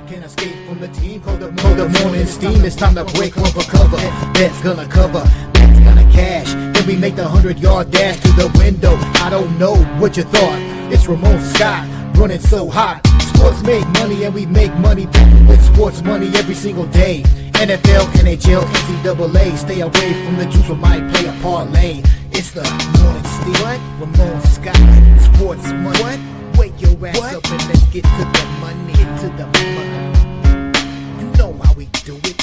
Can't escape from the team. Call the morning steam. It's time to break over cover. Bet's gonna cover. Bet's gonna cash. Then we make the 100-yard dash to the window. I don't know what you thought. It's Ramon Scott running so hot. Sports make money and we make money with sports money every single day. NFL, NHL, NCAA. Stay away from the juice, we might play a parlay. It's the morning steam. What? Ramon Scott. Sports money. What? Wake your ass up and let's get to the money. Get to the money. You know how we do it.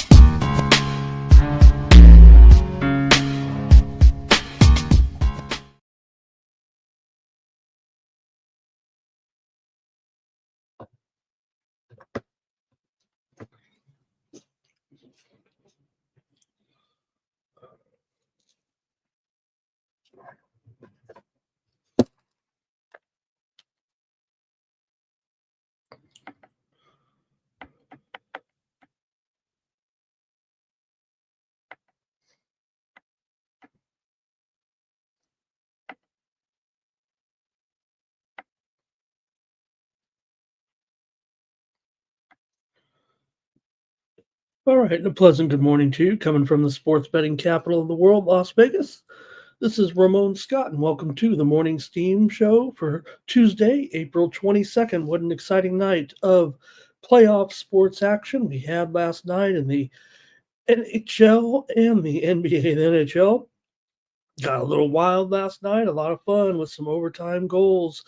All right, and a pleasant good morning to you, coming from the sports betting capital of the world, Las Vegas. This is Ramon Scott, and welcome to the Morning Steam Show for Tuesday, April 22nd. What an exciting night of playoff sports action we had last night in the NHL and the NBA. The NHL got a little wild last night, a lot of fun with some overtime goals.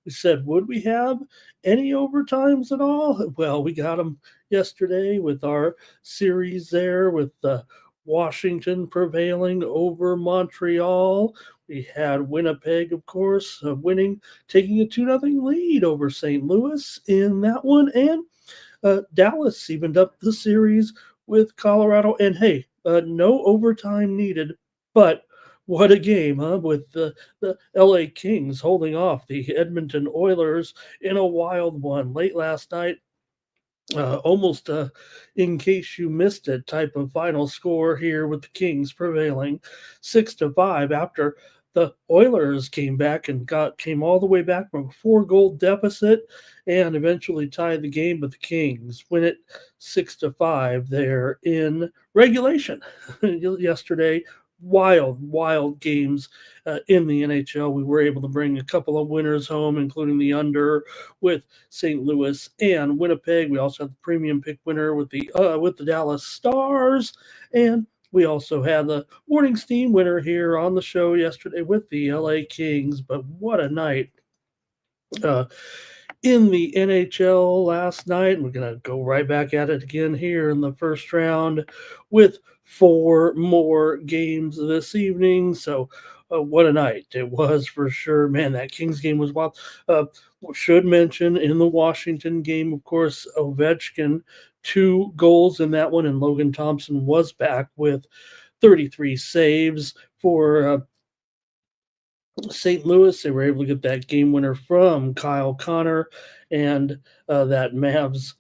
We said, would we have any overtimes at all? Well, we got them yesterday with our series there with Washington prevailing over Montreal. We had Winnipeg, of course, winning, taking a 2-0 lead over St. Louis in that one. And Dallas evened up the series with Colorado. And hey, no overtime needed, but what a game, huh? With the LA Kings holding off the Edmonton Oilers in a wild one late last night. Almost in case you missed it type of final score here with the Kings prevailing 6-5 after the Oilers came back and came all the way back from a 4-goal deficit and eventually tied the game, but the Kings win it 6-5 there in regulation yesterday. Wild games in the NHL. We were able to bring a couple of winners home, including the under with St. Louis and Winnipeg. We also had the premium pick winner with the Dallas Stars, and we also had the morning steam winner here on the show yesterday with the LA Kings. But what a night in the NHL last night. We're going to go right back at it again here in the first round with 4 more games this evening. So what a night it was for sure. Man, that Kings game was wild. Should mention in the Washington game, of course, Ovechkin, 2 goals in that one, and Logan Thompson was back with 33 saves for St. Louis. They were able to get that game winner from Kyle Connor, and that Mavs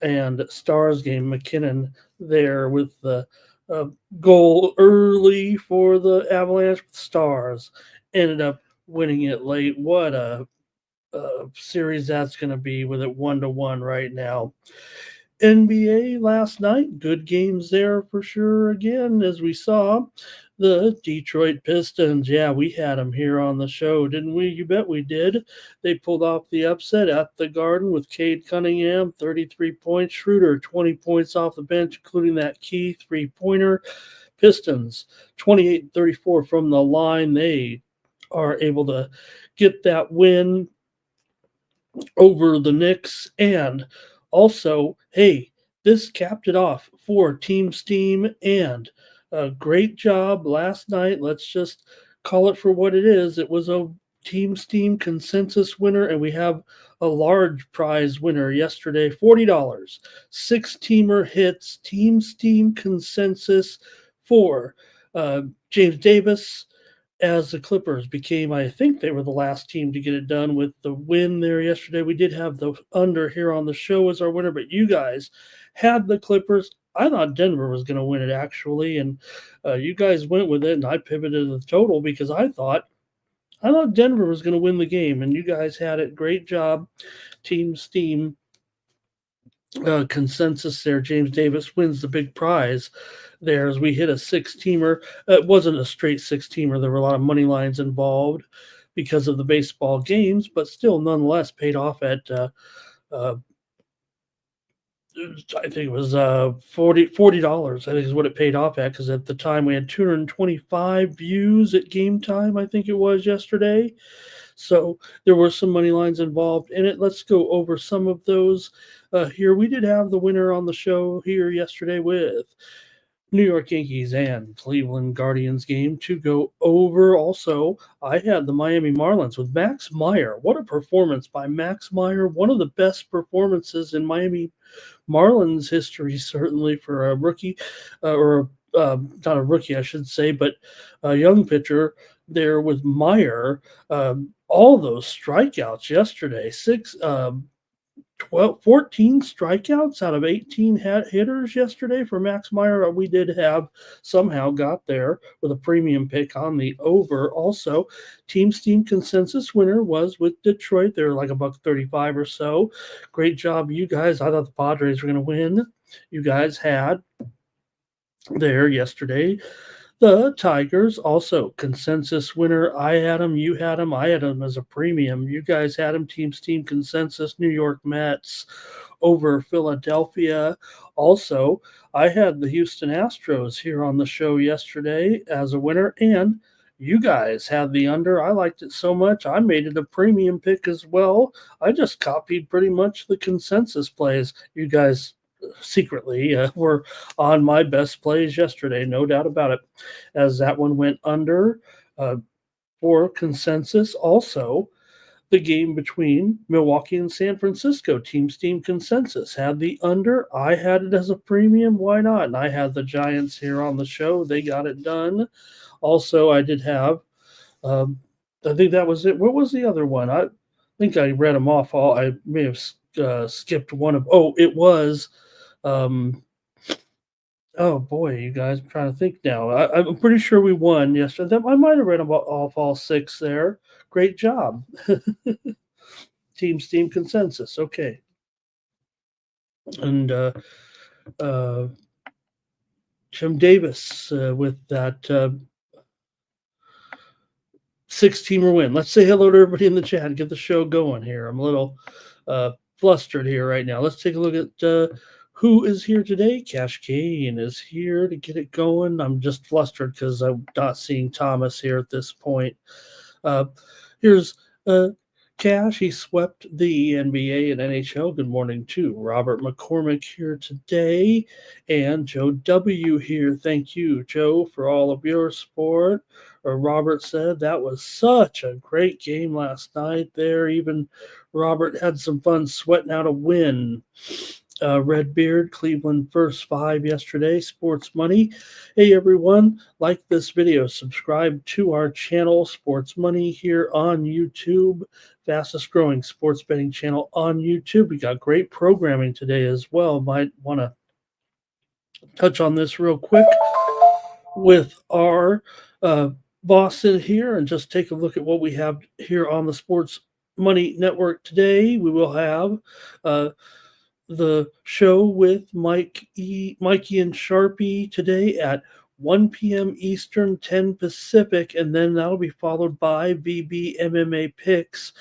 and Stars game, McKinnon there with the goal early for the Avalanche. Stars ended up winning it late. What a series that's going to be with it 1-1 right now. NBA last night, good games there for sure. Again, as we saw, the Detroit Pistons. Yeah, we had them here on the show, didn't we? You bet we did. They pulled off the upset at the Garden with Cade Cunningham, 33 points. Schroeder, 20 points off the bench, including that key 3-pointer. Pistons, 28-34 from the line. They are able to get that win over the Knicks. And also, hey, this capped it off for Team Steam, and a great job last night. Let's just call it for what it is. It was a Team Steam consensus winner, and we have a large prize winner yesterday, $40. 6-teamer hits, Team Steam consensus for James Davis, as the Clippers became, I think they were the last team to get it done with the win there yesterday. We did have the under here on the show as our winner, but you guys had the Clippers. I thought Denver was going to win it, actually, and you guys went with it, and I pivoted the total because I thought Denver was going to win the game, and you guys had it. Great job, Team Steam. consensus there. James Davis wins the big prize there as we hit a six-teamer. It wasn't a straight six-teamer. There were a lot of money lines involved because of the baseball games, but still nonetheless paid off at uh, I think it was $40. I think is what it paid off at because at the time we had 225 views at game time. I think it was yesterday. So there were some money lines involved in it. Let's go over some of those here. We did have the winner on the show here yesterday with New York Yankees and Cleveland Guardians game to go over. Also, I had the Miami Marlins with Max Meyer. What a performance by Max Meyer. One of the best performances in Miami Marlins history, certainly for a rookie, or not a rookie, I should say, but a young pitcher there with Meyer. All those strikeouts yesterday, 14 strikeouts out of 18 hitters yesterday for Max Meyer. We did have somehow got there with a premium pick on the over. Also, Team Steam consensus winner was with Detroit. They're like $1.35 or so. Great job, you guys. I thought the Padres were going to win. You guys had there yesterday. The Tigers, also consensus winner. I had them, you had them, I had them as a premium. You guys had them, team consensus, New York Mets over Philadelphia. Also, I had the Houston Astros here on the show yesterday as a winner, and you guys had the under. I liked it so much, I made it a premium pick as well. I just copied pretty much the consensus plays. You guys secretly were on my best plays yesterday, no doubt about it, as that one went under for consensus. Also, the game between Milwaukee and San Francisco, Team Steam consensus had the under. I had it as a premium. Why not? And I had the Giants here on the show. They got it done. Also, I did have, I think that was it. What was the other one? I think I read them off all. I may have skipped one of, it was oh boy, you guys, I'm trying to think now. I'm pretty sure we won yesterday. I might have read about off all six there. Great job. Team Steam consensus. Okay. And uh, Jim Davis with that six-teamer win. Let's say hello to everybody in the chat and get the show going here. I'm a little flustered here right now. Let's take a look at who is here today. Cash Kane is here to get it going. I'm just flustered because I'm not seeing Thomas here at this point. Here's Cash. He swept the NBA and NHL. Good morning to Robert McCormick here today. And Joe W. here. Thank you, Joe, for all of your support. Robert said that was such a great game last night there. Even Robert had some fun sweating out a win. Redbeard, Cleveland first five yesterday, Sports Money. Hey everyone, like this video, subscribe to our channel, Sports Money here on YouTube, fastest growing sports betting channel on YouTube. We got great programming today as well. Might want to touch on this real quick with our boss in here and just take a look at what we have here on the Sports Money Network today. We will have the show with Mikey and Sharpie today at 1 p.m. Eastern, 10 Pacific, and then that'll be followed by VB MMA Picks,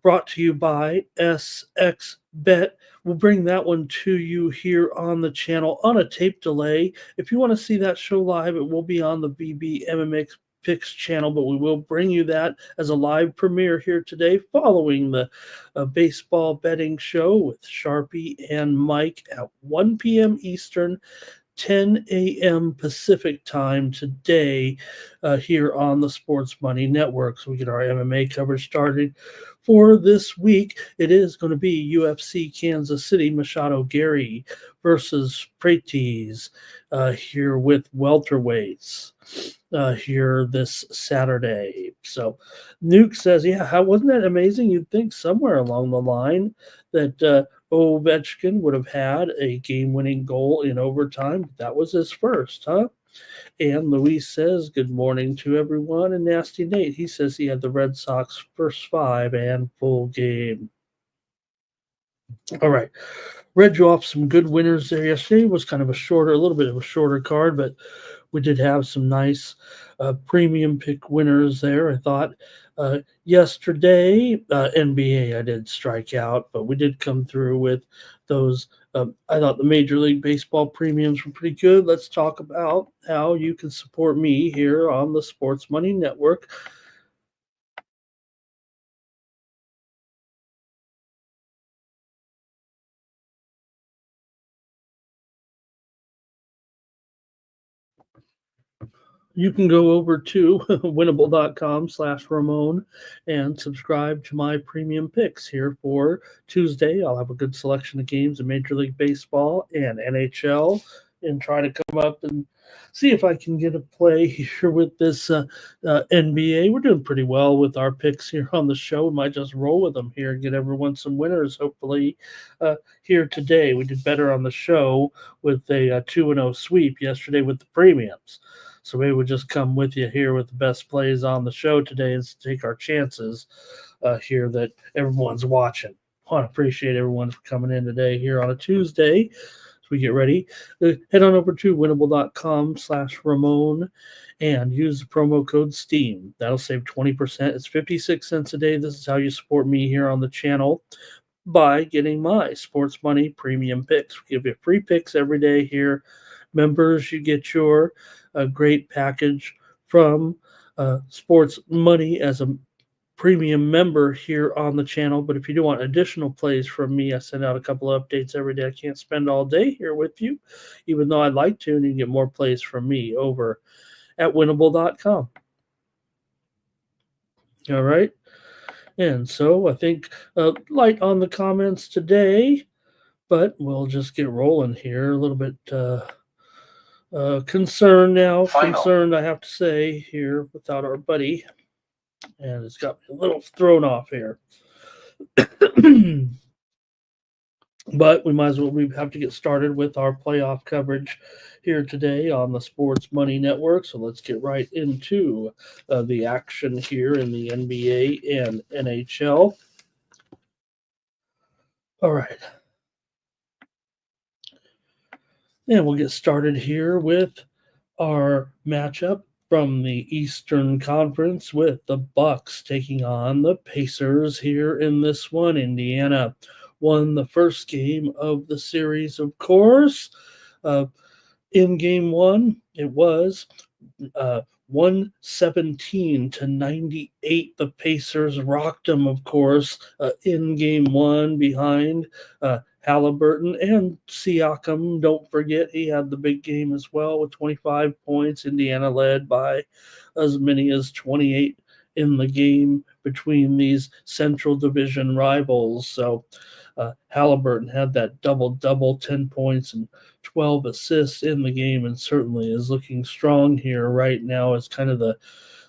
brought to you by SX Bet. We'll bring that one to you here on the channel on a tape delay. If you want to see that show live, it will be on the VB MMA Picks channel, but we will bring you that as a live premiere here today following the baseball betting show with Sharpie and Mike at 1 p.m. Eastern, 10 a.m. Pacific time today here on the Sports Money Network. So we get our MMA coverage started for this week. It is going to be UFC Kansas City, Machado Gary versus Prates here with welterweights here this Saturday. So Nuke says, yeah, how wasn't that amazing? You'd think somewhere along the line that Ovechkin would have had a game-winning goal in overtime. That was his first, huh? And Luis says, good morning to everyone. And Nasty Nate, he says he had the Red Sox first five and full game. All right. Read you off some good winners there yesterday. It was kind of a little bit of a shorter card, but we did have some nice premium pick winners there. I thought yesterday, NBA, I did strike out, but we did come through with those. I thought the Major League Baseball premiums were pretty good. Let's talk about how you can support me here on the Sports Money Network. You can go over to winnable.com/Ramon and subscribe to my premium picks here for Tuesday. I'll have a good selection of games in Major League Baseball and NHL and try to come up and see if I can get a play here with this NBA. We're doing pretty well with our picks here on the show. We might just roll with them here and get everyone some winners, hopefully, here today. We did better on the show with a 2-0 sweep yesterday with the premiums. So we would just come with you here with the best plays on the show today and take our chances here that everyone's watching. I want to appreciate everyone for coming in today here on a Tuesday. As we get ready, head on over to winnable.com/Ramon and use the promo code STEAM. That'll save 20%. It's 56 cents a day. This is how you support me here on the channel by getting my sports money premium picks. We give you free picks every day here. Members, you get your great package from Sports Money as a premium member here on the channel. But if you do want additional plays from me, I send out a couple of updates every day. I can't spend all day here with you, even though I'd like to, and you can get more plays from me over at winnable.com. All right. And so I think light on the comments today, but we'll just get rolling here. A little bit concerned now. Concerned, I have to say, here without our buddy. And it's got me a little thrown off here. But we have to get started with our playoff coverage here today on the Sports Money Network. So let's get right into the action here in the NBA and NHL. All right. And we'll get started here with our matchup from the Eastern Conference with the Bucks taking on the Pacers here in this one. Indiana won the first game of the series, of course. In game one, it was 117-98. The Pacers rocked them, of course, in game one behind Halliburton and Siakam. Don't forget, he had the big game as well with 25 points. Indiana led by as many as 28 in the game between these Central Division rivals. So Halliburton had that double-double, 10 points and 12 assists in the game, and certainly is looking strong here right now as kind of the,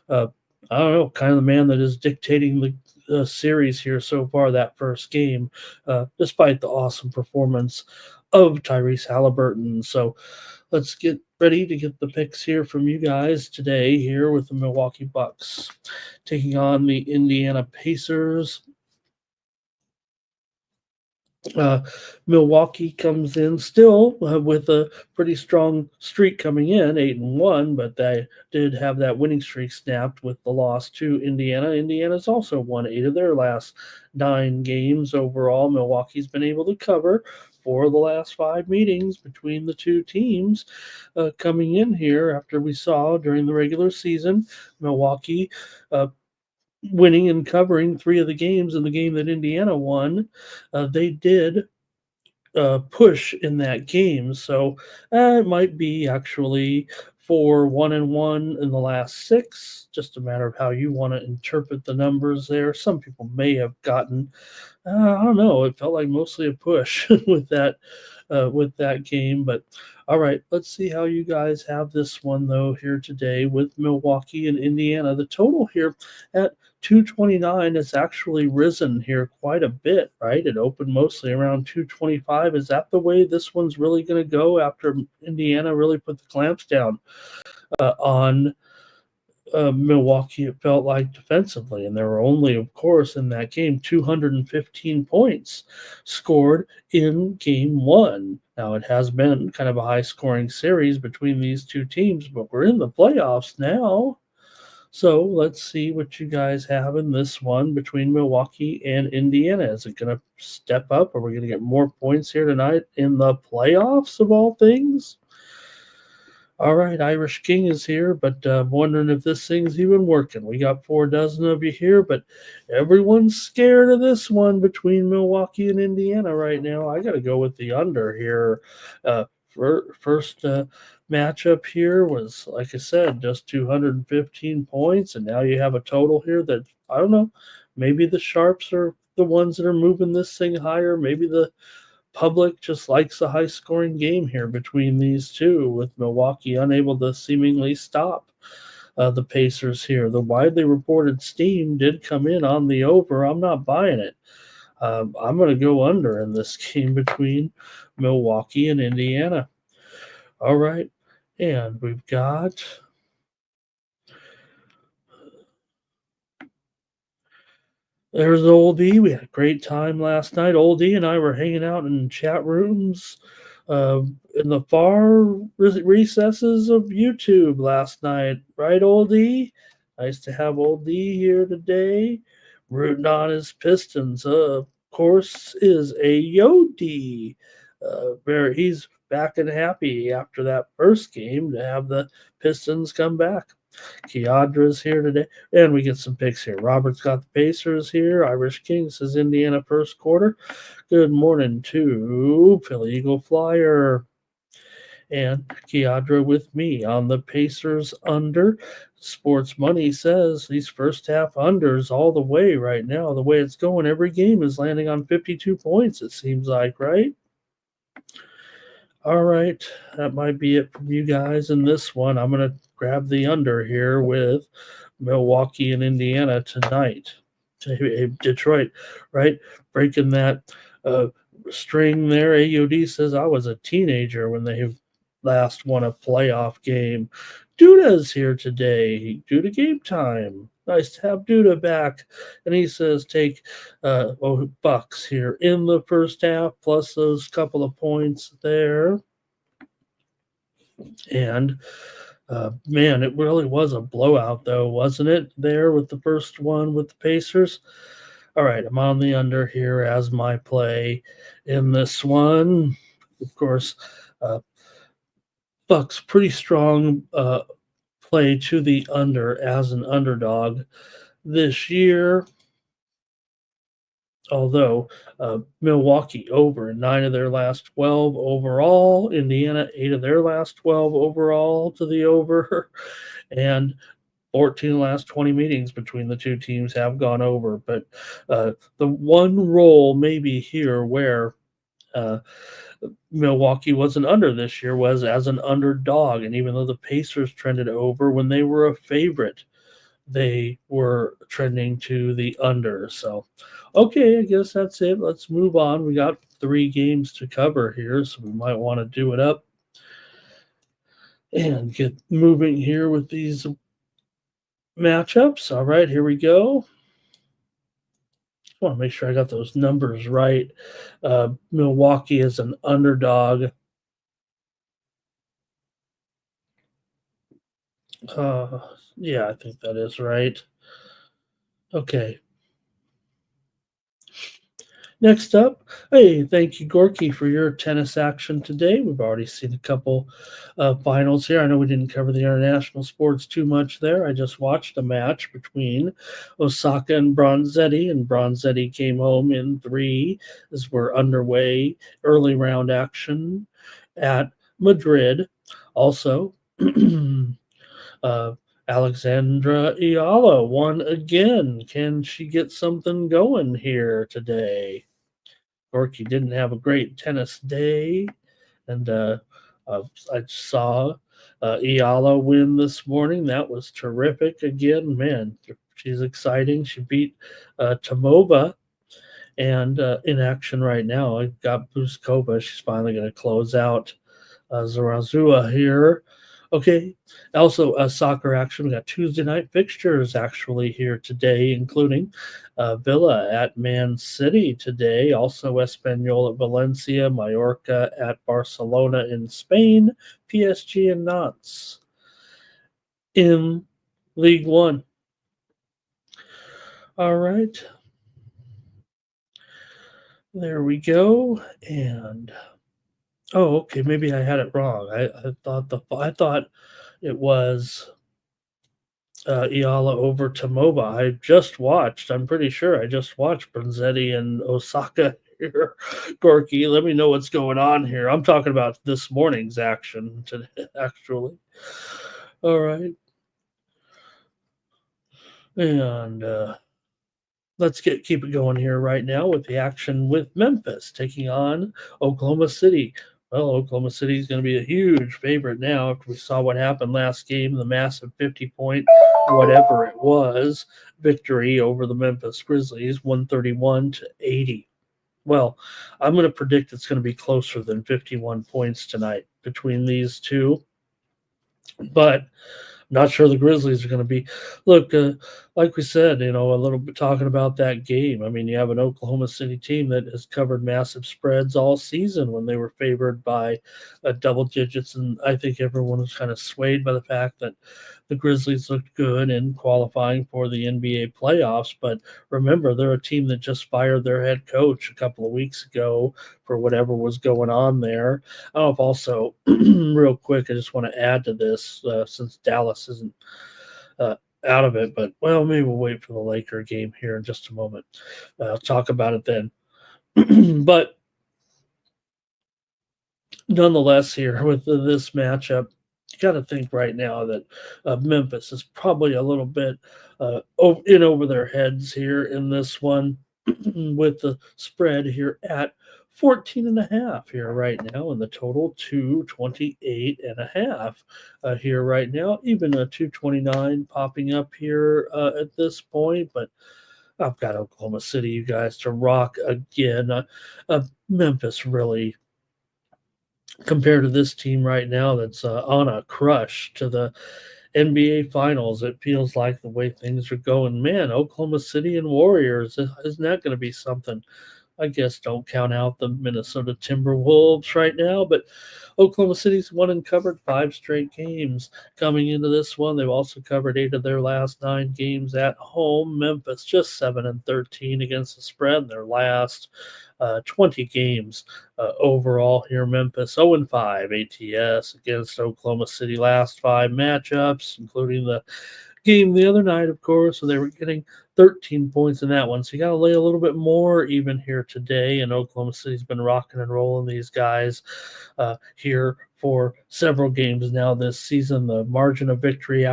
kind of the man that is dictating the series here so far, that first game, despite the awesome performance of Tyrese Halliburton. So let's get ready to get the picks here from you guys today here with the Milwaukee Bucks taking on the Indiana Pacers. Milwaukee comes in still with a pretty strong streak coming in, 8-1, but they did have that winning streak snapped with the loss to Indiana. Indiana's also won 8 of their last 9 games overall. Milwaukee's been able to cover 4 of the last 5 meetings between the two teams coming in here after we saw during the regular season Milwaukee winning and covering 3 of the games in the game that Indiana won. They did push in that game, so it might be actually for 1-1 in the last 6. Just a matter of how you want to interpret the numbers there. Some people may have gotten, I don't know, it felt like mostly a push with that game. But all right, let's see how you guys have this one though here today with Milwaukee and Indiana. The total here at 229 has actually risen here quite a bit, right? It opened mostly around 225. Is that the way this one's really going to go after Indiana really put the clamps down on Milwaukee, it felt like, defensively. And there were only, of course, in that game, 215 points scored in game one. Now, it has been kind of a high scoring series between these two teams, but we're in the playoffs now. So let's see what you guys have in this one between Milwaukee and Indiana. Is it going to step up? Are we going to get more points here tonight in the playoffs of all things? All right, Irish King is here, but wondering if this thing's even working. We got 4 dozen of you here, but everyone's scared of this one between Milwaukee and Indiana right now. I got to go with the under here. First matchup here was, like I said, just 215 points, and now you have a total here that, I don't know, maybe the Sharps are the ones that are moving this thing higher. Maybe the public just likes a high scoring game here between these two, with Milwaukee unable to seemingly stop the Pacers here. The widely reported steam did come in on the over. I'm not buying it. I'm going to go under in this game between Milwaukee and Indiana. All right. And we've got there's Old E. We had a great time last night. Old E and I were hanging out in chat rooms in the far recesses of YouTube last night. Right, Old E? Nice to have Old E here today. Rooting on his Pistons. Of course, is a Yodi. He's back and happy after that first game to have the Pistons come back. Keadra's here today, and we get some picks here. Robert's got the Pacers here. Irish King says Indiana first quarter. Good morning to Philly Eagle Flyer. And Keadra with me on the Pacers under. Sports Money says these first half unders all the way right now. The way it's going, every game is landing on 52 points, it seems like, right? All right, that might be it from you guys in this one. I'm going to grab the under here with Milwaukee and Indiana tonight. Detroit, right? Breaking that string there. AOD says, I was a teenager when they last won a playoff game. Duda's here today. Duda game time. Nice to have Duda back. And he says take Bucks here in the first half, plus those couple of points there. And man, it really was a blowout, though, wasn't it? There with the first one with the Pacers. All right, I'm on the under here as my play in this one. Of course, Bucks pretty strong play to the under as an underdog this year. Although Milwaukee over in 9 of their last 12 overall, Indiana 8 of their last 12 overall to the over, and 14 of the last 20 meetings between the two teams have gone over. But the one role maybe here where Milwaukee was an under this year was as an underdog. And even though the Pacers trended over when they were a favorite, they were trending to the under. So, okay, I guess that's it. Let's move on. We got 3 games to cover here, so we might want to do it up and get moving here with these matchups. All right, here we go. I want to make sure I got those numbers right. Milwaukee is an underdog. Yeah, I think that is right. Okay. Next up, hey, thank you, Gorky, for your tennis action today. We've already seen a couple finals here. I know we didn't cover the international sports too much there. I just watched a match between Osaka and Bronzetti came home in 3 as we're underway. Early round action at Madrid. Also, Alexandra Iala won again. Can she get something going here today? Gorky didn't have a great tennis day, and I saw Iala win this morning. That was terrific again. Man, she's exciting. She beat Tomova, and in action right now, I've got Buskova. She's finally going to close out Zarazua here. Okay. Also, soccer action. We got Tuesday night fixtures actually here today, including Villa at Man City today. Also, Espanyol at Valencia, Mallorca at Barcelona in Spain, PSG and Nantes in League One. All right. There we go. And oh, okay. Maybe I had it wrong. I thought it was Iala over Tomova. I'm pretty sure I just watched Bronzetti and Osaka here. Gorky, let me know what's going on here. I'm talking about this morning's action today, actually. All right. And let's keep it going here right now with the action with Memphis taking on Oklahoma City. Well, Oklahoma City is going to be a huge favorite now after we saw what happened last game, the massive 50-point, whatever it was, victory over the Memphis Grizzlies, 131-80. Well, I'm going to predict it's going to be closer than 51 points tonight between these two, but not sure the Grizzlies are going to be. Look, like we said, a little bit talking about that game. I mean, you have an Oklahoma City team that has covered massive spreads all season when they were favored by double digits, and I think everyone was kind of swayed by the fact that the Grizzlies looked good in qualifying for the NBA playoffs. But remember, they're a team that just fired their head coach a couple of weeks ago for whatever was going on there. I don't know if also, real quick, I just want to add to this since Dallas isn't uh, out of it, but well, maybe we'll wait for the Laker game here in just a moment. I'll talk about it then. But nonetheless, here with this matchup, you got to think right now that Memphis is probably a little bit over their heads here in this one with the spread here at 14 and a half here right now, and the total 228 and a half here right now, even a 229 popping up here at this point. But I've got Oklahoma City, you guys, to rock again. Memphis really, compared to this team right now that's on a crush to the NBA Finals, it feels like the way things are going. Man, Oklahoma City and Warriors, isn't that going to be something? I guess don't count out the Minnesota Timberwolves right now, but Oklahoma City's won and covered 5 straight games coming into this one. They've also covered 8 of their last 9 games at home. Memphis just 7-13 against the spread in their last 20 games overall here. Memphis 0-5 ATS against Oklahoma City last 5 matchups, including the game the other night, of course. So they were getting 13 points in that one. So you got to lay a little bit more even here today. And Oklahoma City's been rocking and rolling these guys here for several games now this season. The margin of victory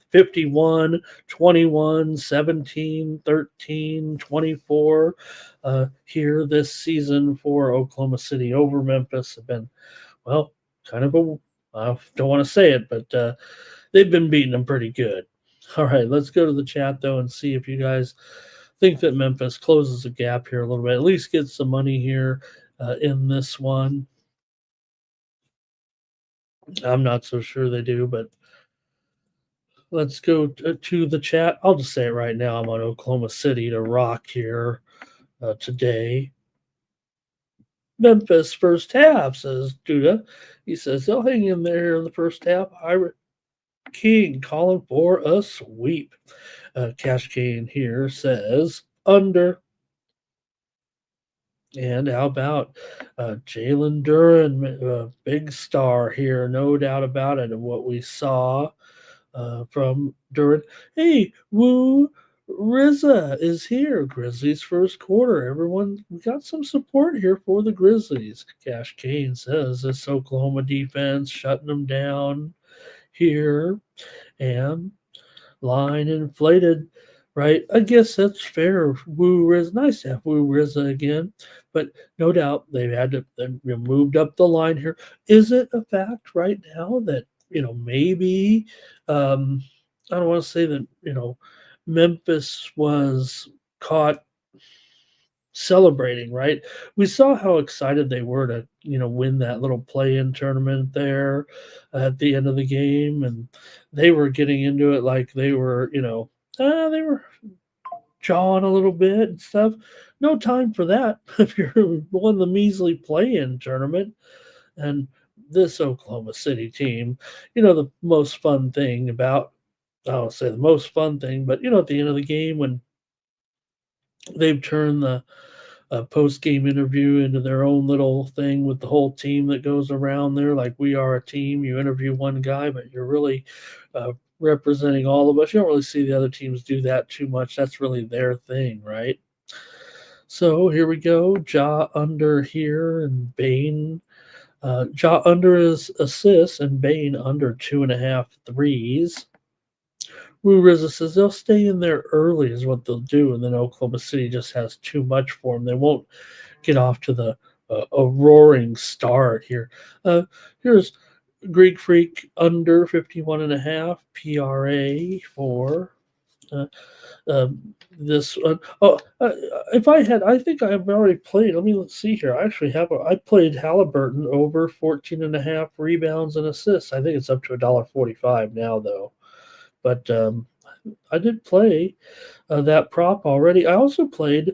51, 21, 17, 13, 24 here this season for Oklahoma City over Memphis have been, well, kind of a, I don't want to say it, but they've been beating them pretty good. All right, let's go to the chat, though, and see if you guys think that Memphis closes the gap here a little bit, at least get some money here in this one. I'm not so sure they do, but let's go to the chat. I'll just say it right now. I'm on Oklahoma City to rock here today. Memphis first half, says Duda. He says they'll hang in there in the first half. King calling for a sweep. Cash Kane here says under. And how about Jalen Duran, big star here, no doubt about it, of what we saw from Duran. Hey, Woo Rizza is here. Grizzlies first quarter. Everyone, we got some support here for the Grizzlies. Cash Kane says this Oklahoma defense shutting them down here. And line inflated, right? I guess that's fair. Woo Riz, nice to have Woo Rizza again, but no doubt they've had to they moved up the line here. Is it a fact right now that maybe I don't want to say that Memphis was caught celebrating, right? We saw how excited they were to, win that little play-in tournament there at the end of the game, and they were getting into it like they were, they were jawing a little bit and stuff. No time for that if you're won the measly play-in tournament. And this Oklahoma City team, the most fun thing about I don't say the most fun thing, but at the end of the game when they've turned the post-game interview into their own little thing with the whole team that goes around there, like we are a team. You interview one guy, but you're really representing all of us. You don't really see the other teams do that too much. That's really their thing, right? So here we go. Ja under here and Bain. Ja under his assists and Bain under 2.5 threes. Wu Rizza says they'll stay in there early is what they'll do, and then Oklahoma City just has too much for them. They won't get off to the a roaring start here. Here's Greek Freak under 51.5 PRA for uh, this one. Oh, if I think I've already played. Let's see here. I actually have. I played Halliburton over 14.5 rebounds and assists. I think it's up to $1.45 now, though. But I did play that prop already. I also played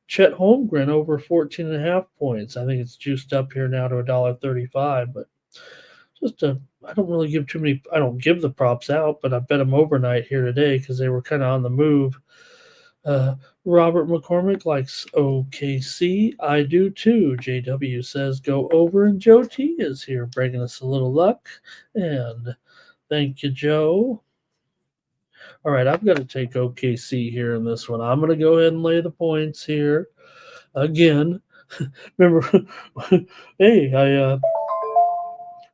Chet Holmgren over 14.5 points. I think it's juiced up here now to $1.35. But just I don't really give too many. I don't give the props out, but I bet them overnight here today because they were kind of on the move. Robert McCormick likes OKC. I do too. JW says go over, and Joe T is here bringing us a little luck. And thank you, Joe. All right, I've got to take OKC here in this one. I'm going to go ahead and lay the points here again. Remember, hey,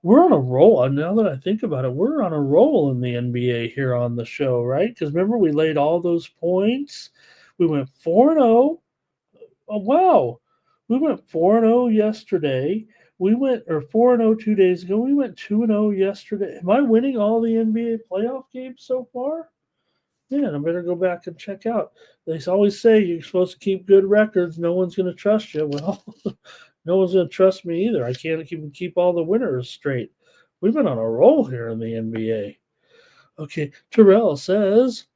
we're on a roll. Now that I think about it, we're on a roll in the NBA here on the show, right? Because remember, we laid all those points. We went 4-0. Oh, wow. We went 4-0 yesterday. We went, or 4-0 2 days ago. We went 2-0 yesterday. Am I winning all the NBA playoff games so far? Man, I better go back and check out. They always say you're supposed to keep good records. No one's going to trust you. Well, no one's going to trust me either. I can't even keep all the winners straight. We've been on a roll here in the NBA. Okay, Terrell says,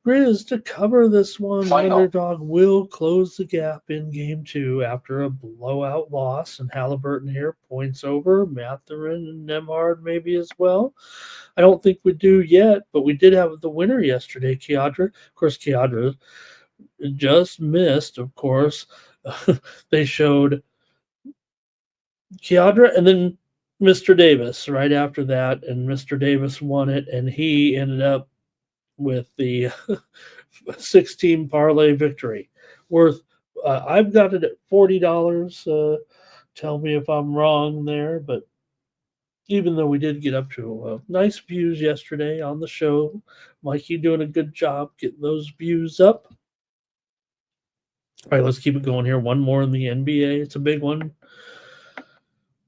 Grizz to cover this one. Final. Underdog will close the gap in game 2 after a blowout loss. And Halliburton here points over. Matherin and Nemhard maybe as well. I don't think we do yet, but we did have the winner yesterday, Kiadra. Of course, Kiadra just missed, of course. They showed Kiadra and then Mr. Davis right after that, and Mr. Davis won it, and he ended up with the 16 parlay victory worth I've got it at $40. Tell me if I'm wrong there, but even though we did get up to nice views yesterday on the show, Mikey doing a good job getting those views up. All right, let's keep it going here. One more in the NBA. It's a big one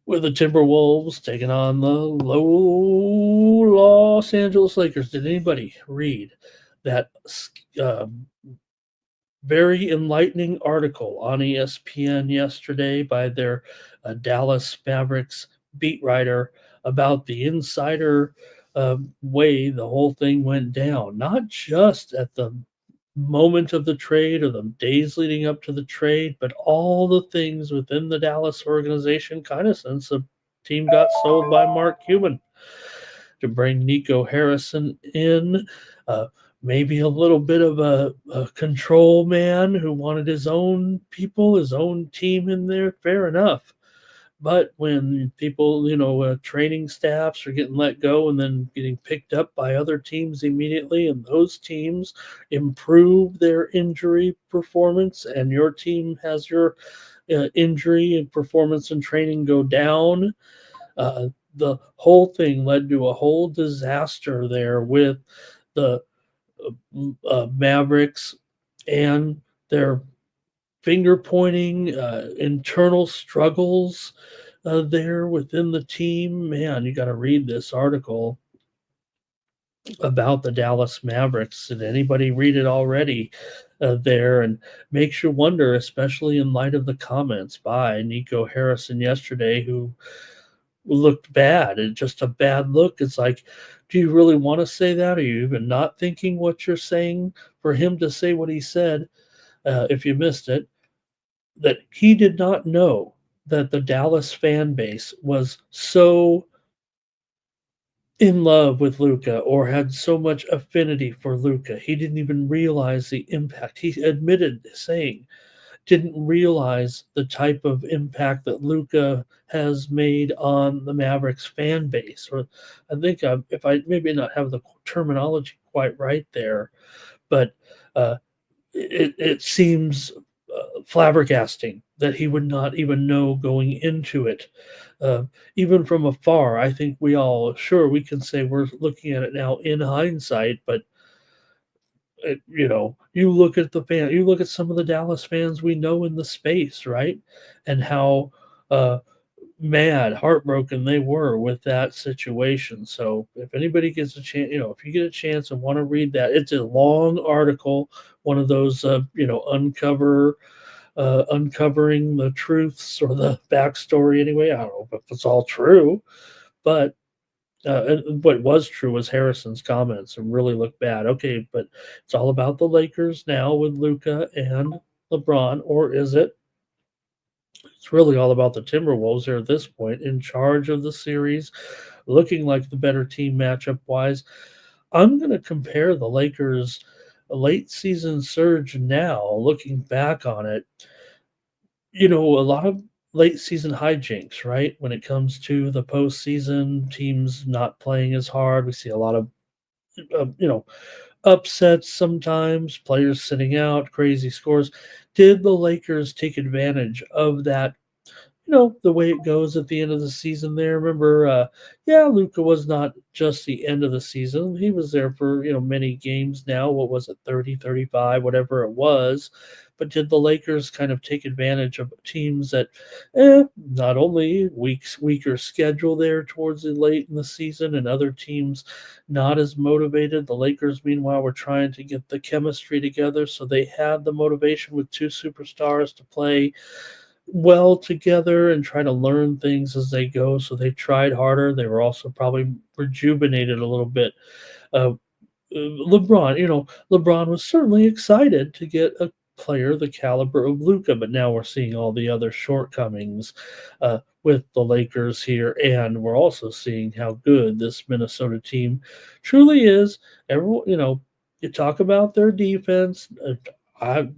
with the Timberwolves taking on the Los Angeles Lakers. Did anybody read that very enlightening article on ESPN yesterday by their Dallas Mavericks beat writer about the insider way the whole thing went down? Not just at the moment of the trade or the days leading up to the trade, but all the things within the Dallas organization, kind of since the team got sold by Mark Cuban to bring Nico Harrison in. Maybe a little bit of a control man who wanted his own people, his own team in there. Fair enough. But when people, training staffs are getting let go and then getting picked up by other teams immediately, and those teams improve their injury performance, and your team has your injury and performance and training go down, the whole thing led to a whole disaster there with the Mavericks and their finger pointing, internal struggles there within the team. Man, you got to read this article about the Dallas Mavericks. Did anybody read it already? there, and makes you wonder, especially in light of the comments by Nico Harrison yesterday, who looked bad and just a bad look. It's like, do you really want to say that? Are you even not thinking what you're saying? For him to say what he said, if you missed it, that he did not know that the Dallas fan base was so in love with Luka or had so much affinity for Luka. He didn't even realize the impact. He admitted saying didn't realize the type of impact that Luka has made on the Mavericks fan base. Or I think if I maybe not have the terminology quite right there, but uh, it seems flabbergasting that he would not even know going into it. Even from afar, I think we all, sure, we can say we're looking at it now in hindsight, but you look at you look at some of the Dallas fans we know in the space, right? And how uh, mad, heartbroken they were with that situation. So if anybody gets a chance, if you get a chance and want to read that, it's a long article, one of those, uncovering the truths or the backstory anyway. I don't know if it's all true, but and what was true was Harrison's comments and really looked bad. Okay, but it's all about the Lakers now with Luca and LeBron, or is it? It's really all about the Timberwolves. They're at this point in charge of the series, looking like the better team matchup wise. I'm going to compare the Lakers' late season surge now, looking back on it. A lot of late season hijinks, right? When it comes to the postseason, teams not playing as hard. We see a lot of, uh, you know, upsets sometimes, players sitting out, crazy scores. Did the Lakers take advantage of that, the way it goes at the end of the season there? Remember, yeah, Luca was not just the end of the season. He was there for, many games now. What was it, 30, 35, whatever it was. But did the Lakers kind of take advantage of teams that, not only weaker schedule there towards the late in the season and other teams not as motivated? The Lakers, meanwhile, were trying to get the chemistry together. So they had the motivation with two superstars to play well together and try to learn things as they go. So they tried harder. They were also probably rejuvenated a little bit. LeBron was certainly excited to get a player the caliber of Luca, but now we're seeing all the other shortcomings with the Lakers here, and we're also seeing how good this Minnesota team truly is. Everyone, you talk about their defense. I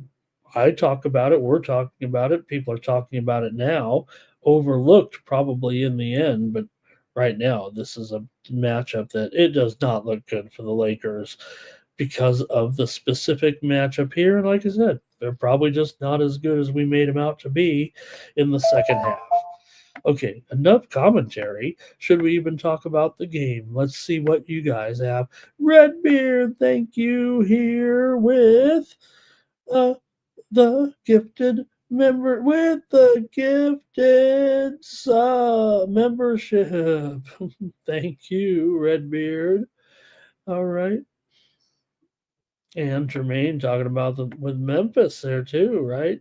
I talk about it. We're talking about it. People are talking about it now. Overlooked probably in the end, but right now this is a matchup that it does not look good for the Lakers because of the specific matchup here. And like I said, they're probably just not as good as we made them out to be in the second half. Okay, enough commentary. Should we even talk about the game? Let's see what you guys have. Redbeard, thank you, here with uh, the gifted member with the gifted membership. Thank you, Redbeard. All right. And Jermaine talking about with Memphis there too, right?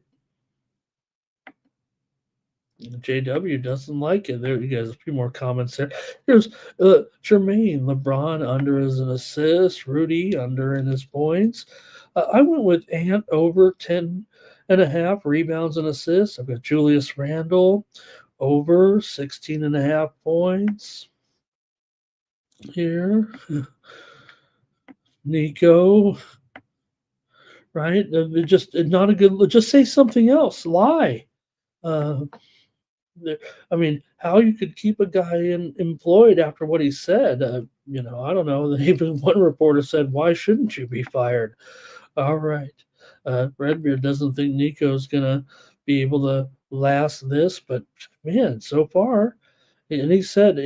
JW doesn't like it. There you guys, a few more comments there. Here's Jermaine, LeBron under as an assist, Rudy under in his points. I went with Ant over 10.5 rebounds and assists. I've got Julius Randle over 16.5 points here. Nico, right? Just not a good. Just say something else. Lie. Uh, I mean, how you could keep a guy employed after what he said? I don't know. Even one reporter said, "Why shouldn't you be fired?" All right. Redbeard doesn't think Nico's gonna be able to last this, but man, so far, and he said,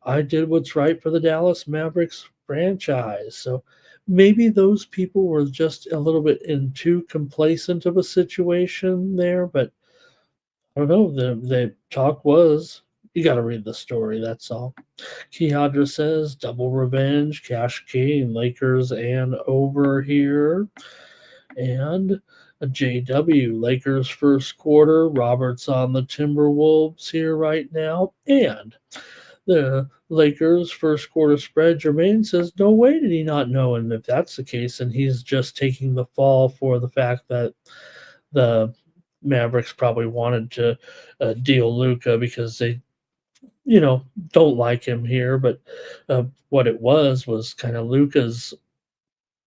I did what's right for the Dallas Mavericks franchise. So maybe those people were just a little bit in too complacent of a situation there, but I don't know. The talk was you got to read the story. That's all. Kihadra says double revenge, Cash King, Lakers, and over here. And a JW, Lakers first quarter. Roberts on the Timberwolves here right now. And the Lakers first quarter spread, Jermaine says, no way did he not know. And if that's the case, then he's just taking the fall for the fact that the Mavericks probably wanted to deal Luca because they, don't like him here. But what it was kind of Luca's,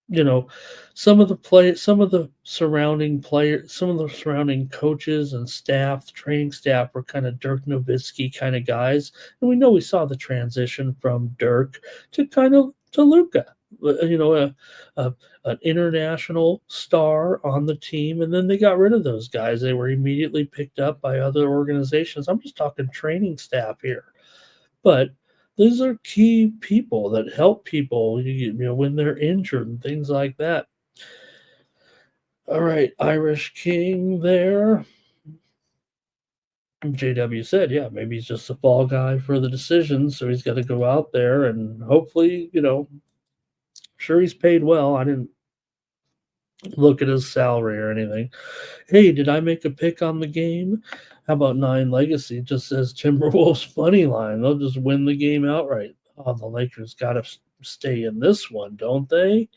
you know, some of the surrounding players, some of the surrounding coaches and staff, training staff were kind of Dirk Nowitzki kind of guys, and we saw the transition from Dirk to Luca, a an international star on the team, and then they got rid of those guys. They were immediately picked up by other organizations. I'm just talking training staff here, but these are key people that help people, when they're injured and things like that. All right, Irish King there. JW said, yeah, maybe he's just a fall guy for the decision, so he's got to go out there and hopefully, sure he's paid well. I didn't look at his salary or anything. Hey, did I make a pick on the game? How about Nine Legacy? It just says Timberwolves money line. They'll just win the game outright. Oh, the Lakers got to stay in this one, don't they?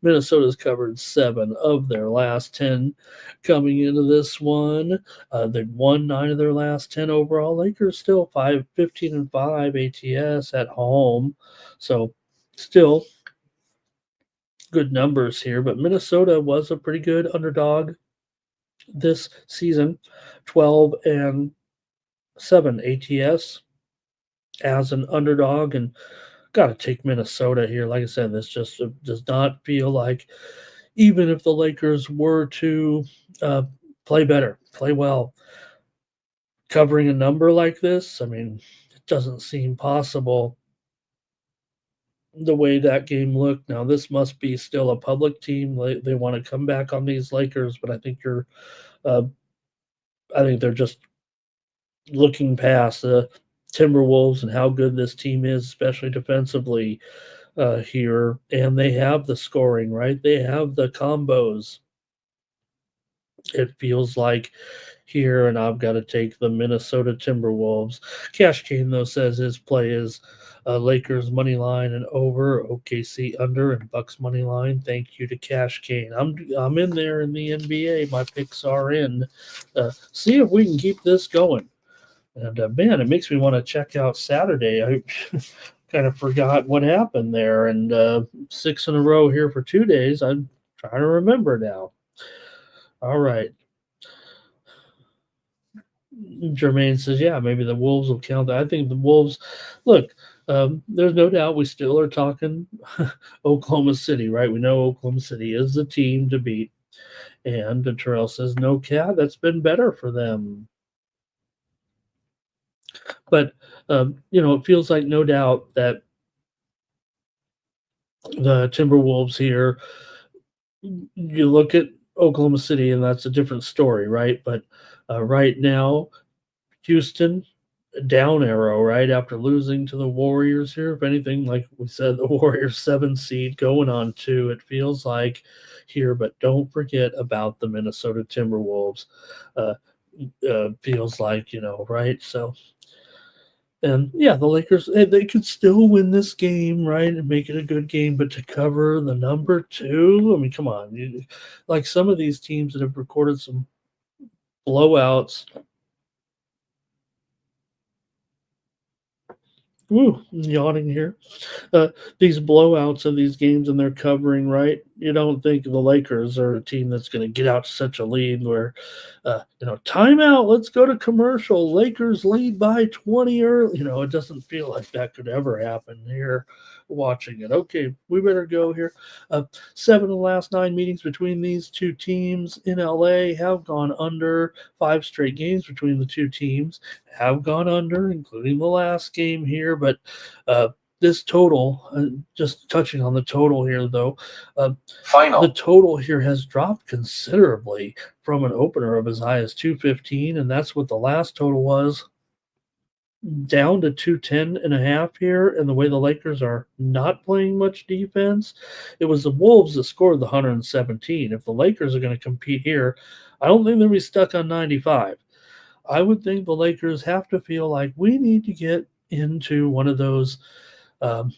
Minnesota's covered 7 of their last 10 coming into this one. They've won 9 of their last 10 overall. Lakers still 15-5 ATS at home. So still good numbers here, but Minnesota was a pretty good underdog this season, 12-7 ATS as an underdog, and got to take Minnesota here. Like I said, this just does not feel like, even if the Lakers were to play better, play well, covering a number like this, I mean, it doesn't seem possible the way that game looked. Now, this must be still a public team. They want to come back on these Lakers, but uh, I think they're just looking past the Timberwolves and how good this team is, especially defensively here. And they have the scoring, right? They have the combos. It feels like here, and I've got to take the Minnesota Timberwolves. Cash Kane, though, says his play is Lakers money line and over, OKC under, and Bucks money line. Thank you to Cash Kane. I'm in there in the NBA. My picks are in. See if we can keep this going. And man, it makes me want to check out Saturday. I kind of forgot what happened there, and 6 in a row here for 2 days. I'm trying to remember now. All right. Jermaine says, yeah, maybe the Wolves will count that. I think the Wolves, look, there's no doubt we still are talking Oklahoma City, right? We know Oklahoma City is the team to beat. And Terrell says, no, Cat, that's been better for them. But, it feels like no doubt that the Timberwolves here, you look at Oklahoma City, and that's a different story, right? But right now, Houston, down arrow, right? After losing to the Warriors here. If anything, like we said, the Warriors 7 seed going on 2, it feels like here. But don't forget about the Minnesota Timberwolves. Feels like, right? So, and yeah, the Lakers, they could still win this game, right, and make it a good game, but to cover the number 2, I mean, come on. Like some of these teams that have recorded some blowouts. Yawning here. These blowouts of these games and they're covering, right? You don't think the Lakers are a team that's going to get out to such a lead where, timeout, let's go to commercial. Lakers lead by 20 early. It doesn't feel like that could ever happen here watching it. Okay, we better go here. 7 of the last 9 meetings between these two teams in LA have gone under. 5 straight games between the two teams have gone under, including the last game here. But this total, just touching on the total here, though, the total here has dropped considerably from an opener of as high as 215, and that's what the last total was down to 210.5 here, and the way the Lakers are not playing much defense, it was the Wolves that scored the 117. If the Lakers are going to compete here, I don't think they'll be stuck on 95. I would think the Lakers have to feel like we need to get into one of those um,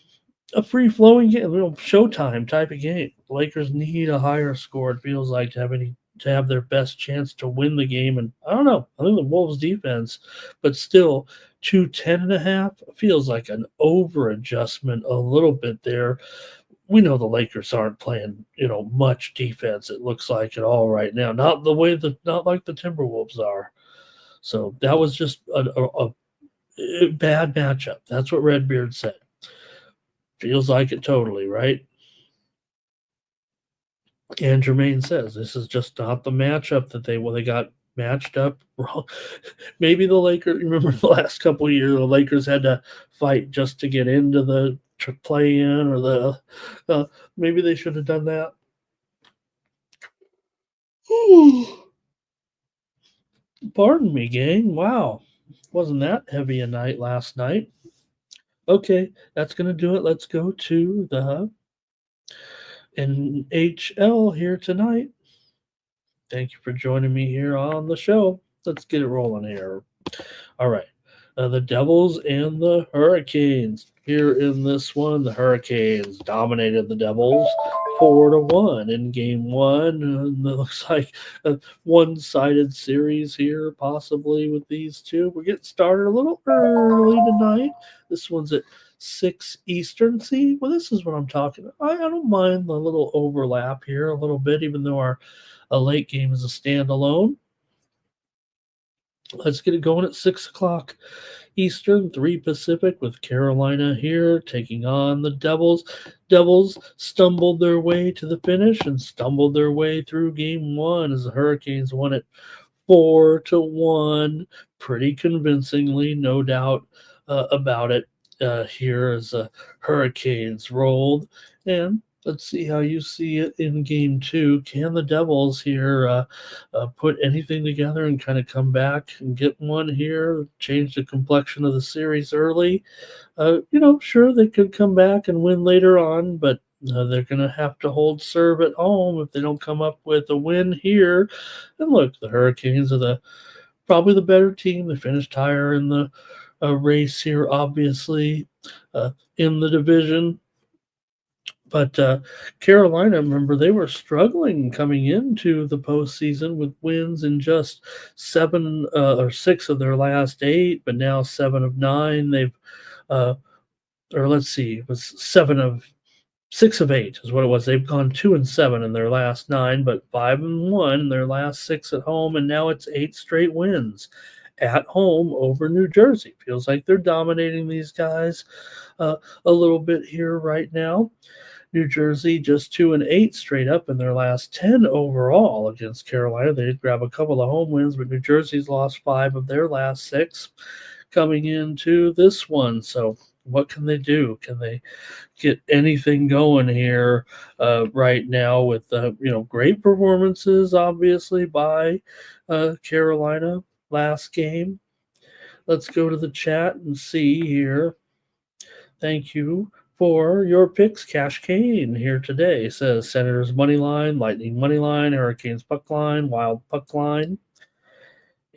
a free flowing game, showtime type of game. The Lakers need a higher score. It feels like to have their best chance to win the game. And I don't know. I think the Wolves defense, but still 210.5 feels like an over adjustment a little bit there. We know the Lakers aren't playing, much defense. It looks like at all right now. Not like the Timberwolves are. So that was just a bad matchup. That's what Redbeard said. Feels like it totally, right? And Jermaine says this is just not the matchup that they got matched up wrong. Maybe the Lakers. Remember the last couple of years, the Lakers had to fight just to get into the play in, or the maybe they should have done that. Pardon me, gang. Wow, wasn't that heavy a night last night? Okay, that's gonna do it. Let's go to the NHL here tonight. Thank you for joining me here on the show. Let's get it rolling here. All right. The Devils and the Hurricanes. Here in this one, the Hurricanes dominated the Devils 4-1 in game one. And it looks like a one-sided series here, possibly with these two. We're getting started a little early tonight. This one's at 6 Eastern. See, well, this is what I'm talking about. I don't mind the little overlap here a little bit, even though our a late game is a standalone. Let's get it going at 6 o'clock Eastern, 3 Pacific, with Carolina here taking on the Devils. Devils stumbled their way to the finish and stumbled their way through game one as the Hurricanes won it 4-1, pretty convincingly, no doubt about it. Here as the Hurricanes rolled, and let's see how you see it in game two. Can the Devils here put anything together and kind of come back and get one here, change the complexion of the series early? Sure, they could come back and win later on, but they're going to have to hold serve at home if they don't come up with a win here. And look, the Hurricanes are probably the better team. They finished higher in the race here, obviously, in the division. But Carolina, remember, they were struggling coming into the postseason with wins in just 7 or 6 of their last 8, but now 7 of 9. They've, or let's see, it was 6 of 8 is what it was. They've gone 2-7 in their last 9, but 5-1 in their last 6 at home, and now it's 8 straight wins at home over New Jersey. Feels like they're dominating these guys a little bit here right now. New Jersey just 2-8 straight up in their last 10 overall against Carolina. They did grab a couple of home wins, but New Jersey's lost 5 of their last 6 coming into this one. So what can they do? Can they get anything going here right now with great performances, obviously, by Carolina last game? Let's go to the chat and see here. Thank you for your picks. Cash Kane here today says Senators money line, Lightning money line, Hurricanes puck line, Wild puck line,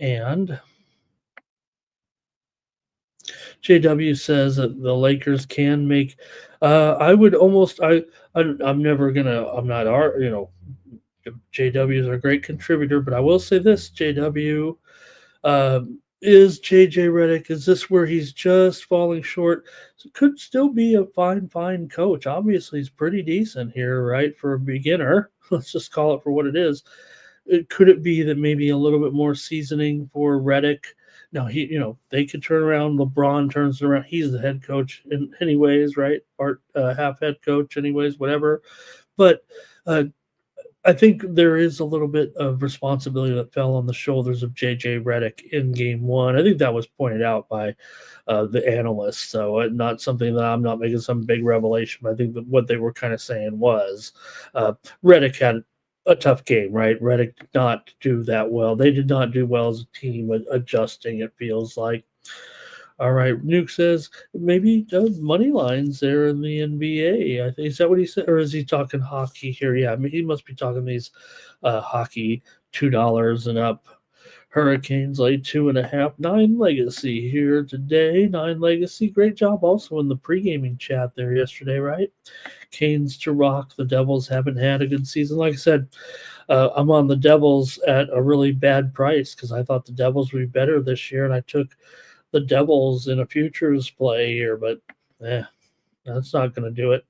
and JW says that the Lakers can make. I'm never gonna. I'm not our. JW is a great contributor, but I will say this: JW. Is JJ Redick, is this where he's just falling short? So could still be a fine coach. Obviously, he's pretty decent here, right? For a beginner. Let's just call it for what it is. Could it be that maybe a little bit more seasoning for Redick? No, they could turn around. LeBron turns it around. He's the head coach in anyways, right? Part half head coach anyways, whatever. But I think there is a little bit of responsibility that fell on the shoulders of JJ Redick in game one. I think that was pointed out by the analysts. So not something that I'm not making some big revelation. But I think that what they were kind of saying was Redick had a tough game, right? Redick did not do that well. They did not do well as a team adjusting, it feels like. All right. Nuke says maybe money lines there in the NBA. I think is that what he said, or is he talking hockey here? Yeah, I mean, he must be talking these hockey $2 and up. Hurricanes lay 2.5. Nine Legacy here today. Nine Legacy, great job also in the pre-gaming chat there yesterday, right? Canes to rock. The Devils haven't had a good season. Like I said, I'm on the Devils at a really bad price because I thought the Devils would be better this year, and I took the Devils in a futures play here, but that's not going to do it.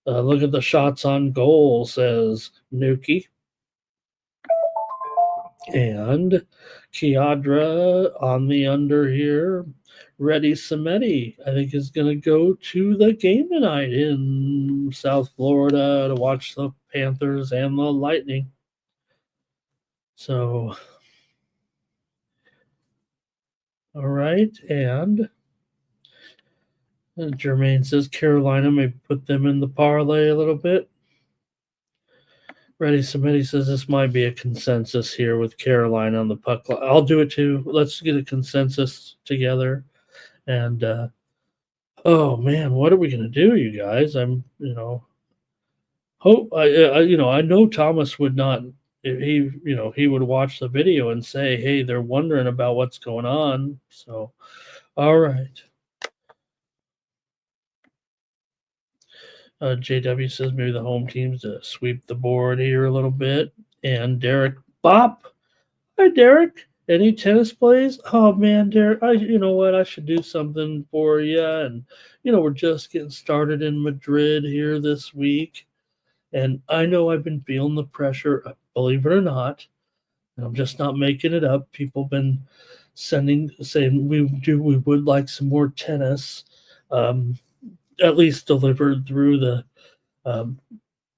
Look at the shots on goal, says Nuki. And Kiadra on the under here. Reddy Samedi, I think, is going to go to the game tonight in South Florida to watch the Panthers and the Lightning. So, all right. And Jermaine says Carolina may put them in the parlay a little bit. Ready Somebody says this might be a consensus here with Carolina on the puck line. I'll do it too. Let's get a consensus together. And oh man, what are we gonna do, you guys? I'm hope I know Thomas would not. If he would watch the video and say, hey, they're wondering about what's going on. So, all right. JW says maybe the home teams to sweep the board here a little bit. And Derek Bop. Hi, Derek. Any tennis plays? Oh man, Derek, you know what? I should do something for you. And we're just getting started in Madrid here this week. And I know I've been feeling the pressure, believe it or not. And I'm just not making it up. People have been saying we would like some more tennis. At least delivered through the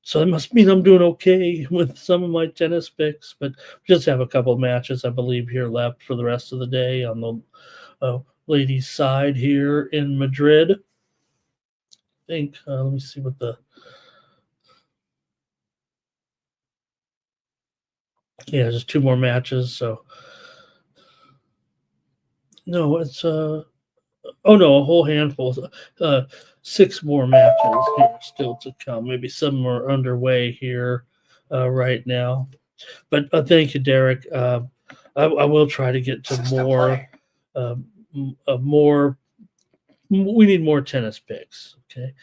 so it must mean I'm doing okay with some of my tennis picks, but we just have a couple matches I believe here left for the rest of the day on the ladies side here in Madrid. I think let me see what just two more matches. So no, it's oh no, a whole handful. 6 more matches here still to come. Maybe some are underway here right now. But thank you, Derek. I will try to get to more. More. We need more tennis picks. Okay.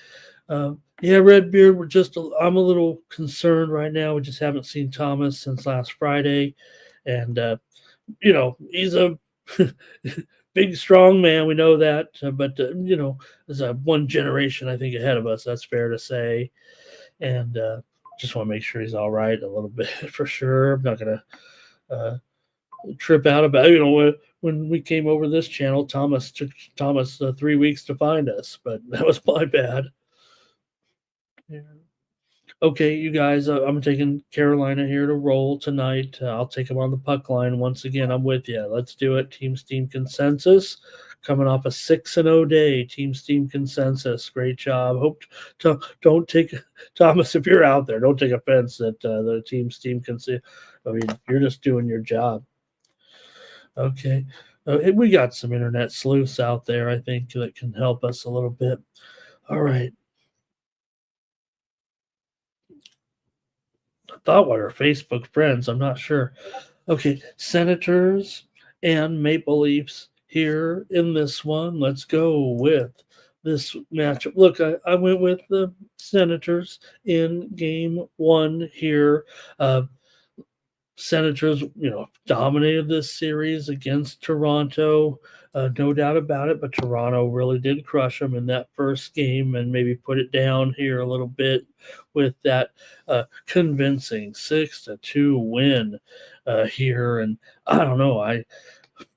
Yeah, Redbeard. I'm a little concerned right now. We just haven't seen Thomas since last Friday, and he's a big, strong man. We know that, but there's a one generation I think ahead of us. That's fair to say, and just want to make sure he's all right a little bit for sure. I'm not gonna trip out about when we came over this channel. Thomas took 3 weeks to find us, but that was my bad. Yeah. Okay, you guys, I'm taking Carolina here to roll tonight. I'll take them on the puck line. Once again, I'm with you. Let's do it. Team Steam Consensus. Coming off a 6-0 day. Team Steam Consensus. Great job. Don't take, Thomas, if you're out there, don't take offense that the Team Steam Consensus. I mean, you're just doing your job. Okay. We got some internet sleuths out there, I think, that can help us a little bit. All right. I thought we were Facebook friends. I'm not sure. Okay, Senators and Maple Leafs here in this one. Let's go with this matchup. Look, I went with the Senators in game 1 here. Senators, dominated this series against Toronto. No doubt about it, but Toronto really did crush them in that first game and maybe put it down here a little bit with that convincing 6-2 win here. And I don't know, I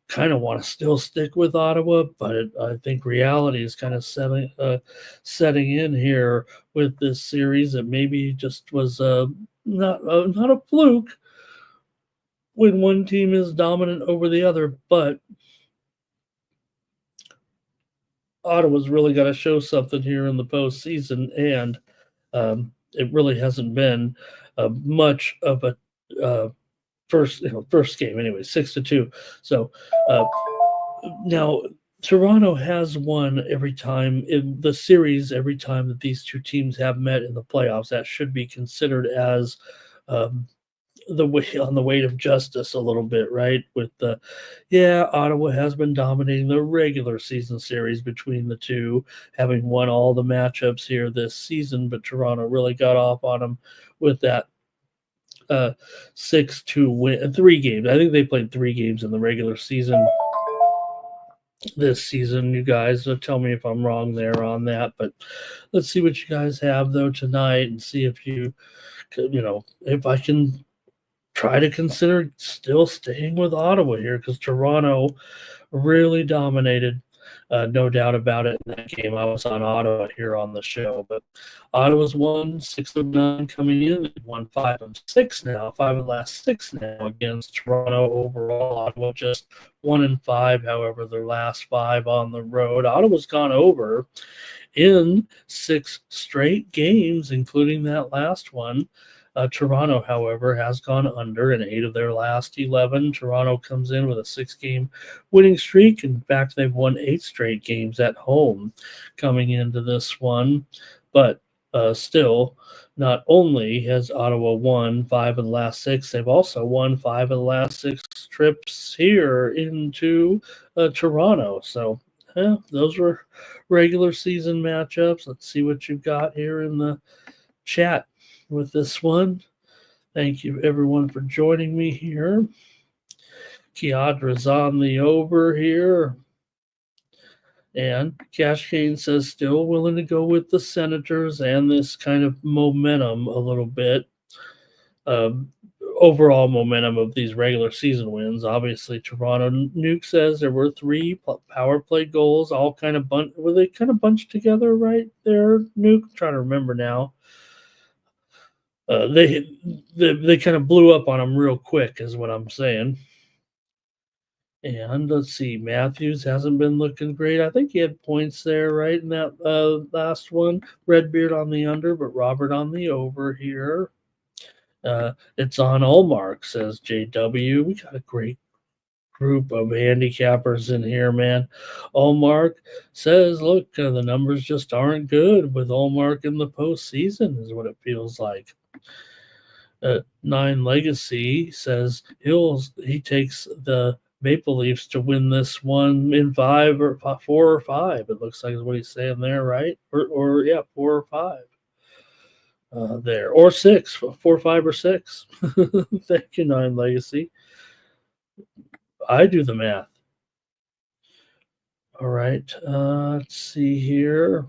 kind of want to still stick with Ottawa, but I think reality is kind of setting in here with this series. It maybe just was not a fluke when one team is dominant over the other, but Ottawa's really got to show something here in the postseason, and it really hasn't been much of a first game anyway, 6-2. So now Toronto has won every time in the series, every time that these two teams have met in the playoffs. That should be considered as um, the way on the weight of justice a little bit, right? With the Ottawa has been dominating the regular season series between the two, having won all the matchups here this season, but Toronto really got off on them with that 6-2 win, 3 games. I think they played 3 games in the regular season this season. You guys tell me if I'm wrong there on that, but let's see what you guys have though tonight and see if if I can try to consider still staying with Ottawa here because Toronto really dominated. No doubt about it in that game. I was on Ottawa here on the show, but Ottawa's won 6 of 9 coming in. They've won 5 of 6 now, 5 of the last 6 now against Toronto overall. Ottawa just 1-5, however, their last 5 on the road. Ottawa's gone over in 6 straight games, including that last one. Toronto, however, has gone under in 8 of their last 11. Toronto comes in with a 6-game winning streak. In fact, they've won 8 straight games at home coming into this one. But still, not only has Ottawa won 5 of the last 6, they've also won 5 of the last 6 trips here into Toronto. So, those were regular season matchups. Let's see what you've got here in the chat with this one. Thank you everyone for joining me here. Kiadra's on the over here. And Cash Kane says still willing to go with the Senators and this kind of momentum a little bit. Overall momentum of these regular season wins. Obviously, Toronto Nuke says there were 3 power play goals, all kind of were they kind of bunched together right there? Nuke, I'm trying to remember now. They kind of blew up on them real quick, is what I'm saying. And let's see, Matthews hasn't been looking great. I think he had points there, right, in that last one. Redbeard on the under, but Robert on the over here. It's on Allmark, says JW. We got a great group of handicappers in here, man. Allmark says, look, the numbers just aren't good with Allmark in the postseason, is what it feels like. 9 Legacy says he takes the Maple Leafs to win this one in 5 or 4 or 5. It looks like is what he's saying there, right? Or 4 or 5. There or 6, 4, 5, or 6. Thank you, 9 Legacy. I do the math. All right. Let's see here.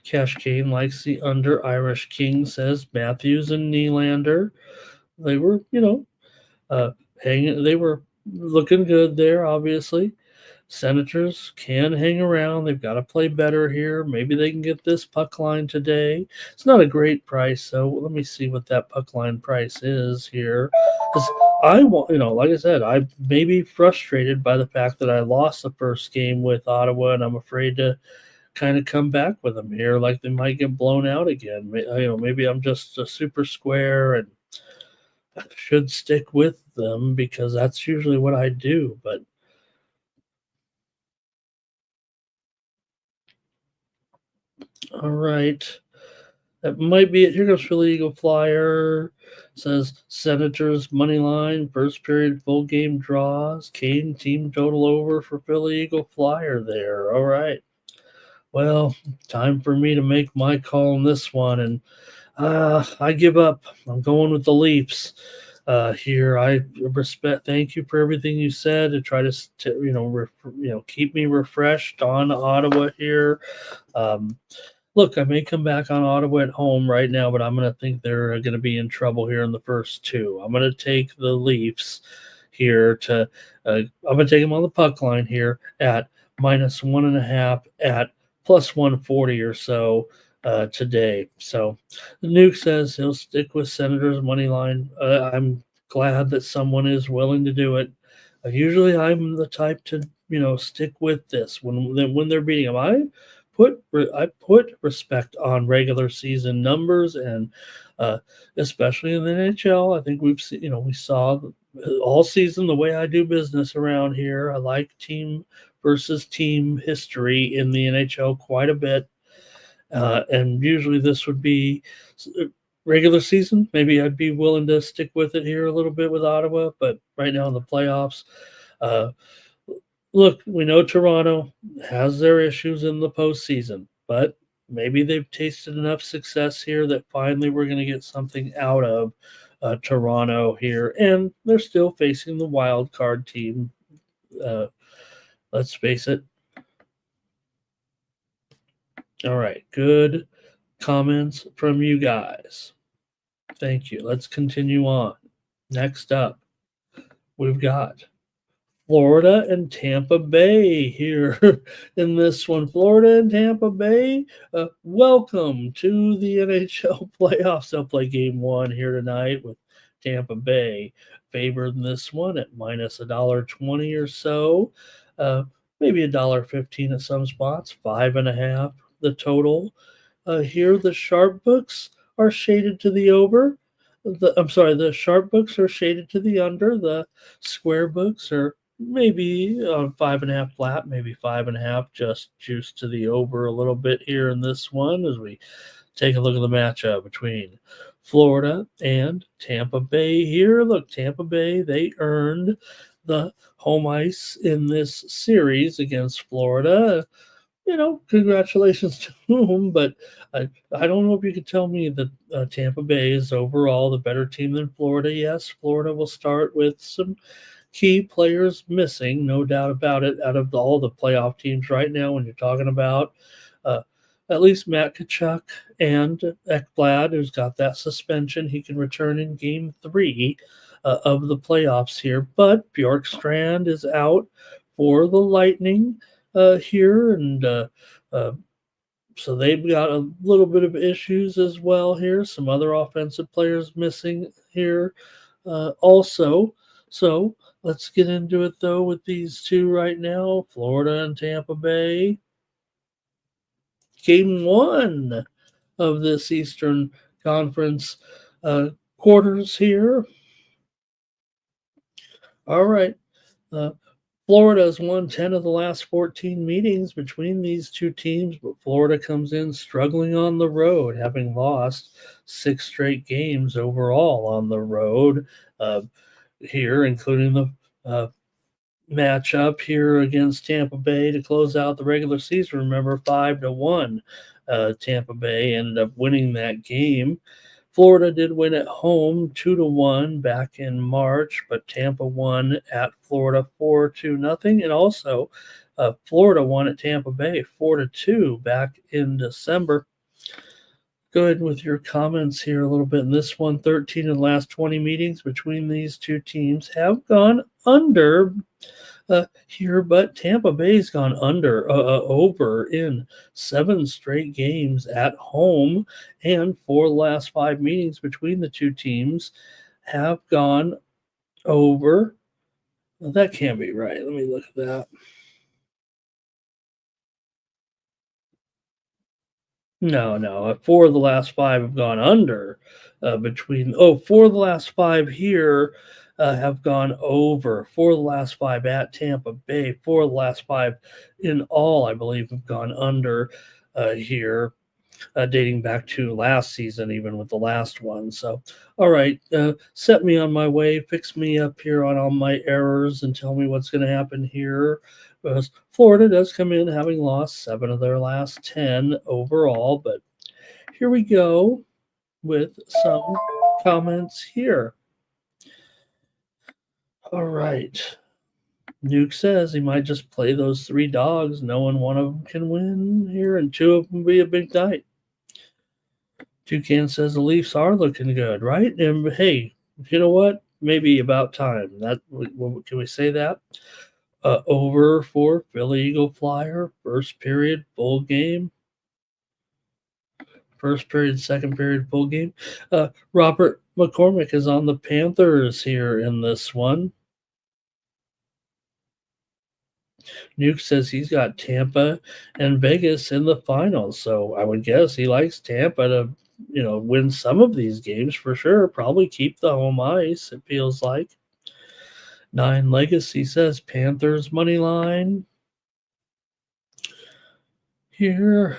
Cash Kane likes the under. Irish King says Matthews and Nylander. They were, hanging. They were looking good there. Obviously, Senators can hang around. They've got to play better here. Maybe they can get this puck line today. It's not a great price, so let me see what that puck line price is here. Because I want, like I said, I may be frustrated by the fact that I lost the first game with Ottawa, and I'm afraid to kind of come back with them here. Like they might get blown out again. Maybe I'm just a super square and I should stick with them because that's usually what I do. But all right. That might be it. Here goes Philly Eagle Flyer. Says Senators money line, first period full game draws. Kane team total over for Philly Eagle Flyer there. All right. Well, time for me to make my call on this one. And I give up. I'm going with the Leafs here. I thank you for everything you said to try to keep me refreshed on Ottawa here. Look, I may come back on Ottawa at home right now, but I'm going to think they're going to be in trouble here in the first 2. I'm going to take the Leafs here I'm going to take them on the puck line here at -1.5 at plus 140 or so today. So the Nuke says he'll stick with Senators money line. I'm glad that someone is willing to do it. Usually I'm the type to stick with this when they're beating them. I put respect on regular season numbers, and especially in the NHL. I think we saw all season the way I do business around here. I like team versus team history in the NHL quite a bit. And usually this would be regular season. Maybe I'd be willing to stick with it here a little bit with Ottawa, but right now in the playoffs, uh, look, we know Toronto has their issues in the postseason, but maybe they've tasted enough success here that finally we're going to get something out of Toronto here, and they're still facing the wild card team. Uh, let's face it. All right, good comments from you guys. Thank you. Let's continue on. Next up, we've got Florida and Tampa Bay here in this one. Florida and Tampa Bay, welcome to the NHL playoffs. They'll play game one here tonight with Tampa Bay favored in this one at minus $1.20 or so. Maybe $1.15 at some spots, 5.5 the total. Here, the sharp books are shaded to the over. The sharp books are shaded to the under. The square books are maybe on 5.5 flat, maybe 5.5, just juiced to the over a little bit here in this one as we take a look at the matchup between Florida and Tampa Bay here. Look, Tampa Bay, they earned the home ice in this series against Florida. Congratulations to whom, but I don't know if you could tell me that Tampa Bay is overall the better team than Florida. Yes, Florida will start with some key players missing, no doubt about it, out of all the playoff teams right now when you're talking about uh, at least Matt Tkachuk and Ekblad, who's got that suspension. He can return in game three of the playoffs here, but Bjorkstrand is out for the Lightning here, and so they've got a little bit of issues as well here. Some other offensive players missing here also. So let's get into it though with these two right now, Florida and Tampa Bay. Game one of this Eastern Conference quarters here. All right. Uh, Florida has won 10 of the last 14 meetings between these two teams, but Florida comes in struggling on the road, having lost 6 straight games overall on the road here, including the matchup here against Tampa Bay to close out the regular season. Remember, 5-1. Tampa Bay ended up winning that game. Florida did win at home 2-1 back in March, but Tampa won at Florida 4-0, and also Florida won at Tampa Bay 4-2 back in December. Go ahead with your comments here a little bit. In this one, 13 of the last 20 meetings between these two teams have gone under here, but Tampa Bay's gone over in 7 straight games at home, and 4 of the last 5 meetings between the two teams have gone over. Well, that can't be right. Let me look at that. No. 4 of the last 5 have gone under. 4 of the last 5 here have gone over. 4 of the last 5 at Tampa Bay. 4 of the last 5 in all, I believe, have gone under here, dating back to last season, even with the last one. So, all right, set me on my way, fix me up here on all my errors, and tell me what's going to happen here. Because Florida does come in having lost 7 of their last 10 overall, but here we go with some comments here. All right. Nuke says he might just play those 3 dogs, knowing one of them can win here and 2 of them be a big night. Toucan says the Leafs are looking good, right? And hey, you know what? Maybe about time. Can we say that? Over for Philly Eagle Flyer, first period, full game. First period, second period, full game. Robert McCormick is on the Panthers here in this one. Nuke says he's got Tampa and Vegas in the finals, so I would guess he likes Tampa to win some of these games for sure. Probably keep the home ice, it feels like. 9 Legacy says Panthers money line here.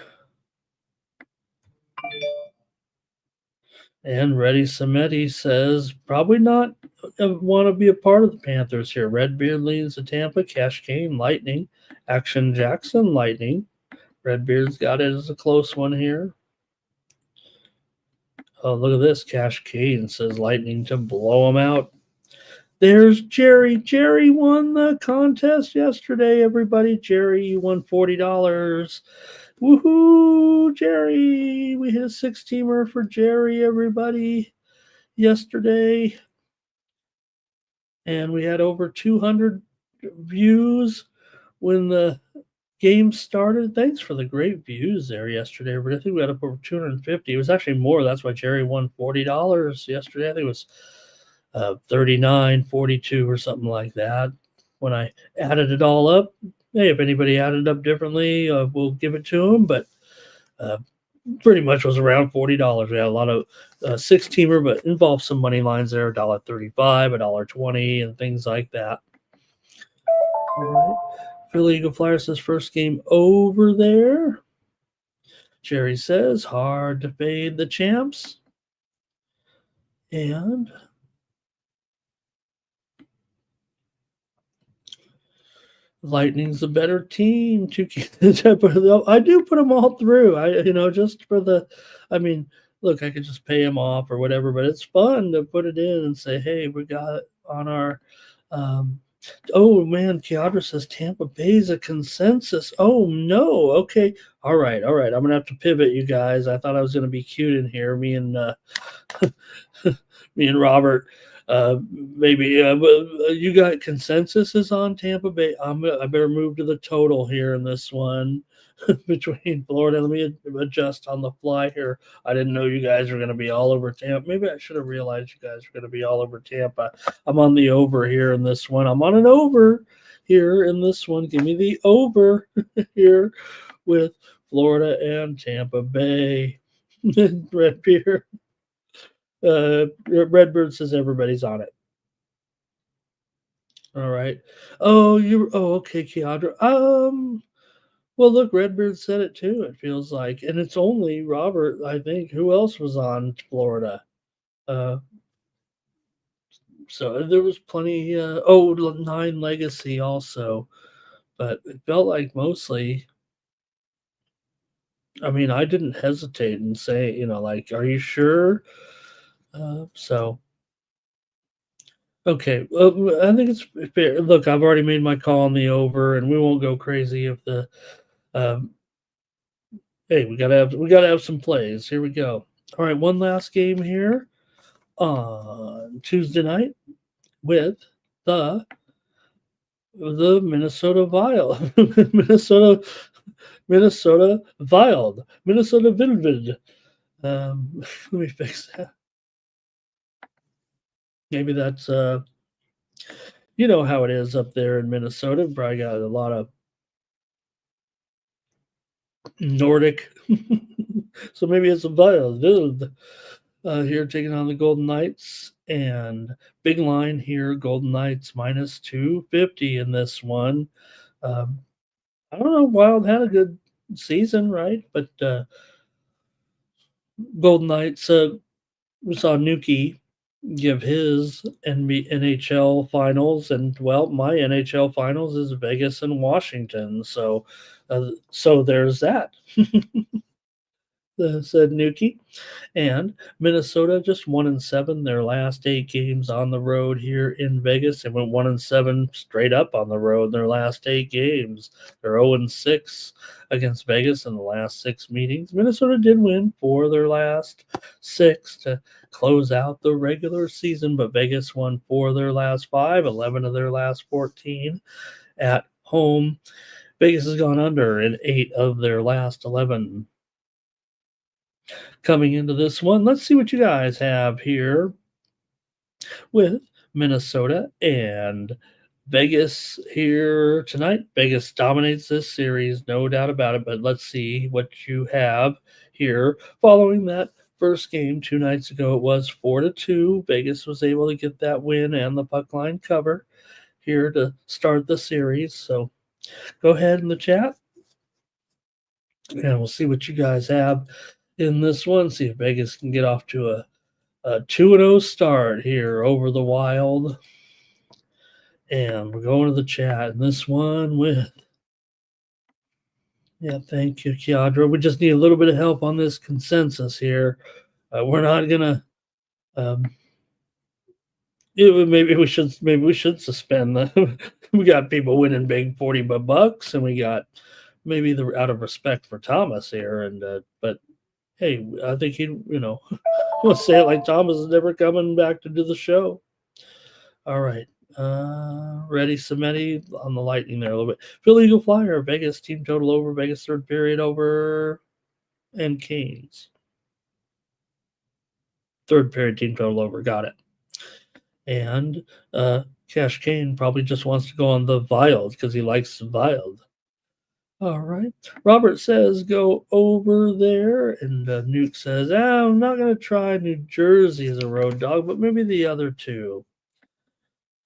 And Reddy Samedi says probably not want to be a part of the Panthers here. Redbeard leans to Tampa. Cash Kane, Lightning. Action Jackson, Lightning. Redbeard's got it as a close one here. Oh, look at this. Cash Kane says Lightning to blow him out. There's Jerry. Jerry won the contest yesterday, everybody. Jerry, you won $40. Woohoo, Jerry. We hit a 6-teamer for Jerry, everybody, yesterday. And we had over 200 views when the game started. Thanks for the great views there yesterday, but I think we had up over 250. It was actually more. That's why Jerry won $40 yesterday. I think it was 39, 42 or something like that. When I added it all up, hey, if anybody added up differently, we'll give it to them. But pretty much was around $40. We had a lot of 6-teamer, but involved some money lines there, $1.35, $1.20, and things like that. All right. Philly Eagle Flyers says first game over there. Jerry says hard to fade the champs. And Lightning's a better team. I do put them all through. Just for the, look, I could just pay them off or whatever, but it's fun to put it in and say, hey, we got it on our. Oh man, Keandra says Tampa Bay's a consensus. Oh no, okay, all right. I'm gonna have to pivot, you guys. I thought I was gonna be cute in here, me and me and Robert. Maybe you got consensus is on Tampa Bay. I better move to the total here in this one between Florida. Let me adjust on the fly here. I didn't know you guys were going to be all over Tampa. Maybe I should have realized you guys were going to be all over Tampa. I'm on the over here in this one. I'm on an over here in this one. Give me the over here with Florida and Tampa Bay. Red Beer. Redbird says everybody's on it. All right. Oh, okay, Keandra. Well, look, Redbird said it too. It feels like, and it's only Robert. I think who else was on Florida? So there was plenty. 9 Legacy also, but it felt like mostly. I didn't hesitate and say, are you sure? Okay, well, I think it's fair. Look, I've already made my call on the over, and we won't go crazy if the. Hey, we gotta have some plays. Here we go. All right, one last game here on Tuesday night with the Minnesota Wild, Minnesota Wild, Minnesota Vilvid. Let me fix that. Maybe that's you know how it is up there in Minnesota. Probably got a lot of Nordic, so maybe it's a Wild here taking on the Golden Knights, and big line here. Golden Knights minus 250 in this one. I don't know. Wild had a good season, right? But Golden Knights. We saw Nuki give his NHL finals, and well, my NHL finals is Vegas and Washington, so there's that. Said Nuki. And Minnesota just 1-7 their last 8 games on the road here in Vegas. They went 1-7 straight up on the road in their last 8 games. They're 0-6 against Vegas in the last 6 meetings. Minnesota did win 4 of their last 6 to close out the regular season, but Vegas won 4 of their last 5, 11 of their last 14 at home. Vegas has gone under in 8 of their last 11. Coming into this one, let's see what you guys have here with Minnesota and Vegas here tonight. Vegas dominates this series, no doubt about it, but let's see what you have here following that first game 2 nights ago. It was 4-2. Vegas was able to get that win and the puck line cover here to start the series. So go ahead in the chat and we'll see what you guys have in this one. See if Vegas can get off to a 2-0 start here over the Wild. And we're going to the chat in this one with, yeah, thank you, Kiadra. We just need a little bit of help on this consensus here. We're not gonna. Maybe we should suspend the. We got people winning big $40, and we got maybe out of respect for Thomas here, and but hey, I think he, we'll say it like Thomas is never coming back to do the show. All right. Ready, Samedi on the lightning there a little bit. Philly Eagle Flyer, Vegas team total over, Vegas third period over, and Canes. Third period team total over, got it. And Cash Kane probably just wants to go on the Wild because he likes the Wild. All right. Robert says go over there. And Nuke says, I'm not going to try New Jersey as a road dog, but maybe the other two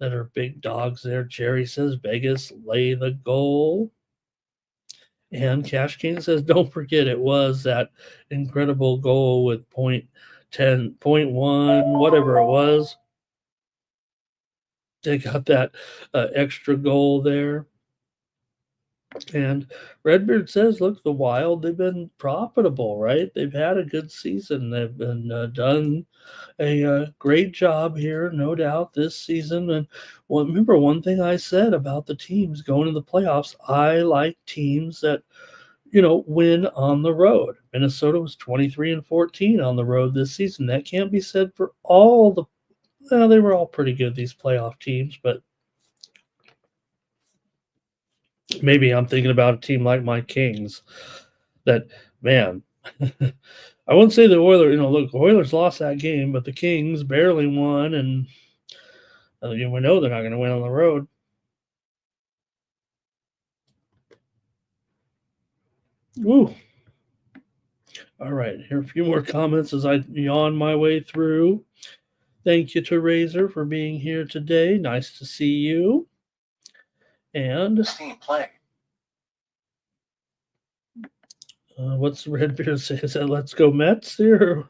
that are big dogs there. Jerry says Vegas lay the goal. And Cash King says, don't forget it was that incredible goal with 0.10, 0.1, whatever it was. They got that extra goal there. And Redbeard says, look, the Wild, they've been profitable, right? They've had a good season. They've been done a great job here, no doubt, this season. And remember one thing I said about the teams going to the playoffs, I like teams that, win on the road. Minnesota was 23-14 on the road this season. That can't be said for all the they were all pretty good, these playoff teams, but maybe I'm thinking about a team like my Kings that, man, I wouldn't say the Oilers, look, Oilers lost that game, but the Kings barely won, and we know they're not going to win on the road. Ooh. All right, here are a few more comments as I yawn my way through. Thank you to Razor for being here today. Nice to see you. And Steam play. What's the Red Beard say? Is that let's go Mets here?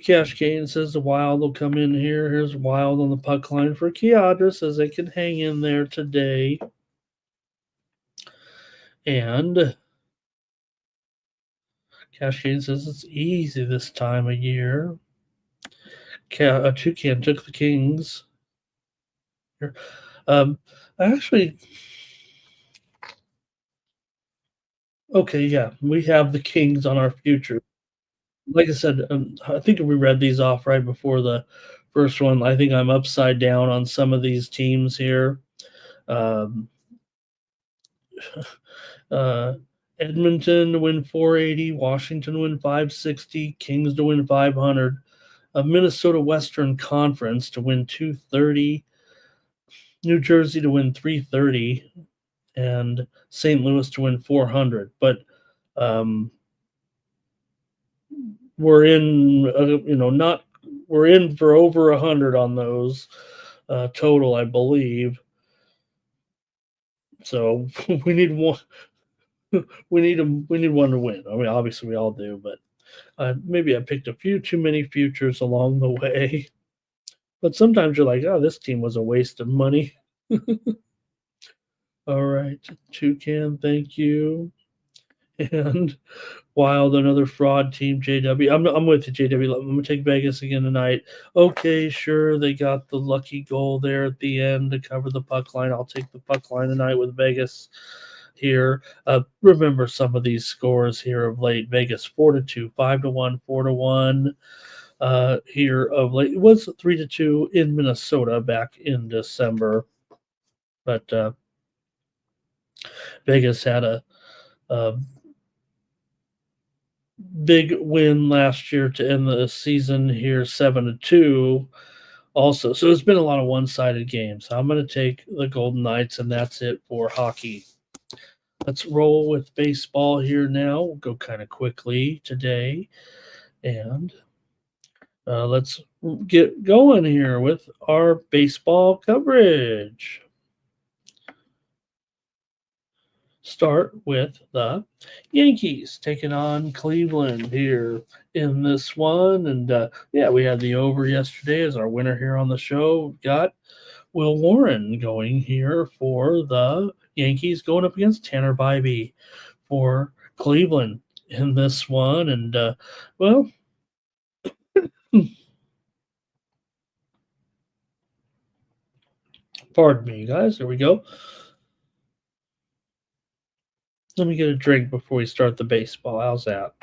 Cash Kane says the Wild will come in here. Here's Wild on the puck line for Kiadra. Says they can hang in there today. And Cash Kane says it's easy this time of year. Toucan took the Kings. Actually, okay, yeah, we have the Kings on our future. Like I said, I think we read these off right before the first one. I think I'm upside down on some of these teams here. Edmonton to win 480, Washington to win 560, Kings to win 500, Minnesota Western Conference to win 230, New Jersey to win 330, and St. Louis to win 400. But we're in, we're in for over 100 on those total, I believe. So we need one. We need one to win. I mean, obviously we all do, but maybe I picked a few too many futures along the way. But sometimes you're like, oh, this team was a waste of money. All right, Toucan, thank you. And Wild, another fraud team, JW. I'm with you, JW. I'm going to take Vegas again tonight. Okay, sure. They got the lucky goal there at the end to cover the puck line. I'll take the puck line tonight with Vegas here. Remember some of these scores here of late. Vegas 4-2, 5-1, 4-1 here of late. It was 3-2 in Minnesota back in December. But Vegas had a big win last year to end the season here, 7-2 also. So it's been a lot of one-sided games. I'm going to take the Golden Knights, and that's it for hockey. Let's roll with baseball here now. We'll go kind of quickly today. And let's get going here with our baseball coverage. Start with the Yankees taking on Cleveland here in this one. And yeah, we had the over yesterday as our winner here on the show. We've got Will Warren going here for the Yankees, going up against Tanner Bybee for Cleveland in this one. And well, pardon me, guys. There we go. Let me get a drink before we start the baseball. How's that?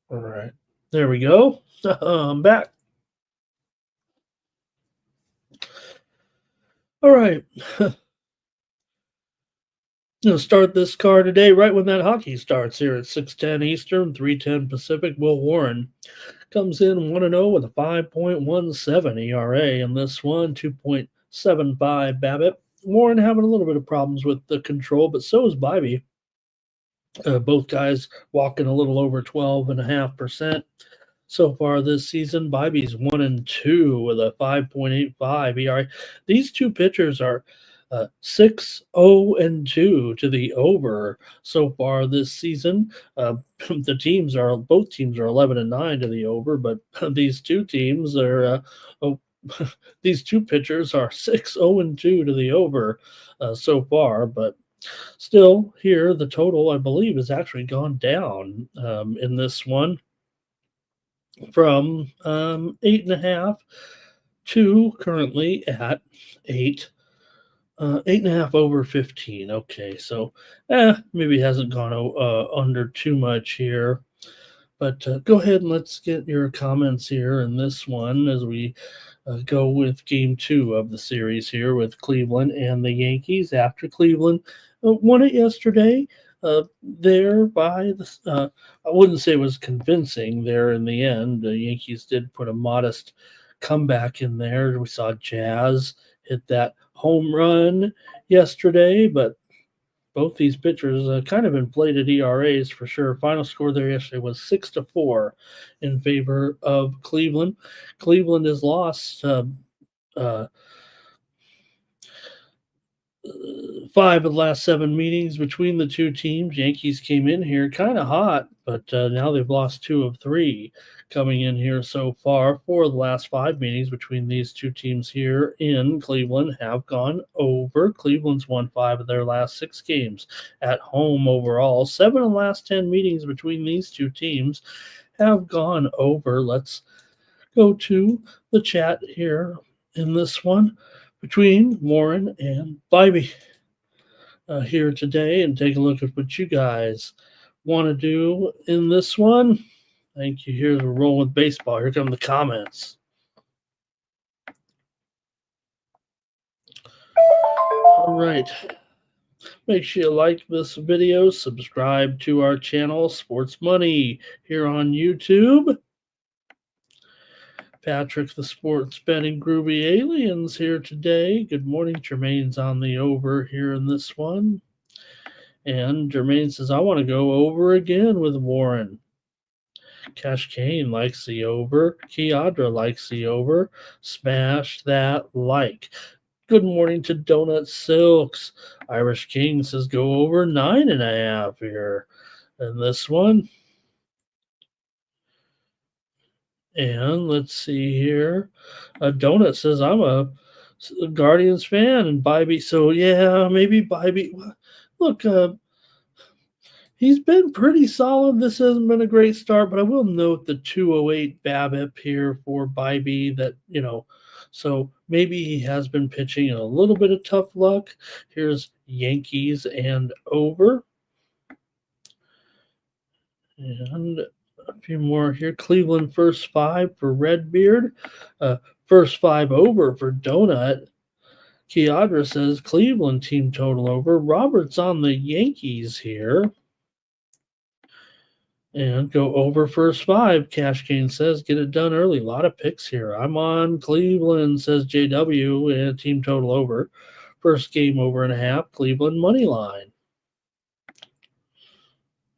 All right. There we go. I'm back. All right. Gonna start this card today right when that hockey starts here at 6:10 Eastern, 3:10 Pacific. Will Warren comes in 1-0 with a 5.17 ERA in this one, 2.75 BABIP. Warren having a little bit of problems with the control, but so is Bybee. Both guys walking a little over 12.5% so far this season. Bybee's 1-2 with a 5.85 ERA. These two pitchers are 6-0-2 to the over so far this season. Both teams are 11-9 to the over, but these two teams are these two pitchers are 6-0-2 to the over so far, but still here the total I believe has actually gone down in this one from 8.5 to currently at 8. 8.5 over 15. Okay, so maybe hasn't gone under too much here. But go ahead and let's get your comments here in this one as we go with game 2 of the series here with Cleveland and the Yankees. After Cleveland won it yesterday, there by the I wouldn't say it was convincing there in the end. The Yankees did put a modest comeback in there. We saw Jazz hit that home run yesterday, but both these pitchers kind of inflated ERAs for sure. Final score there yesterday was 6-4 in favor of Cleveland. Cleveland has lost uh, 5 of the last 7 meetings between the two teams. Yankees came in here kind of hot, but now they've lost 2 of 3 coming in here so far. 4 of the last 5 meetings between these two teams here in Cleveland have gone over. Cleveland's won 5 of their last 6 games at home overall. 7 of the last 10 meetings between these two teams have gone over. Let's go to the chat here in this one between Warren and Bybee here today and take a look at what you guys want to do in this one. Thank you. Here's a roll with baseball. Here come the comments. All right. Make sure you like this video, subscribe to our channel, Sports Money, here on YouTube. Patrick, the sports betting groovy aliens, here today. Good morning. Jermaine's on the over here in this one. And Jermaine says, I want to go over again with Warren. Cash Kane likes the over. Kiadra likes the over. Smash that like. Good morning to Donut Silks. Irish King says, go over 9.5 here in this one. And let's see here. Donut says, I'm a Guardians fan and Bybee. So, yeah, maybe Bybee. Look, he's been pretty solid. This hasn't been a great start, but I will note the 208 BABIP here for Bybee that, so maybe he has been pitching in a little bit of tough luck. Here's Yankees and over. And a few more here. Cleveland first 5 for Redbeard. First 5 over for Donut. Kiadra says Cleveland team total over. Robert's on the Yankees here. And go over first 5. Cash Cane says get it done early. A lot of picks here. I'm on Cleveland, says JW, and team total over. First game over and a half. Cleveland money line.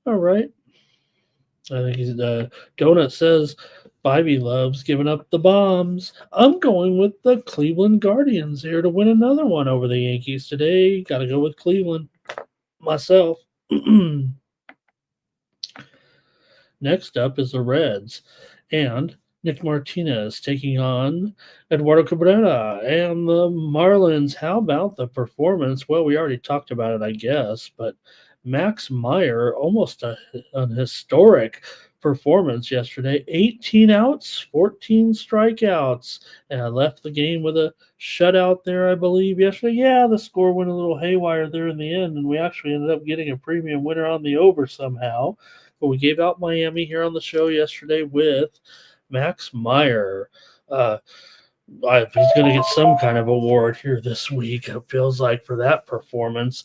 All right. I think he's Donut says Bybee loves giving up the bombs. I'm going with the Cleveland Guardians here to win another one over the Yankees today. Got to go with Cleveland myself. Next up is the Reds and Nick Martinez taking on Eduardo Cabrera and the Marlins. How about the performance? Well, we already talked about it, I guess, but Max Meyer, almost an historic performance yesterday. 18 outs, 14 strikeouts, and I left the game with a shutout there, I believe, yesterday. Yeah, the score went a little haywire there in the end, and we actually ended up getting a premium winner on the over somehow. But we gave out Miami here on the show yesterday with Max Meyer. He's going to get some kind of award here this week, it feels like, for that performance.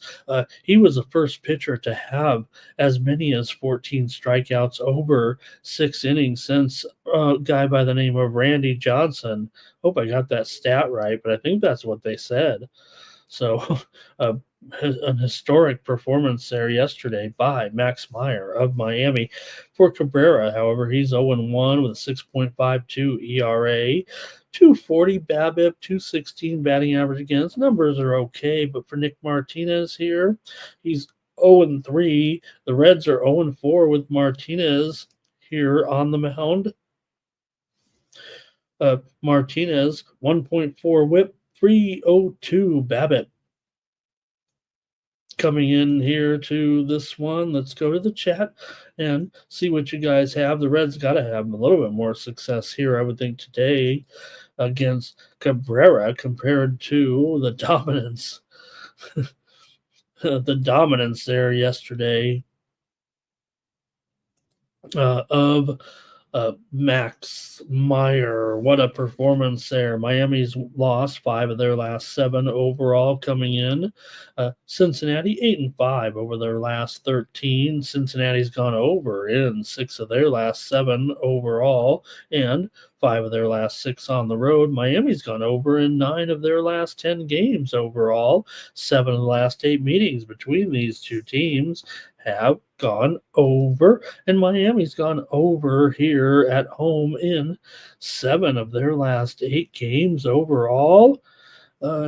He was the first pitcher to have as many as 14 strikeouts over 6 innings since a guy by the name of Randy Johnson. Hope I got that stat right, but I think that's what they said. So an historic performance there yesterday by Max Meyer of Miami. For Cabrera, however, he's 0-1 with a 6.52 ERA, 240 BABIP, 216 batting average against. Numbers are okay, but for Nick Martinez here, he's 0-3. The Reds are 0-4 with Martinez here on the mound. Martinez, 1.4 whip, 302 BABIP. Coming in here to this one, let's go to the chat and see what you guys have. The Reds got to have a little bit more success here, I would think, today against Cabrera compared to the dominance. The dominance there yesterday of Max Meyer. What a performance there. Miami's lost 5 of their last 7 overall coming in. Cincinnati 8-5 over their last 13. Cincinnati's gone over in 6 of their last 7 overall and 5 of their last 6 on the road. Miami's gone over in 9 of their last 10 games overall. 7 of the last 8 meetings between these two teams have gone over, and Miami's gone over here at home in 7 of their last 8 games overall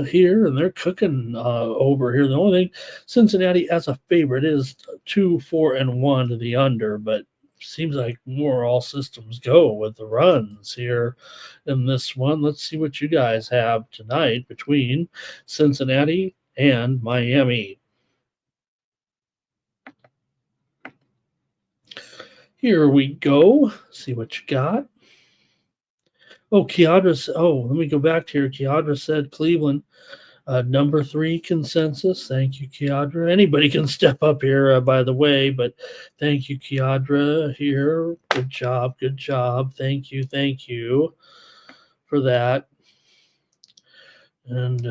here, and they're cooking over here. The only thing, Cincinnati as a favorite is 2-4-1 to the under, but seems like more all systems go with the runs here in this one. Let's see what you guys have tonight between Cincinnati and Miami. Here we go. See what you got. Oh, Kiadra. Oh, let me go back to here. Kiadra said Cleveland. Number 3 consensus. Thank you, Kiadra. Anybody can step up here, by the way, but thank you, Kiadra, here. Good job. Good job. Thank you for that. And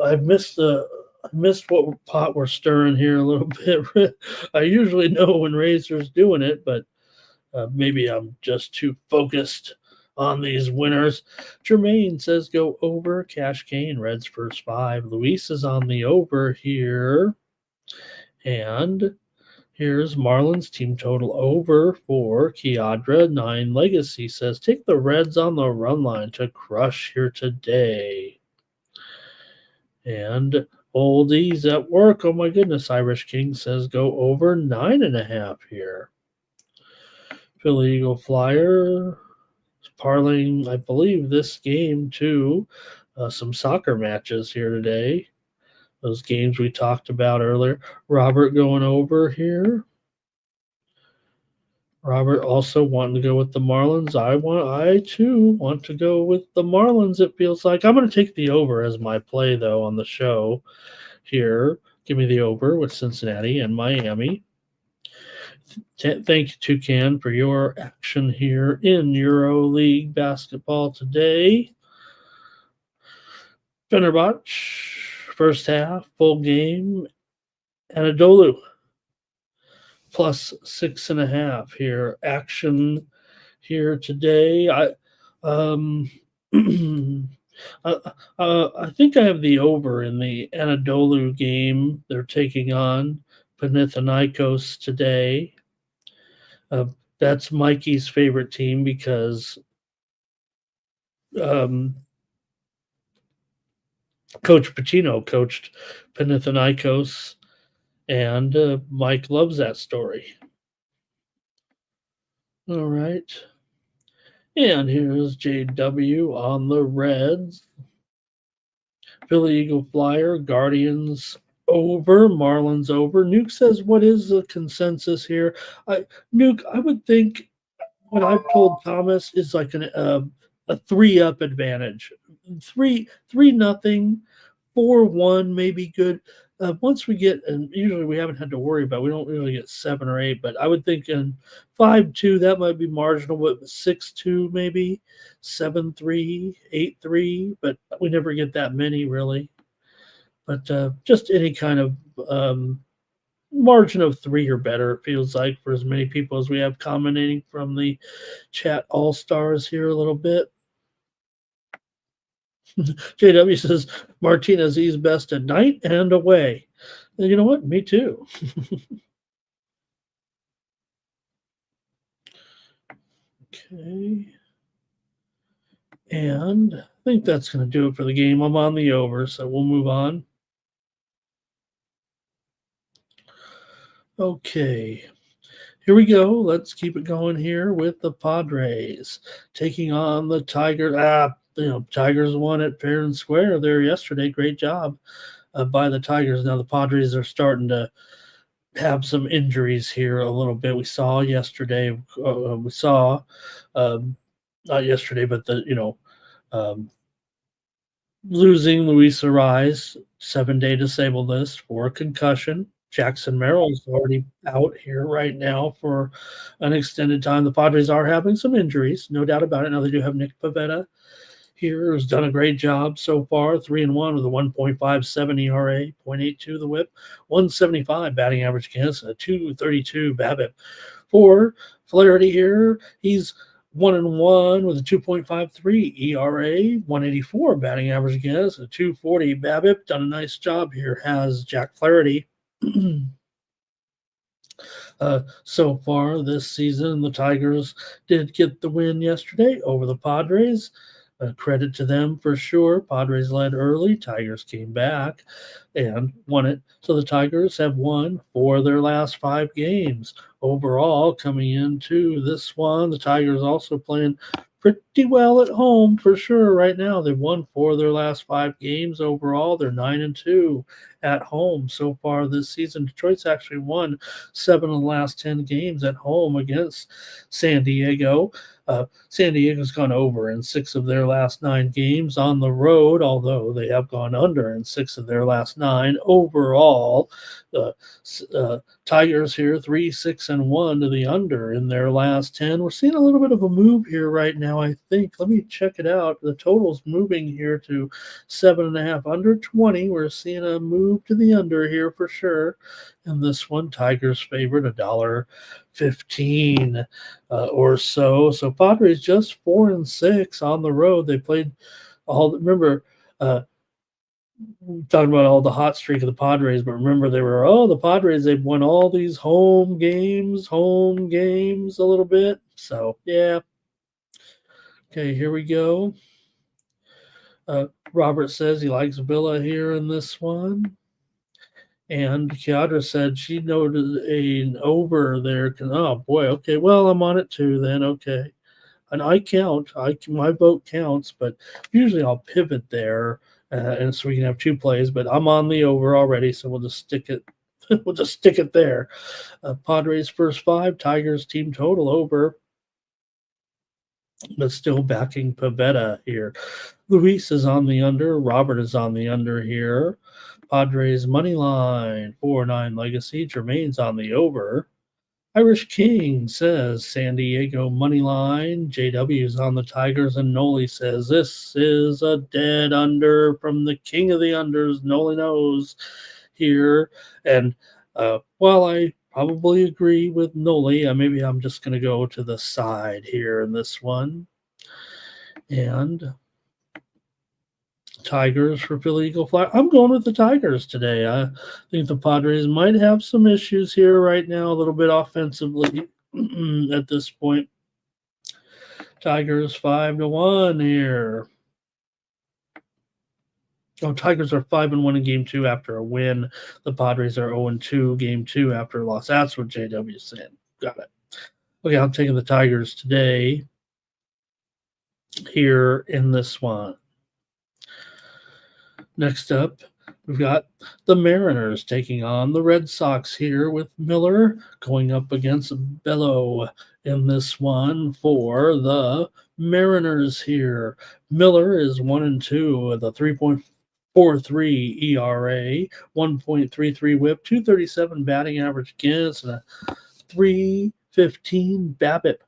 I missed what pot we're stirring here a little bit. I usually know when Razor's doing it, but maybe I'm just too focused on these winners. Jermaine says go over. Cash Cane, Reds first 5. Luis is on the over here. And here's Marlins team total over for Kiadra. 9 Legacy says take the Reds on the run line to crush here today. And Oldies at work. Oh my goodness. Irish King says go over 9.5 here. Philly Eagle Flyer parlaying, I believe, this game to some soccer matches here today. Those games we talked about earlier. Robert going over here. Robert also wanting to go with the Marlins. I too want to go with the Marlins, it feels like. I'm going to take the over as my play, though, on the show here. Give me the over with Cincinnati and Miami. Thank you, Toucan, for your action here in EuroLeague basketball today. Fenerbahce, first half, full game. Anadolu, plus 6.5 here. Action here today. Um, I think I have the over in the Anadolu game. They're taking on Panathinaikos today. Uh, that's Mikey's favorite team because um, Coach Patino coached Panathinaikos, and Mike loves that story. All right. And here's JW on the Reds. Philly Eagle Flyer, Guardians over, Marlins over. Nuke says, what is the consensus here? Nuke, I would think what I've told Thomas is like a 3-up advantage. 3-0, 4-1 may be good. Once we get, and usually we haven't had to worry about, we don't really get 7 or 8, but I would think in 5-2 that might be marginal, but 6-2 maybe, 7-3, 8-3, but we never get that many really. But just any kind of margin of 3 or better, it feels like, for as many people as we have commenting from the chat all stars here a little bit. JW says Martinez is best at night and away. And you know what? Me too. Okay. And I think that's going to do it for the game. I'm on the over, so we'll move on. Okay. Here we go. Let's keep it going here with the Padres taking on the Tigers. Tigers won it fair and square there yesterday. Great job by the Tigers. Now the Padres are starting to have some injuries here a little bit. We saw yesterday. Not yesterday, but losing Luis Ariz, 7-day disabled list for a concussion. Jackson Merrill's already out here right now for an extended time. The Padres are having some injuries, no doubt about it. Now they do have Nick Pivetta here, who's done a great job so far. 3-1 with a 1.57 ERA, 0.82 the WHIP, 175 batting average against, a 232 BABIP. For Flaherty here, he's 1-1 with a 2.53 ERA, 184 batting average against, a 240 BABIP. Done a nice job here, has Jack Flaherty. So far this season, the Tigers did get the win yesterday over the Padres. Credit to them for sure. Padres led early. Tigers came back and won it. So the Tigers have won 4 of their last 5 games. Overall, coming into this one, the Tigers also playing pretty well at home for sure right now. They've won 4 of their last 5 games overall. They're 9-2 at home so far this season. Detroit's actually won 7 of the last 10 games at home against San Diego. San Diego's gone over in 6 of their last 9 games on the road, although they have gone under in 6 of their last 9. Overall, the Tigers here 3-6-1 to the under in their last 10. We're seeing a little bit of a move here right now, I think. Let me check it out. The total's moving here to 7.5 under 20. We're seeing a move to the under here for sure. And this one, Tigers favored $1.15 or so. So Padres just 4-6 on the road. They played all. Remember, talking about all the hot streak of the Padres, but remember the Padres. They've won all these home games a little bit. So yeah. Okay, here we go. Robert says he likes Villa here in this one. And Kiadra said she noted an over there. Oh, boy. Okay. Well, I'm on it too then. Okay. And I count. My vote counts, but usually I'll pivot there, and so we can have 2 plays. But I'm on the over already, so we'll just stick it. We'll just stick it there. Padres first 5, Tigers team total over, but still backing Pivetta here. Luis is on the under. Robert is on the under here. Padres money line 4-9 legacy. Jermaine's on the over. Irish King says San Diego money line. JW's on the Tigers, and Noli says this is a dead under from the king of the unders. Noli knows here, and while I probably agree with Noli, maybe I'm just going to go to the side here in this one, and Tigers for Philly Eagle Fly. I'm going with the Tigers today. I think the Padres might have some issues here right now, a little bit offensively at this point. Tigers 5-1 here. Oh, Tigers are 5-1 in game 2 after a win. The Padres are 0-2 game 2 after a loss. That's what JW is saying. Got it. Okay, I'm taking the Tigers today here in this one. Next up, we've got the Mariners taking on the Red Sox here with Miller going up against Bello in this one for the Mariners here. Miller is 1-2 with a 3.43 ERA, 1.33 whip, 237 batting average against, and a 315 BABIP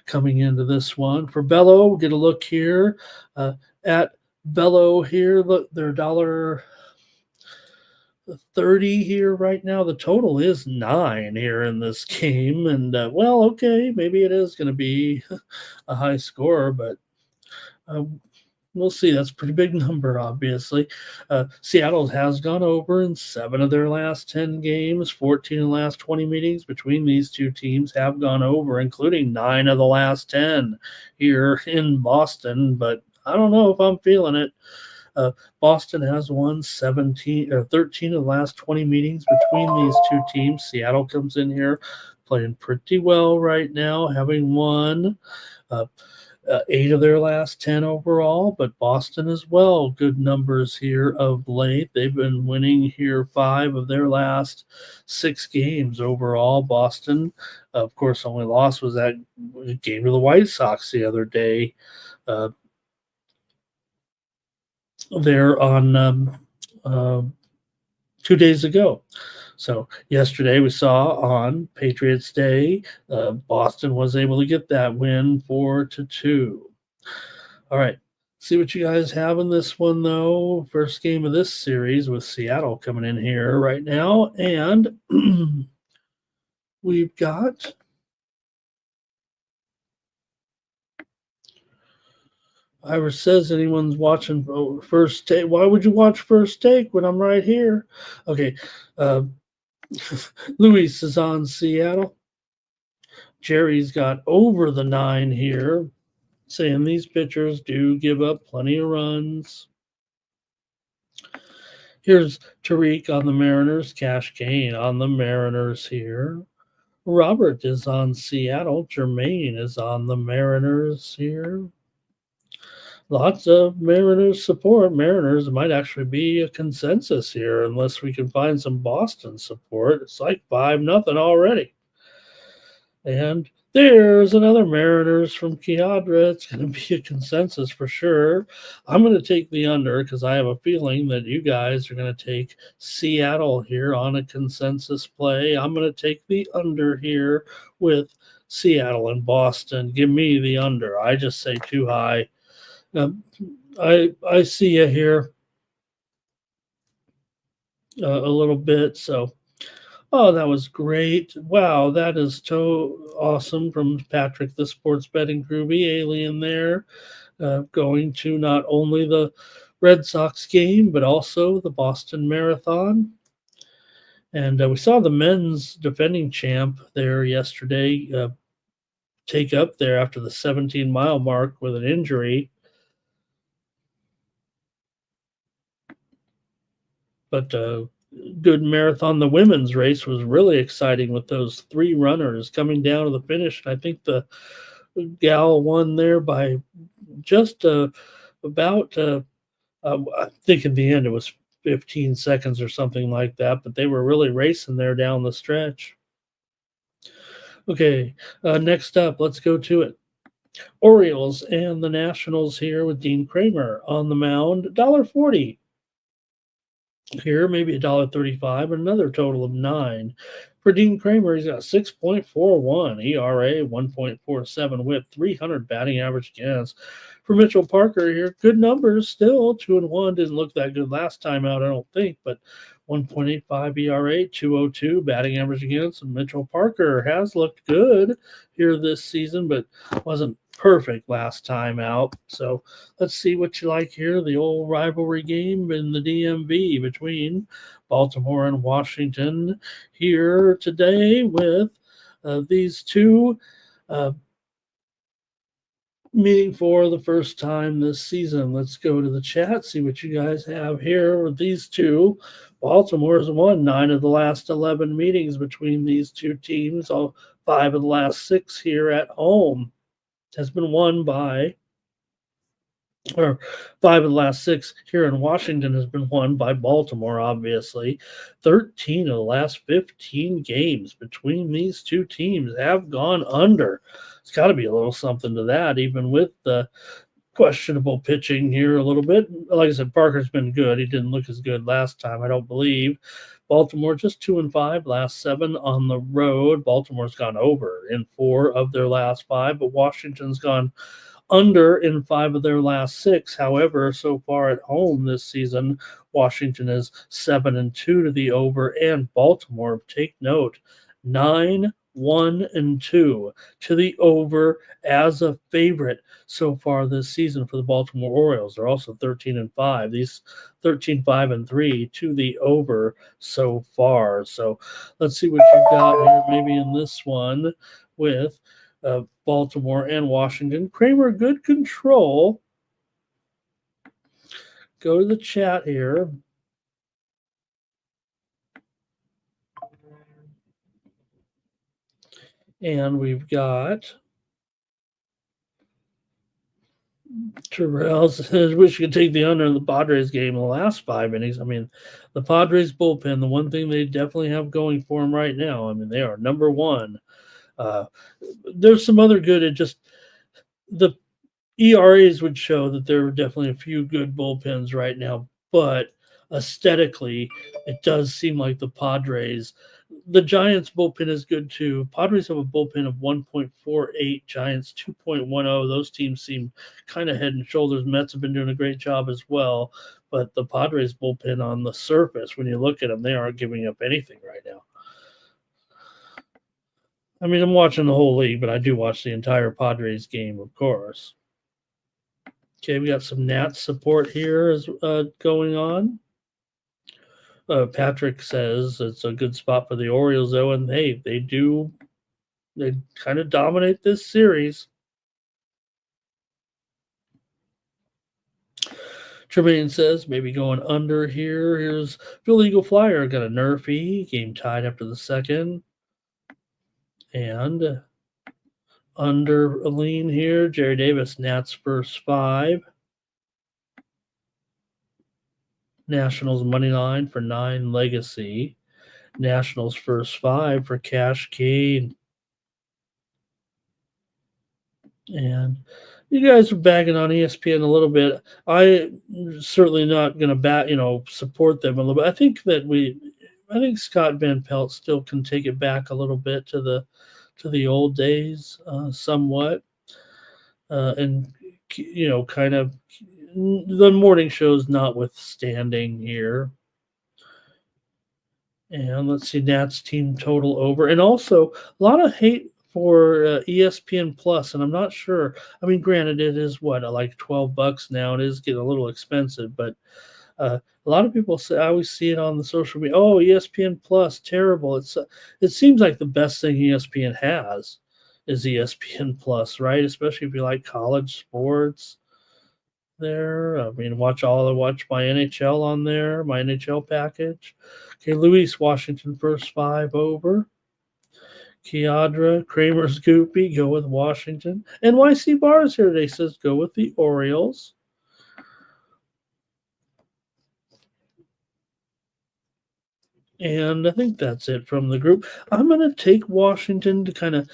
coming into this one. For Bello, we'll get a look here at Bello here. Look, they're $1.30 here right now. The total is 9 here in this game. And, well, okay, maybe it is going to be a high score, but we'll see. That's a pretty big number, obviously. Seattle has gone over in 7 of their last 10 games. 14 of the last 20 meetings between these two teams have gone over, including 9 of the last 10 here in Boston. But I don't know if I'm feeling it. Boston has won 13 of the last 20 meetings between these two teams. Seattle comes in here playing pretty well right now, having won 8 of their last 10 overall, but Boston as well. Good numbers here of late. They've been winning here 5 of their last 6 games overall. Boston, of course, only loss was that game to the White Sox the other day. There on 2 days ago. So yesterday we saw on Patriots Day, Boston was able to get that win 4-2. All right, see what you guys have in this one though. First game of this series with Seattle coming in here right now, and we've got Iris says anyone's watching First Take. Why would you watch First Take when I'm right here? Okay. Luis is on Seattle. Jerry's got over the 9 here, saying these pitchers do give up plenty of runs. Here's Tariq on the Mariners. Cash Kane on the Mariners here. Robert is on Seattle. Jermaine is on the Mariners here. Lots of Mariners support. Mariners might actually be a consensus here unless we can find some Boston support. It's like 5-0 already. And there's another Mariners from Kiadra. It's going to be a consensus for sure. I'm going to take the under because I have a feeling that you guys are going to take Seattle here on a consensus play. I'm going to take the under here with Seattle and Boston. Give me the under. I just say too high. I see you here a little bit. So, oh, that was great. Wow, that is so awesome from Patrick, the sports betting groovy alien there, going to not only the Red Sox game, but also the Boston Marathon. And we saw the men's defending champ there yesterday take up there after the 17-mile mark with an injury. But good marathon. The women's race was really exciting with those 3 runners coming down to the finish. And I think the gal won there by just about, I think in the end it was 15 seconds or something like that. But they were really racing there down the stretch. Okay, next up, let's go to it. Orioles and the Nationals here with Dean Kramer on the mound, $1.40. Here, maybe $1.35, and another total of 9 for For Dean Kramer, he's got 6.41 ERA, 1.47 whip, 300 batting average against. For Mitchell Parker here, good numbers still. 2-1. Didn't look that good last time out, I don't think, but 1.85 ERA, 202 batting average against. And Mitchell Parker has looked good here this season, but wasn't perfect last time out. So let's see what you like here. The old rivalry game in the DMV between Baltimore and Washington here today with these two meeting for the first time this season. Let's go to the chat, see what you guys have here with these two. Baltimore's won 9 of the last 11 meetings between these two teams. All 5 of the last 6 here at home has been won by, or 5 of the last 6 here in Washington has been won by Baltimore, obviously. 13 of the last 15 games between these two teams have gone under. It's got to be a little something to that, even with the questionable pitching here a little bit. Like I said, Parker's been good. He didn't look as good last time, I don't believe. Baltimore just 2-5, last 7 on the road. Baltimore's gone over in 4 of their last 5, but Washington's gone under in 5 of their last 6. However, so far at home this season, Washington is 7-2 to the over, and Baltimore, take note, 9-1-2 to the over as a favorite so far this season for the Baltimore Orioles. They're also 13-5. These 13-5-3 to the over so far. So let's see what you got here, maybe in this one with Baltimore and Washington. Kramer, good control. Go to the chat here. And we've got Terrell says, wish you could take the under in the Padres game in the last 5 innings. I mean, the Padres bullpen, the one thing they definitely have going for them right now, I mean, they are number 1. There's some other good, it just, the ERAs would show that there are definitely a few good bullpens right now, but aesthetically, it does seem like the Padres. The Giants bullpen is good too. Padres have a bullpen of 1.48, Giants 2.10. Those teams seem kind of head and shoulders. Mets have been doing a great job as well, but the Padres bullpen on the surface, when you look at them, they aren't giving up anything right now. I mean, I'm watching the whole league, but I do watch the entire Padres game, of course. Okay, we got some Nats support here is going on. Patrick says it's a good spot for the Orioles, though, and hey, they kind of dominate this series. Tremaine says maybe going under here. Here's Phil Eagle Flyer, got a nerfy, game tied after the second. And under a lean here, Jerry Davis, Nats first 5. Nationals money line for 9, Legacy. Nationals first 5 for Cash Cade. And you guys are bagging on ESPN a little bit. I'm certainly not going to support them a little bit. I think Scott Van Pelt still can take it back a little bit to the old days, somewhat, and kind of the morning shows notwithstanding here. And let's see, Nats team total over, and also a lot of hate for ESPN Plus, and I'm not sure. I mean, granted, it is like $12 now. It is getting a little expensive, but a lot of people say, I always see it on the social media. Oh, ESPN Plus, terrible. It seems like the best thing ESPN has is ESPN Plus, right? Especially if you like college sports. There, I mean, watch my NHL on there, my NHL package. Okay, Luis Washington first 5 over. Kiadra, Kramer's Goopy, go with Washington. NYC Bars here today says go with the Orioles. And I think that's it from the group. I'm going to take Washington to kind of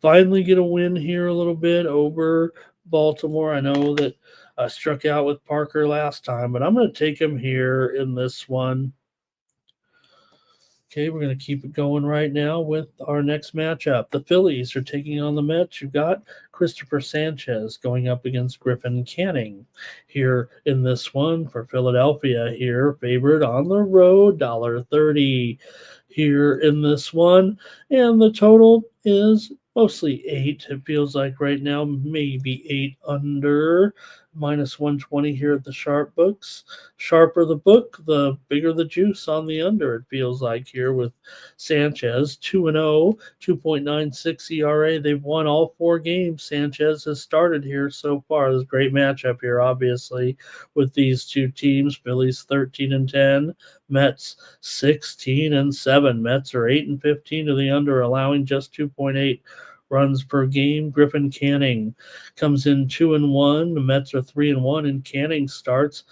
finally get a win here a little bit over Baltimore. I know that I struck out with Parker last time, but I'm going to take him here in this one. Okay, we're going to keep it going right now with our next matchup. The Phillies are taking on the Mets. You've got Christopher Sanchez going up against Griffin Canning here in this one for Philadelphia here, favored on the road, $1.30 here in this one. And the total is mostly 8. It feels like right now, maybe 8 under. Minus 120 here at the sharp books. Sharper the book, the bigger the juice on the under, it feels like here with Sanchez. 2-0, 2.96 ERA. They've won all 4 games. Sanchez has started here so far. There's a great matchup here, obviously, with these two teams. Phillies 13-10, Mets 16-7. Mets are 8-15 to the under, allowing just 2.8 runs per game. Griffin Canning comes in 2-1. The Mets are 3-1, and Canning starts.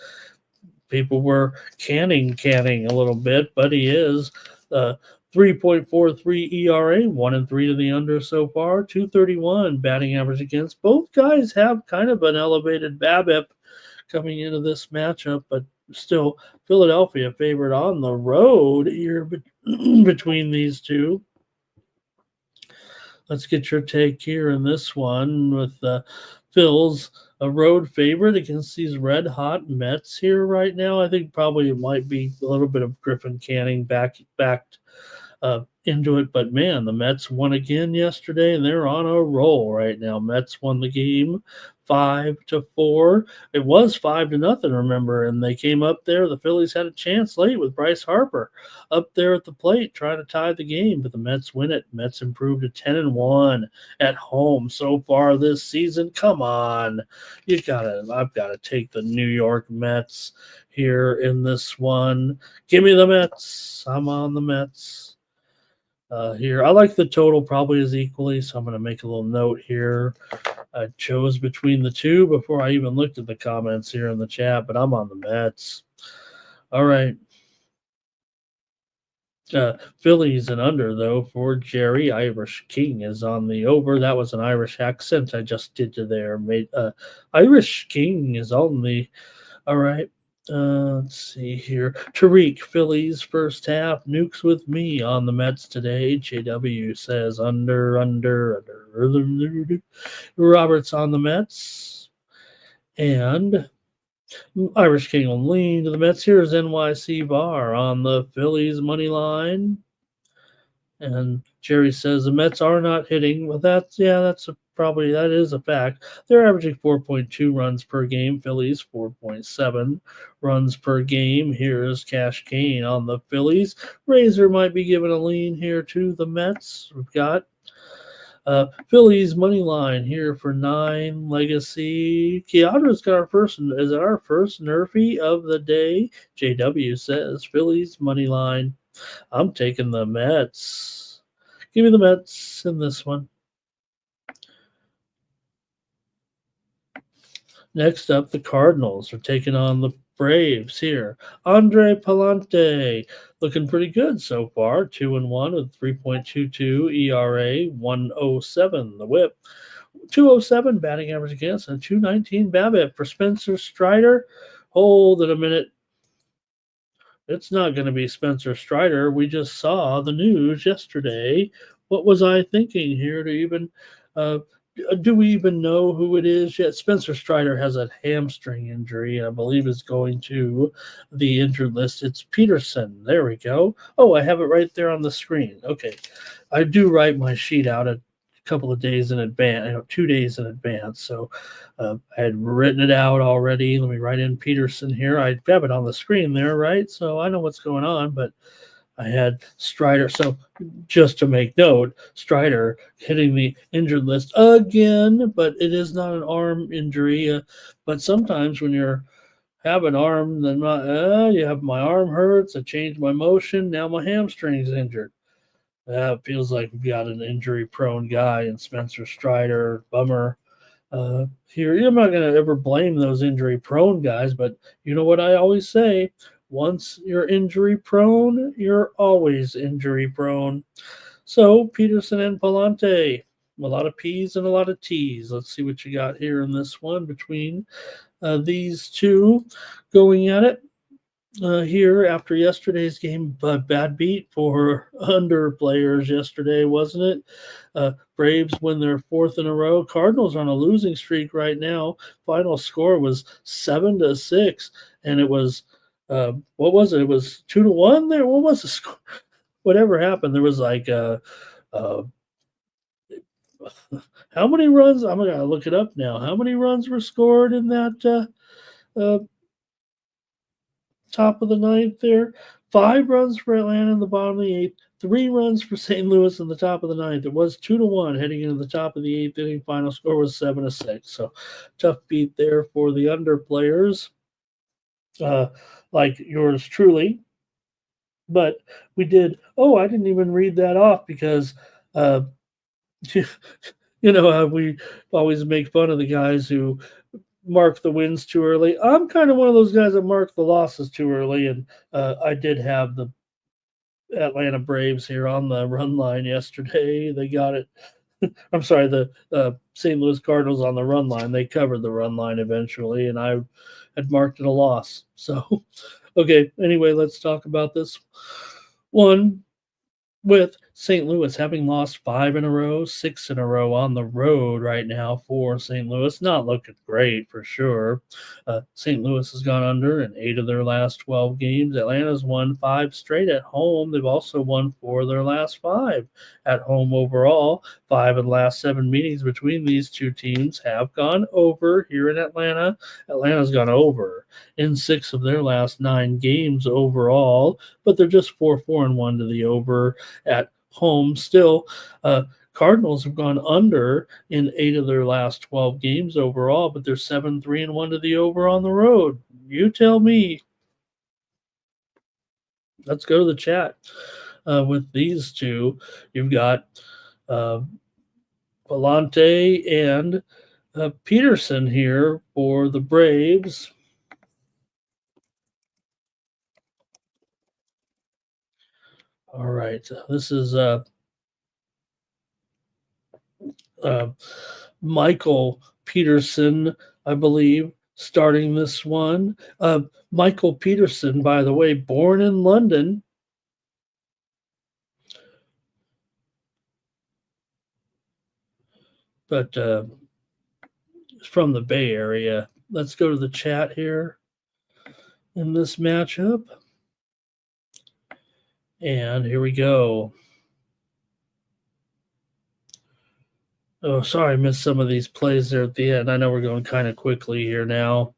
People were canning a little bit, but he is 3.43 ERA, 1-3 to the under so far, 231 batting average against. Both guys have kind of an elevated BABIP coming into this matchup, but still Philadelphia favored on the road here between these two. Let's get your take here in this one with Phil's a road favorite against these red-hot Mets here right now. I think probably it might be a little bit of Griffin Canning backed into it. But, man, the Mets won again yesterday, and they're on a roll right now. Mets won the game 5-4. It was 5-0, remember, and they came up there. The Phillies had a chance late with Bryce Harper up there at the plate trying to tie the game, but the Mets win it. Mets improved to 10-1 at home so far this season. Come on. I've got to take the New York Mets here in this one. Give me the Mets. I'm on the Mets. Here, I like the total probably as equally, so I'm going to make a little note here. I chose between the two before I even looked at the comments here in the chat, but I'm on the Mets. All right. Phillies and under, though, for Jerry. Irish King is on the over. That was an Irish accent I just did to there. Irish King is on the. All right. Let's see here. Tariq, Phillies first half. Nukes with me on the Mets today. JW says under. Roberts on the Mets. And Irish King will lean to the Mets. Here's NYC Bar on the Phillies money line. And Jerry says the Mets are not hitting. Well, that is a fact. They're averaging 4.2 runs per game. Phillies 4.7 runs per game. Here's Cash Kane on the Phillies. Razor might be giving a lean here to the Mets. We've got Phillies money line here for 9. Legacy. Keadra's got our first nerfy of the day. JW says Phillies money line. I'm taking the Mets. Give me the Mets in this one. Next up, the Cardinals are taking on the Braves here. Andre Palante looking pretty good so far. 2-1 with 3.22 ERA, 107 the whip. 207 batting average against, and 219 BABIP for Spencer Strider. Hold it a minute. It's not going to be Spencer Strider. We just saw the news yesterday. What was I thinking here to even do we even know who it is yet? Spencer Strider has a hamstring injury, and I believe is going to the injured list. It's Peterson. There we go. Oh, I have it right there on the screen. Okay. I do write my sheet out a couple of days in advance, 2 days in advance. So I had written it out already. Let me write in Peterson here. I have it on the screen there, right? So I know what's going on, but I had Strider. So just to make note, Strider hitting the injured list again, but it is not an arm injury. But sometimes when you're have an arm, then you have my arm hurts. I changed my motion. Now my hamstring's injured. It feels like we've got an injury-prone guy in Spencer Strider. Bummer. Here, I'm not going to ever blame those injury-prone guys, but you know what I always say? Once you're injury-prone, you're always injury-prone. So, Peterson and Palante, a lot of P's and a lot of T's. Let's see what you got here in this one between these two going at it. here after yesterday's game, but bad beat for under players yesterday, wasn't it? Braves win their fourth in a row. Cardinals on a losing streak right now. Final score was 7-6, and it was what was it? It was 2-1 there. What was the score? Whatever happened, there was like uh, how many runs? I'm gonna look it up now. How many runs were scored in that top of the ninth there? 5 runs for Atlanta in the bottom of the eighth. 3 runs for St. Louis in the top of the ninth. It was 2-1 heading into the top of the eighth inning. Final score was 7-6. So tough beat there for the under players, like yours truly. But we did. Oh, I didn't even read that off because uh, we always make fun of the guys who mark the wins too early. I'm kind of one of those guys that mark the losses too early, and I did have the Atlanta Braves here on the run line yesterday. They got it. I'm sorry, the St. Louis Cardinals on the run line. They covered the run line eventually, and I had marked it a loss. So, okay. Anyway, let's talk about this one with St. Louis having lost 5 in a row, 6 in a row on the road right now for St. Louis. Not looking great for sure. St. Louis has gone under in 8 of their last 12 games. Atlanta's won 5 straight at home. They've also won 4 of their last 5 at home overall. 5 of the last 7 meetings between these two teams have gone over here in Atlanta. Atlanta's gone over in 6 of their last 9 games overall, but they're just 4-4-1 to the over at home still. Cardinals have gone under in 8 of their last 12 games overall, but they're 7-3-1 to the over on the road. You tell me. Let's go to the chat with these two. You've got Palante and Peterson here for the Braves. All right, this is Michael Peterson, I believe, starting this one. Michael Peterson, by the way, born in London. But from the Bay Area. Let's go to the chat here in this matchup. And here we go. Oh, sorry, I missed some of these plays there at the end. I know we're going kind of quickly here now.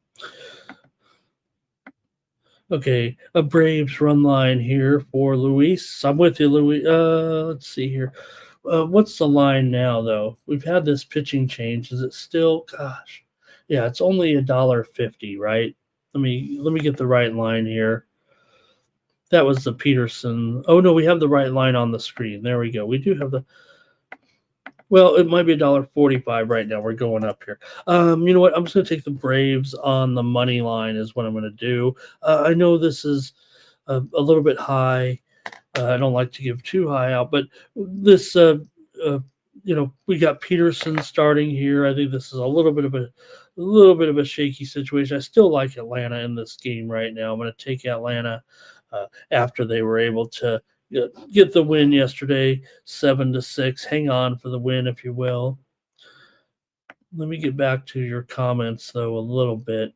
Okay, a Braves run line here for Luis. I'm with you, Luis. Let's see here. What's the line now, though? We've had this pitching change. Is it still? Gosh, yeah, it's only $1.50, right? Let me get the right line here. That was the Peterson. Oh no, we have the right line on the screen. There we go. We do have the. Well, it might be $1.45 right now. We're going up here. You know what? I'm just going to take the Braves on the money line is what I'm going to do. I know this is a little bit high. I don't like to give too high out, but this, we got Peterson starting here. I think this is a little bit of a shaky situation. I still like Atlanta in this game right now. I'm going to take Atlanta after they were able to get the win yesterday, 7-6. Hang on for the win, if you will. Let me get back to your comments, though, a little bit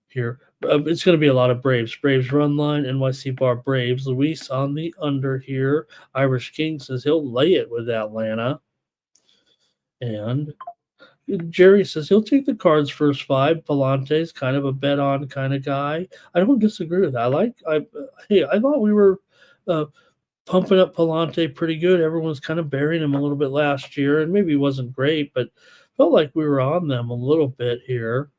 here. It's going to be a lot of Braves. Braves run line, NYC bar Braves. Luis on the under here. Irish King says he'll lay it with Atlanta. And Jerry says he'll take the Cards first 5. Palante's kind of a bet on kind of guy. I don't disagree with that. I thought we were pumping up Palante pretty good. Everyone's kind of burying him a little bit last year, and maybe he wasn't great, but felt like we were on them a little bit here.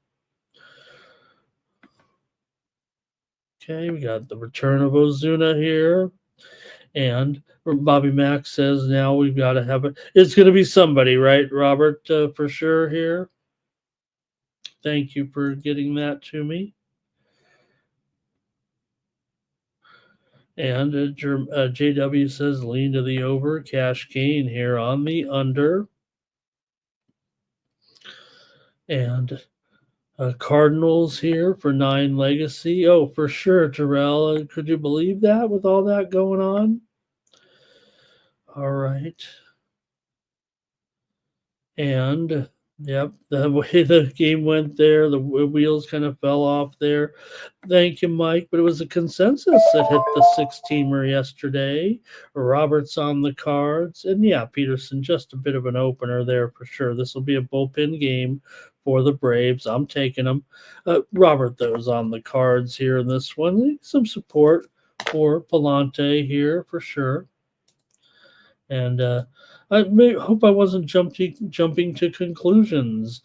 Okay, we got the return of Ozuna here. And Bobby Mack says now we've got to have it. It's going to be somebody, right, Robert, for sure here. Thank you for getting that to me. And JW says lean to the over. Cash Kane here on the under. And Cardinals here for 9 legacy. Oh, for sure, Terrell. Could you believe that with all that going on? All right. And yep, the way the game went there, the wheels kind of fell off there. Thank you, Mike. But it was a consensus that hit the 6-teamer yesterday. Roberts on the cards. And yeah, Peterson, just a bit of an opener there for sure. This will be a bullpen game for the Braves. I'm taking them. Robert, those on the cards here in this one. Some support for Palante here for sure. And hope I wasn't jumping to conclusions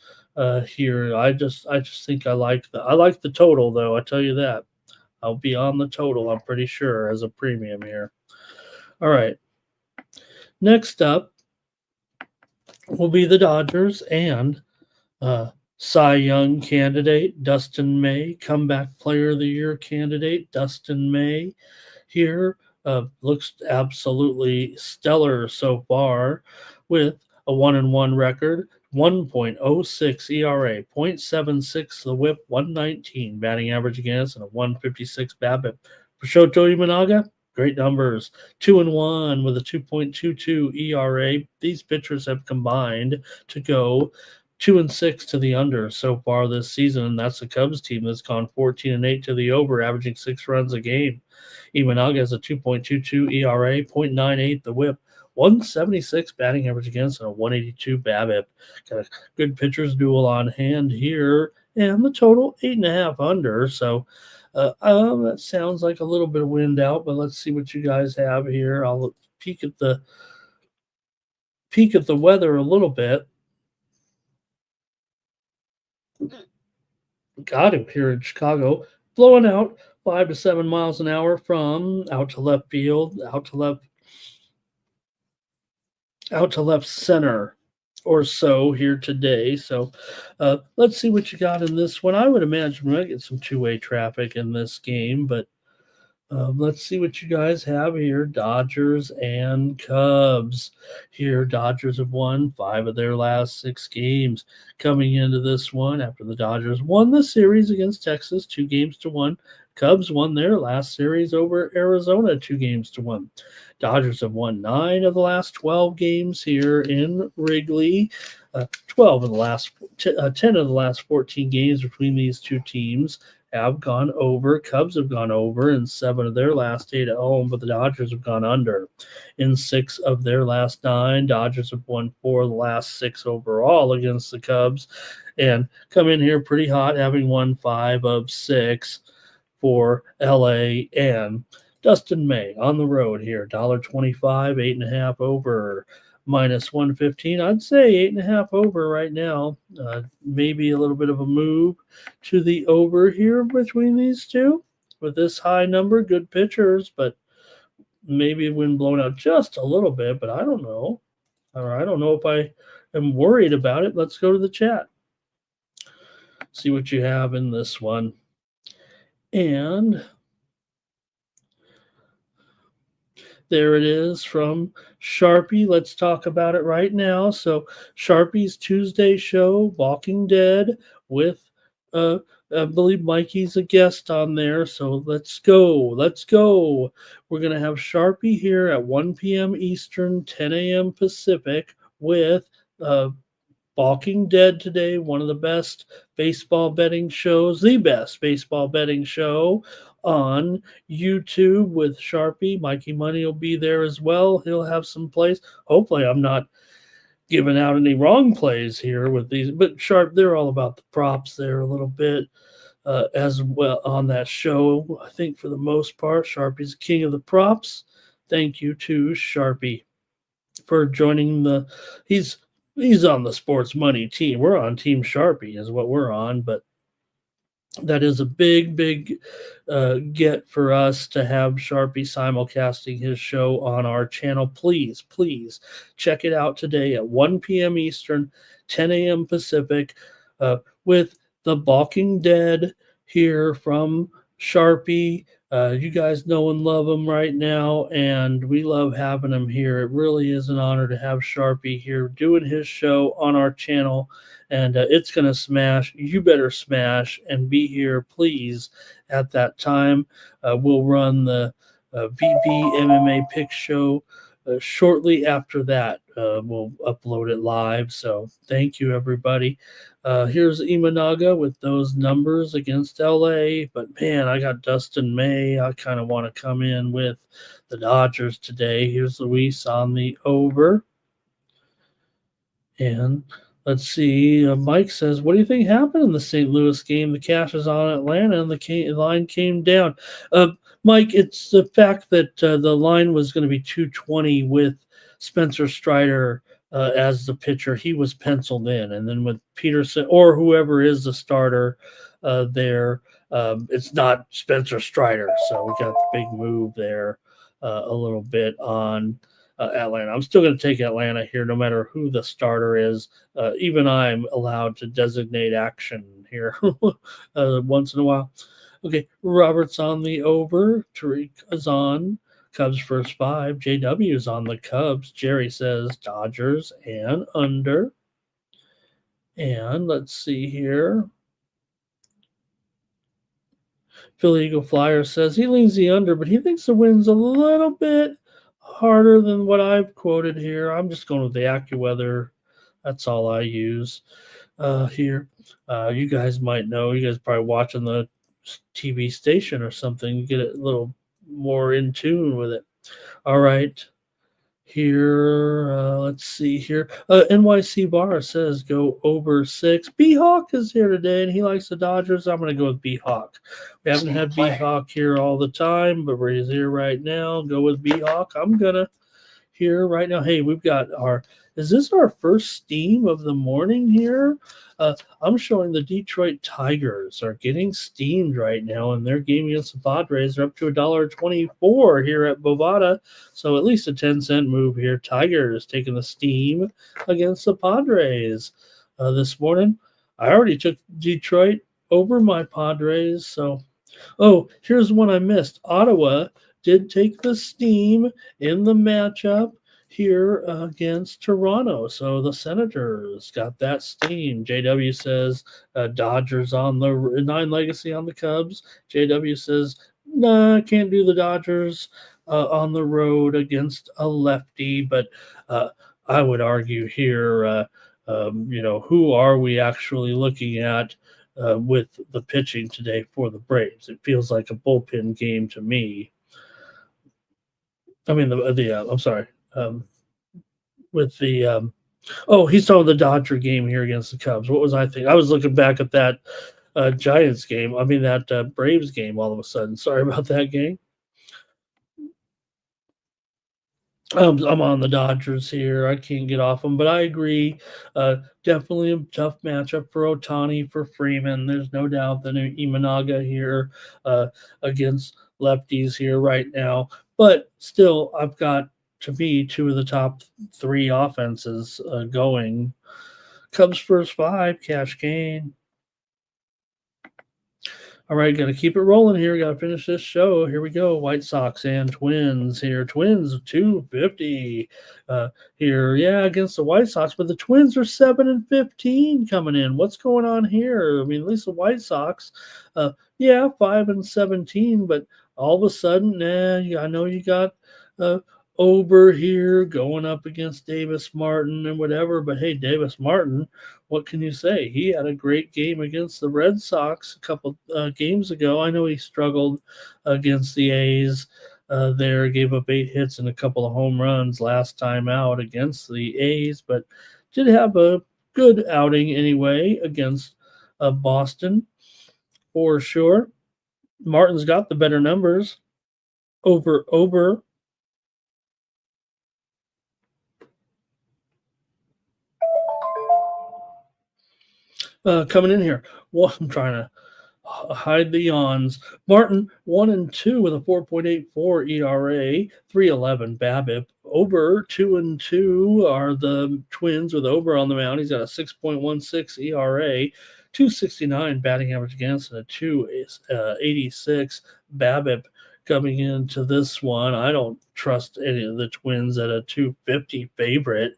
here. I just think I like the total though. I tell you that I'll be on the total. I'm pretty sure as a premium here. All right. Next up will be the Dodgers and Cy Young candidate Dustin May, comeback player of the year candidate Dustin May here. Looks absolutely stellar so far with a 1-1 record, 1.06 ERA, 0.76 the whip, 119 batting average against, and a 156 BABIP. For Shoto Imanaga, great numbers. 2-1 with a 2.22 ERA. These pitchers have combined to go 2-6 to the under so far this season, and that's the Cubs team that's gone 14-8 to the over, averaging 6 runs a game. Imanaga has a 2.22 ERA, 0.98 the whip, 176 batting average against, and a 182 BABIP. Got a good pitchers duel on hand here, and the total 8.5 under. So that sounds like a little bit of wind out, but let's see what you guys have here. I'll peek at the weather a little bit. Got him here in Chicago, blowing out 5 to 7 miles an hour from out to left field, out to left center or so here today. So let's see what you got in this one. I would imagine we're going to get some two-way traffic in this game, but let's see what you guys have here. Dodgers and Cubs. Here, Dodgers have won 5 of their last 6 games. Coming into this one, after the Dodgers won the series against Texas 2-1, Cubs won their last series over Arizona 2-1. Dodgers have won 9 of the last 12 games here in Wrigley. 10 of the last 14 games between these two teams have gone over. Cubs have gone over in 7 of their last 8 at home, but the Dodgers have gone under in 6 of their last 9. Dodgers have won 4 of the last 6 overall against the Cubs and come in here pretty hot, having won 5 of 6 for LA. And Dustin May on the road here, $1.25, 8.5 over. Minus 115. I'd say 8.5 over right now. Maybe a little bit of a move to the over here between these two. With this high number, good pitchers, but maybe wind blown out just a little bit, but I don't know. Or I don't know if I am worried about it. Let's go to the chat. See what you have in this one. And there it is from Sharpie. Let's talk about it right now. So Sharpie's Tuesday show, Walking Dead, with I believe Mikey's a guest on there. So let's go. We're going to have Sharpie here at 1 p.m. Eastern, 10 a.m. Pacific with Walking Dead today, one of the best baseball betting shows, the best baseball betting show on YouTube with Sharpie. Mikey Money will be there as well. He'll have some plays. Hopefully I'm not giving out any wrong plays here with these, but they're all about the props there a little bit as well on that show. I think for the most part, Sharpie's the king of the props. Thank you to Sharpie for joining he's on the Sports Money team. We're on Team Sharpie is what we're on, but that is a big get for us to have Sharpie simulcasting his show on our channel. Please check it out today at 1 p.m. Eastern, 10 a.m. Pacific, with The Walking Dead here from Sharpie. You guys know and love him right now, and we love having him here. It really is an honor to have Sharpie here doing his show on our channel and it's going to smash. You better smash and be here, please, at that time. We'll run the VP MMA Pick Show shortly after that. We'll upload it live. So thank you, everybody. Here's Imanaga with those numbers against LA. But man, I got Dustin May. I kind of want to come in with the Dodgers today. Here's Luis on the over. And let's see. Mike says, what do you think happened in the St. Louis game? The cash is on Atlanta and the line came down. Mike, it's the fact that the line was going to be 220 with Spencer Strider as the pitcher. He was penciled in. And then with Peterson or whoever is the starter there, it's not Spencer Strider. So we got the big move there a little bit on Atlanta. I'm still going to take Atlanta here, no matter who the starter is. Even I'm allowed to designate action here once in a while. Okay, Robert's on the over. Tariq is on Cubs first 5. JW is on the Cubs. Jerry says Dodgers and under. And let's see here. Philly Eagle Flyer says he leans the under, but he thinks the wind's a little bit harder than what I've quoted here. I'm just going with the AccuWeather. That's all I use here. You guys might know. You guys probably watching the TV station or something. You get a little more in tune with it. All right. Here, let's see here. NYC Bar says go over 6. B-Hawk is here today, and he likes the Dodgers. I'm going to go with B-Hawk. We haven't had B-Hawk here all the time, but he's here right now. Go with B-Hawk. I'm going to here right now. Hey, we've got is this our first steam of the morning here? I'm showing the Detroit Tigers are getting steamed right now in their game against the Padres. They're up to $1.24 here at Bovada. So at least a 10-cent move here. Tigers taking the steam against the Padres this morning. I already took Detroit over my Padres. So, here's one I missed. Ottawa did take the steam in the matchup here against Toronto. So the Senators got that steam. JW says Dodgers on the 9 legacy on the Cubs. JW says, nah, can't do the Dodgers on the road against a lefty. But I would argue here, who are we actually looking at with the pitching today for the Braves? It feels like a bullpen game to me. I mean, I'm sorry. With the he's talking the Dodger game here against the Cubs. What was I thinking? I was looking back at that Giants game. I mean that Braves game all of a sudden. Sorry about that game. I'm on the Dodgers here. I can't get off them, but I agree. Definitely a tough matchup for Ohtani, for Freeman. There's no doubt that Imanaga here against lefties here right now. But still, I've got, to me, 2 of the top 3 offenses going. Cubs first 5, cash gain. All right, got to keep it rolling here. Got to finish this show. Here we go. White Sox and Twins here. Twins 250 here. Yeah, against the White Sox, but the Twins are 7-15 coming in. What's going on here? I mean, at least the White Sox, 5-17, but all of a sudden, I know you got Ober here going up against Davis Martin and whatever, but hey, Davis Martin, what can you say? He had a great game against the Red Sox a couple games ago. I know he struggled against the A's there, gave up 8 hits and a couple of home runs last time out against the A's, but did have a good outing anyway against Boston for sure. Martin's got the better numbers over Ober. Coming in here. Well, I'm trying to hide the yawns. Martin 1-2 with a 4.84 ERA, 3.11 BABIP. Ober 2-2 are the Twins with Ober on the mound. He's got a 6.16 ERA, 269 batting average against, and a 286 BABIP coming into this one. I don't trust any of the Twins at a 250 favorite,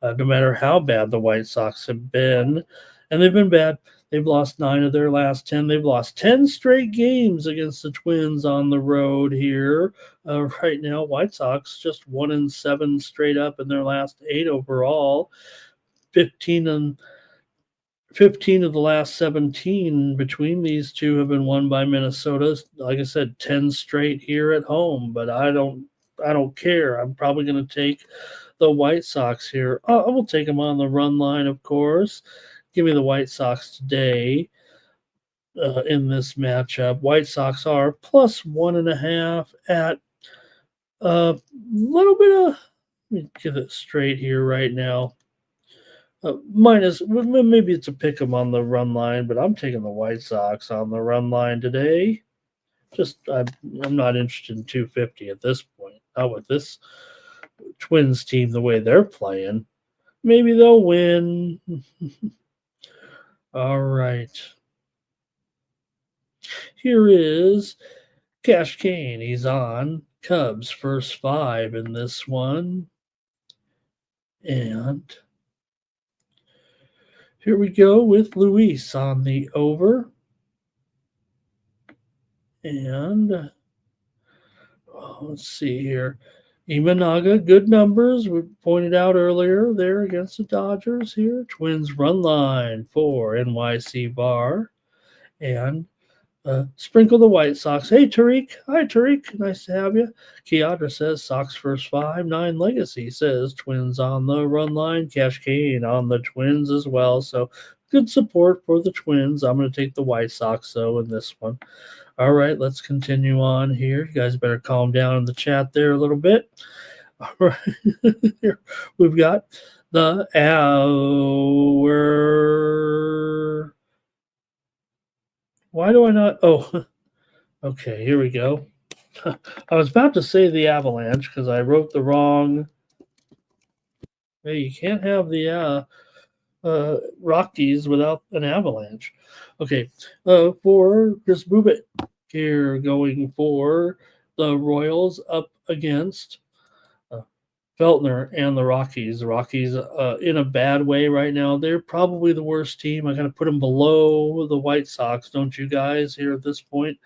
no matter how bad the White Sox have been. and they've been bad. They've lost 9 of their last 10. They've lost 10 straight games against the Twins on the road here. Right now, White Sox just 1-7 straight up in their last 8 overall. 15 and 15 of the last 17 between these two have been won by Minnesota. Like I said, 10 straight here at home, but I don't care. I'm probably going to take the White Sox here. I will take them on the run line, of course. Give me the White Sox today in this matchup. White Sox are plus 1.5 at a little bit of. Let me get it straight here right now. Minus, maybe it's a pick 'em on the run line, but I'm taking the White Sox on the run line today. I'm not interested in 250 at this point. Not with this Twins team the way they're playing. Maybe they'll win. All right. Here is Cash Kane. He's on Cubs first 5 in this one. And here we go with Luis on the over. And let's see here. Imanaga, good numbers. We pointed out earlier there against the Dodgers here. Twins run line for NYC Bar. And sprinkle the White Sox. Hey, Tariq. Hi, Tariq. Nice to have you. Kiadra says Sox first 5. 9 Legacy says Twins on the run line. Cash Kane on the Twins as well. So good support for the Twins. I'm going to take the White Sox, though, in this one. All right, let's continue on here. You guys better calm down in the chat there a little bit. All right. Here we've got the hour. Why do I not? Oh, okay, here we go. I was about to say the Avalanche because I wrote the wrong. Hey, you can't have the Rockies without an Avalanche. Okay, for Chris Bubit here going for the Royals up against Feltner and the Rockies. The Rockies in a bad way right now. They're probably the worst team. I got to put them below the White Sox, don't you guys, here at this point?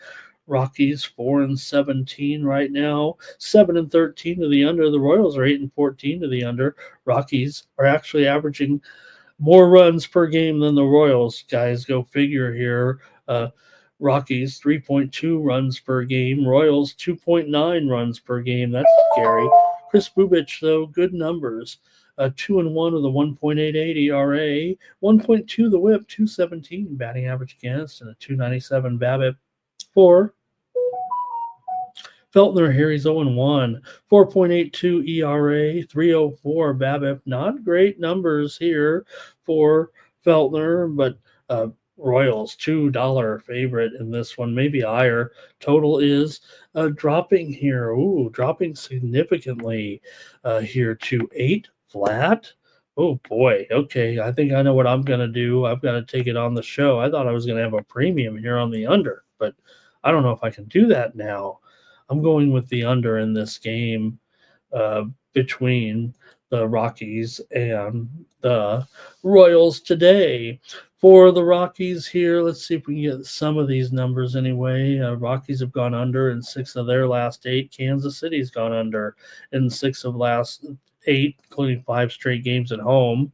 Rockies 4-17 right now, 7-13 to the under. The Royals are 8-14 to the under. Rockies are actually averaging more runs per game than the Royals. Guys, go figure here. Rockies 3.2 runs per game. Royals 2.9 runs per game. That's scary. Chris Bubich, though, good numbers. 2-1 with a 1.88 ERA, 1.2 the WHIP, 217 batting average against, and a 297 BABIP for Feltner here. He's 0-1, 4.82 ERA, 304 BABIP. Not great numbers here for Feltner, but Royals $2 favorite in this one, maybe higher. Total is dropping here. Ooh, dropping significantly here to 8 flat. Oh boy. Okay, I think I know what I'm gonna do. I've got to take it on the show. I thought I was gonna have a premium here on the under, but I don't know if I can do that now. I'm going with the under in this game between the Rockies and the Royals today. For the Rockies here, let's see if we can get some of these numbers anyway. Rockies have gone under in 6 of their last 8. Kansas City's gone under in 6 of last 8, including 5 straight games at home.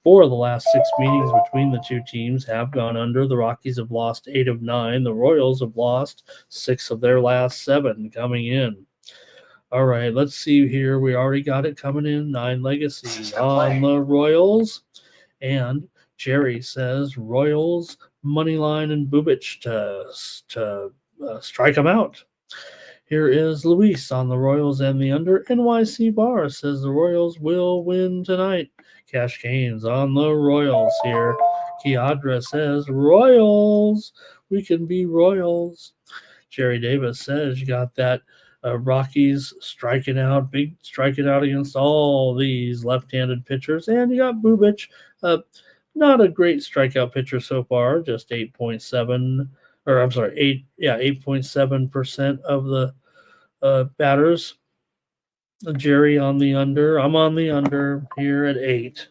4 of the last 6 meetings between the two teams have gone under. The Rockies have lost 8 of 9. The Royals have lost 6 of their last 7 coming in. All right, let's see here. We already got it coming in. 9 Legacy on the Royals. And Jerry says Royals, Moneyline, and Bubich to strike them out. Here is Luis on the Royals and the under. NYC Bar says the Royals will win tonight. Cash Kane's on the Royals here. Kiadra says Royals. We can be Royals. Jerry Davis says you got that Rockies striking out against all these left-handed pitchers. And you got Bubich. Not a great strikeout pitcher so far, just 8.7% of the batters. Jerry on the under. I'm on the under here at 8.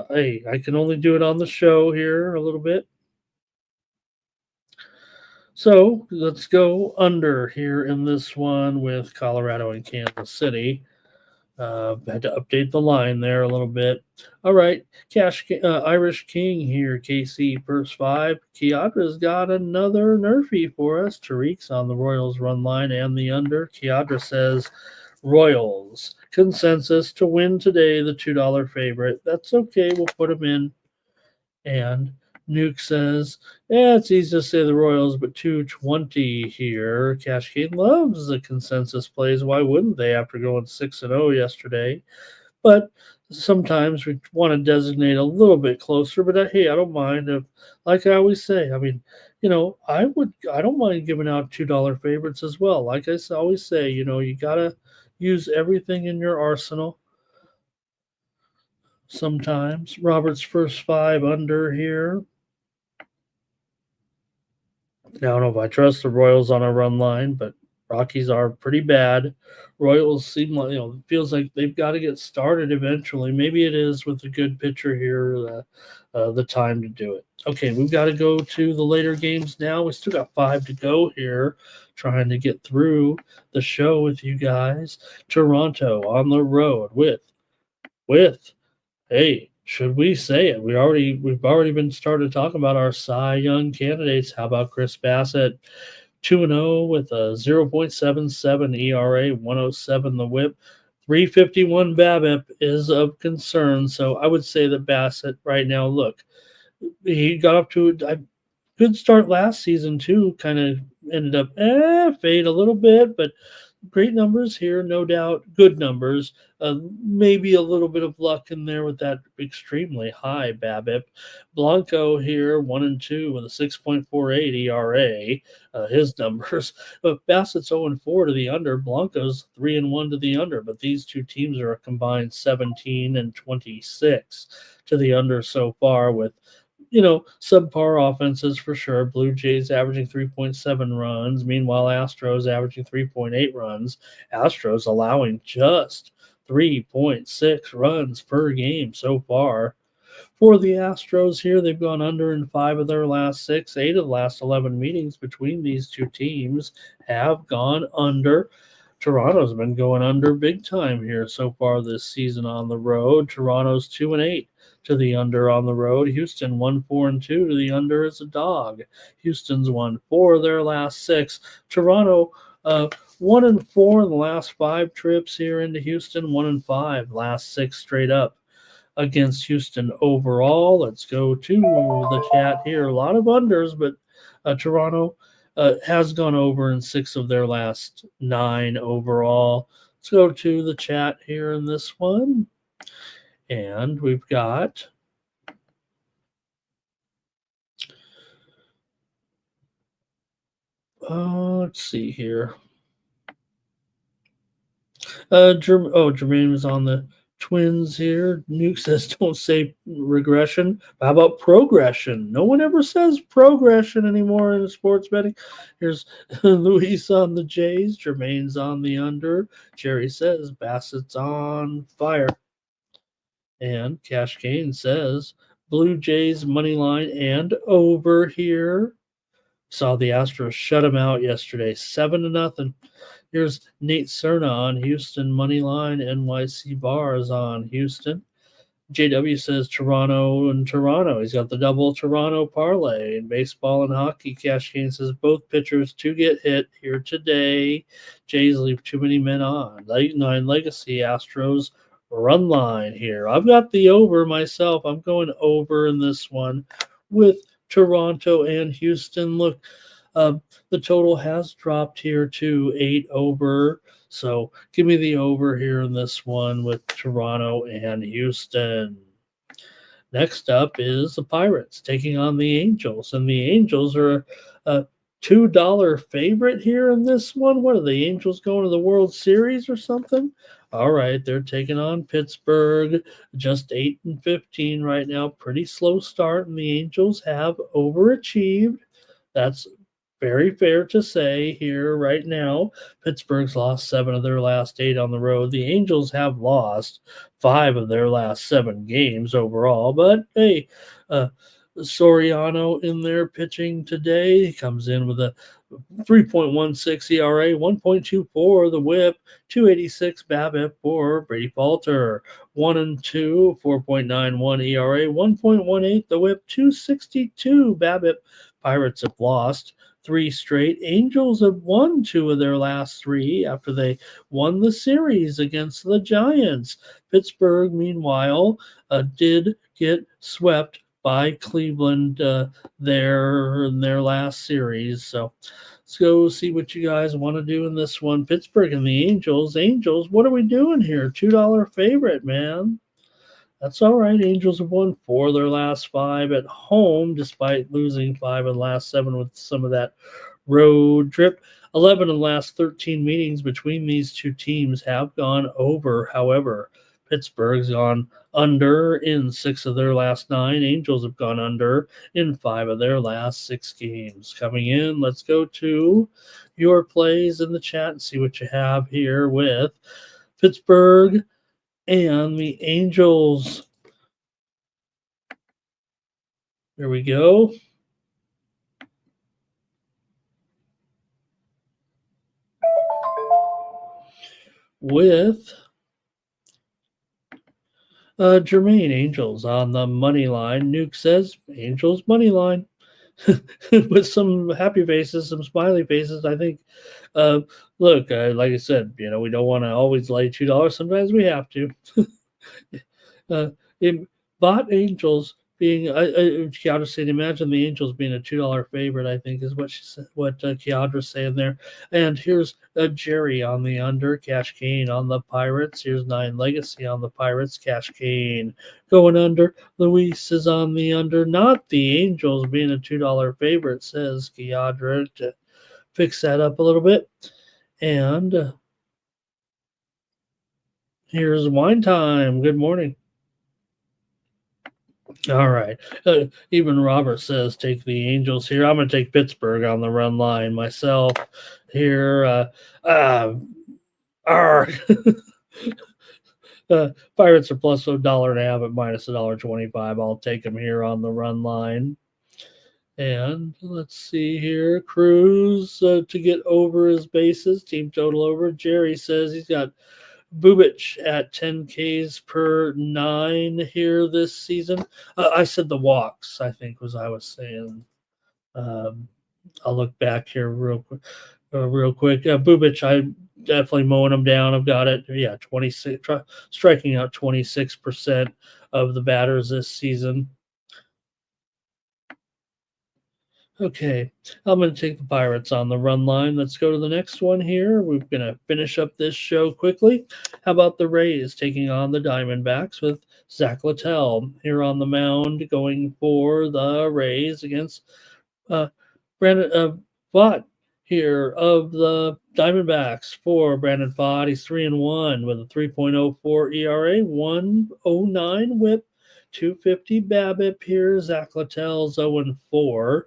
Hey, I can only do it on the show here a little bit. So let's go under here in this one with Colorado and Kansas City. Had to update the line there a little bit. All right, Irish King here, KC first five. Kiadra's got another nerfy for us. Tariq's on the Royals run line and the under. Kiadra says Royals consensus to win today, the $2 favorite. That's okay. We'll put them in. And Nuke says, yeah, it's easy to say the Royals, but 220 here. Cash Game loves the consensus plays. Why wouldn't they after going 6-0 yesterday? But sometimes we want to designate a little bit closer. But hey, I don't mind if, like I always say, I mean, I don't mind giving out $2 favorites as well. Like I always say, you gotta use everything in your arsenal. Sometimes Robert's first five under here. I don't know if I trust the Royals on a run line, but Rockies are pretty bad. Royals seem like, feels like they've got to get started eventually. Maybe it is with a good pitcher here, the time to do it. Okay, we've got to go to the later games now. We still got 5 to go here, trying to get through the show with you guys. Toronto on the road with, hey, should we say it? We've already been started talking about our Cy Young candidates. How about Chris Bassett, 2-0 with a 0.77 ERA, 107 the WHIP, 351 BABIP is of concern. So I would say that Bassett right now, look, he got up to a good start last season too. Kind of ended up fade a little bit, but great numbers here, no doubt. Good numbers. Maybe a little bit of luck in there with that extremely high BABIP. Blanco here, 1-2 with a 6.48 ERA. His numbers. But Bassett's 0-4 to the under. Blanco's 3-1 to the under. But these two teams are a combined 17 and 26 to the under so far with subpar offenses for sure. Blue Jays averaging 3.7 runs. Meanwhile, Astros averaging 3.8 runs. Astros allowing just 3.6 runs per game so far. For the Astros here, they've gone under in 5 of their last 6. 8 of the last 11 meetings between these two teams have gone under. Toronto's been going under big time here so far this season on the road. Toronto's 2-8 to the under on the road. Houston 1-4-2 to the under as a dog. Houston's won 4 of their last 6. Toronto 1-4 in the last 5 trips here into Houston. 1-5 last 6 straight up against Houston overall. Let's go to the chat here. A lot of unders, but Toronto has gone over in 6 of their last 9 overall. Let's go to the chat here in this one. And we've got let's see here. Jermaine was on the Twins here. Nuke says don't say regression. How about progression? No one ever says progression anymore in sports betting. Here's Luis on the Jays. Jermaine's on the under. Jerry says Bassett's on fire. And Cash Kane says Blue Jays money line and over here. Saw the Astros shut him out yesterday, 7-0. Here's Nate Cerna on Houston money line. NYC bars on Houston. JW says Toronto and Toronto. He's got the double Toronto parlay in baseball and hockey. Cash Kane says both pitchers to get hit here today. Jays leave too many men on. Late 9 legacy Astros run line here. I've got the over myself. I'm going over in this one with Toronto and Houston. Look, the total has dropped here to 8 over. So give me the over here in this one with Toronto and Houston. Next up is the Pirates taking on the Angels. And the Angels are a $2 favorite here in this one. What are the Angels going to the World Series or something? All right, they're taking on Pittsburgh, just 8-15 right now. Pretty slow start, and the Angels have overachieved. That's very fair to say here right now, Pittsburgh's lost 7 of their last 8 on the road. The Angels have lost 5 of their last 7 games overall. But hey, uh, Soriano in there pitching today. He comes in with a 3.16 ERA, 1.24 the WHIP, 286 BABIP for Brady Falter, 1 and 2, 4.91 ERA, 1.18 the WHIP, 262 BABIP. Pirates have lost 3 straight. Angels have won 2 of their last 3 after they won the series against the Giants. Pittsburgh, meanwhile, did get swept by Cleveland there in their last series. So let's go see what you guys want to do in this one. Pittsburgh and the Angels. Angels, what are we doing here? $2 favorite, man. That's all right. Angels have won 4 of their last 5 at home, despite losing 5 of the last 7 with some of that road trip. 11 of the last 13 meetings between these two teams have gone over. However, Pittsburgh's gone under in 6 of their last 9. Angels have gone under in 5 of their last 6 games. Coming in, let's go to your plays in the chat and see what you have here with Pittsburgh and the Angels. Here we go. With Jermaine, Angels on the money line. Nuke says Angels money line with some happy faces, some smiley faces. I think, look, like I said, we don't want to always lay $2. Sometimes we have to. Bot Angels being, Kiara said, imagine the Angels being a $2 favorite, I think is what she said, what Kiadra's saying there. And here's Jerry on the under, Cash Kane on the Pirates. Here's 9 Legacy on the Pirates, Cash Kane going under. Luis is on the under, not the Angels being a $2 favorite, says Kiadra, to fix that up a little bit. And here's Wine Time. Good morning. All right. Even Robert says take the Angels here. I'm going to take Pittsburgh on the run line myself here. Pirates are plus $1.50 at minus $1.25. I'll take them here on the run line. And let's see here. Cruz to get over his bases. Team total over. Jerry says he's got Bubich at 10 Ks per 9 here this season. I said the walks, I think was I was saying. I'll look back here real quick. Bubich, I definitely mowing them down. I've got it. Yeah, 26, striking out 26% of the batters this season. Okay, I'm going to take the Pirates on the run line. Let's go to the next one here. We're going to finish up this show quickly. How about the Rays taking on the Diamondbacks with Zach Littell here on the mound going for the Rays against Brandon Vaught here of the Diamondbacks for Brandon Vaught. He's 3-1 with a 3.04 ERA, 109 WHIP, 250 BABIP here. Zach Littell's 0-4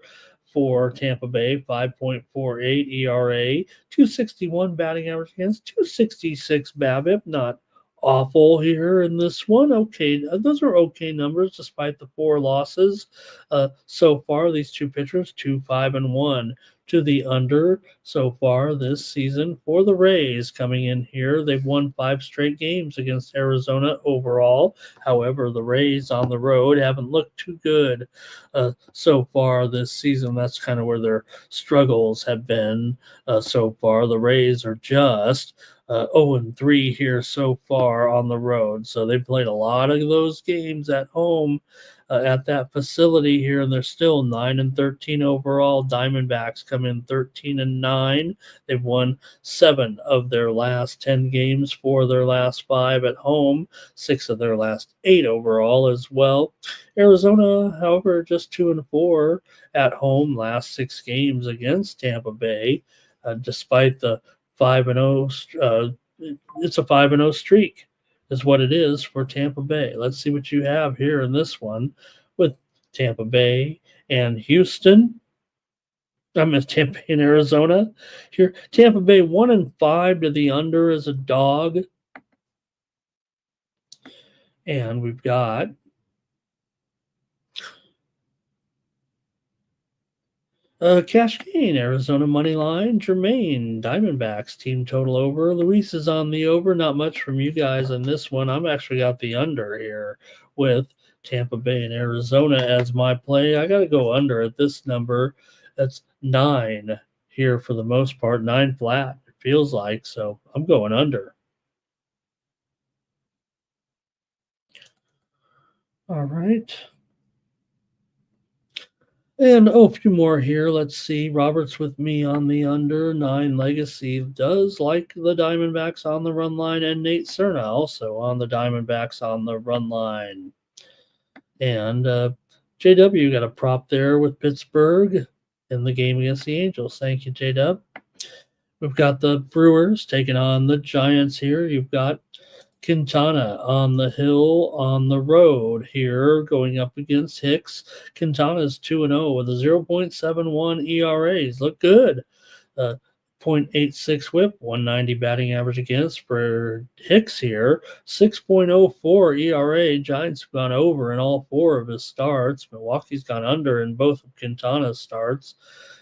for Tampa Bay, 5.48 ERA, 261 batting average against, 266 BABIP. Not awful here in this one. Okay, those are okay numbers despite the 4 losses so far. These two pitchers, 2-5-1 to the under so far this season for the Rays. Coming in here, they've won 5 straight games against Arizona overall. However, the Rays on the road haven't looked too good so far this season. That's kind of where their struggles have been so far. The Rays are just 0-3 here so far on the road. So they played a lot of those games at home at that facility here, and they're still 9-13 overall. Diamondbacks come in 13-9. They've won 7 of their last 10 games, 4 of their last 5 at home, 6 of their last 8 overall as well. Arizona, however, just 2-4 at home last 6 games against Tampa Bay, despite the 5-0. It's a 5-0 streak is what it is for Tampa Bay. Let's see what you have here in this one with Tampa Bay and Houston. I'm in Tampa Bay in Arizona here. Tampa Bay 1-5 to the under as a dog. And we've got Cash Gain, Arizona money line. Jermaine, Diamondbacks team total over. Luis is on the over. Not much from you guys on this one. I'm actually got the under here with Tampa Bay and Arizona as my play. I got to go under at this number. That's 9 here for the most part. 9 flat, it feels like. So I'm going under. All right. And a few more here. Let's see. Robert's with me on the under. 9 Legacy does like the Diamondbacks on the run line, and Nate Cerna also on the Diamondbacks on the run line. And JW got a prop there with Pittsburgh in the game against the Angels. Thank you, JW. We've got the Brewers taking on the Giants here. You've got Quintana on the hill on the road here going up against Hicks. Quintana's 2-0 with a 0.71 ERAs. Look good. 0.86 whip, 190 batting average against for Hicks here. 6.04 ERA. Giants have gone over in all 4 of his starts. Milwaukee's gone under in both of Quintana's starts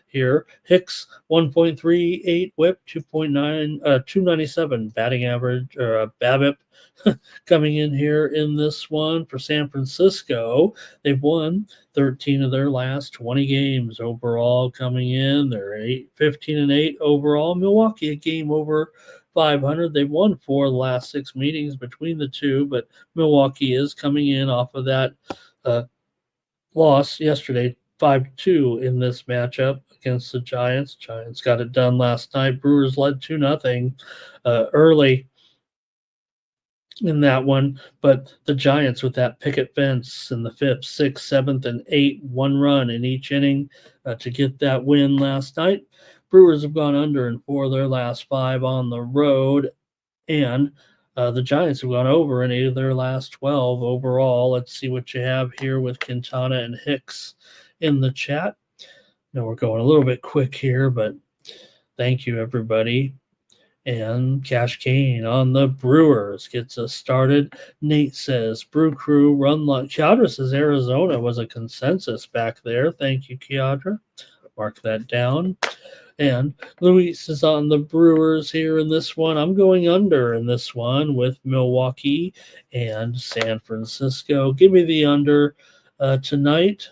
here. Hicks 1.38 whip, 297 batting average or BABIP coming in here in this one for San Francisco. They've won 13 of their last 20 games overall coming in. They're 15-8 overall. Milwaukee a game over 500. They've won 4 of the last 6 meetings between the two, but Milwaukee is coming in off of that loss yesterday, 5-2 in this matchup against the Giants. Giants got it done last night. Brewers led 2-0 early in that one, but the Giants with that picket fence in the 5th, 6th, 7th, and 8th, 1 run in each inning to get that win last night. Brewers have gone under in 4 of their last 5 on the road, and the Giants have gone over in 8 of their last 12 overall. Let's see what you have here with Quintana and Hicks in the chat. Now we're going a little bit quick here, but thank you, everybody. And Cash Kane on the Brewers gets us started. Nate says, Brew Crew, run like Kiadra says Arizona was a consensus back there. Thank you, Kiadra. Mark that down. And Luis is on the Brewers here in this one. I'm going under in this one with Milwaukee and San Francisco. Give me the under tonight.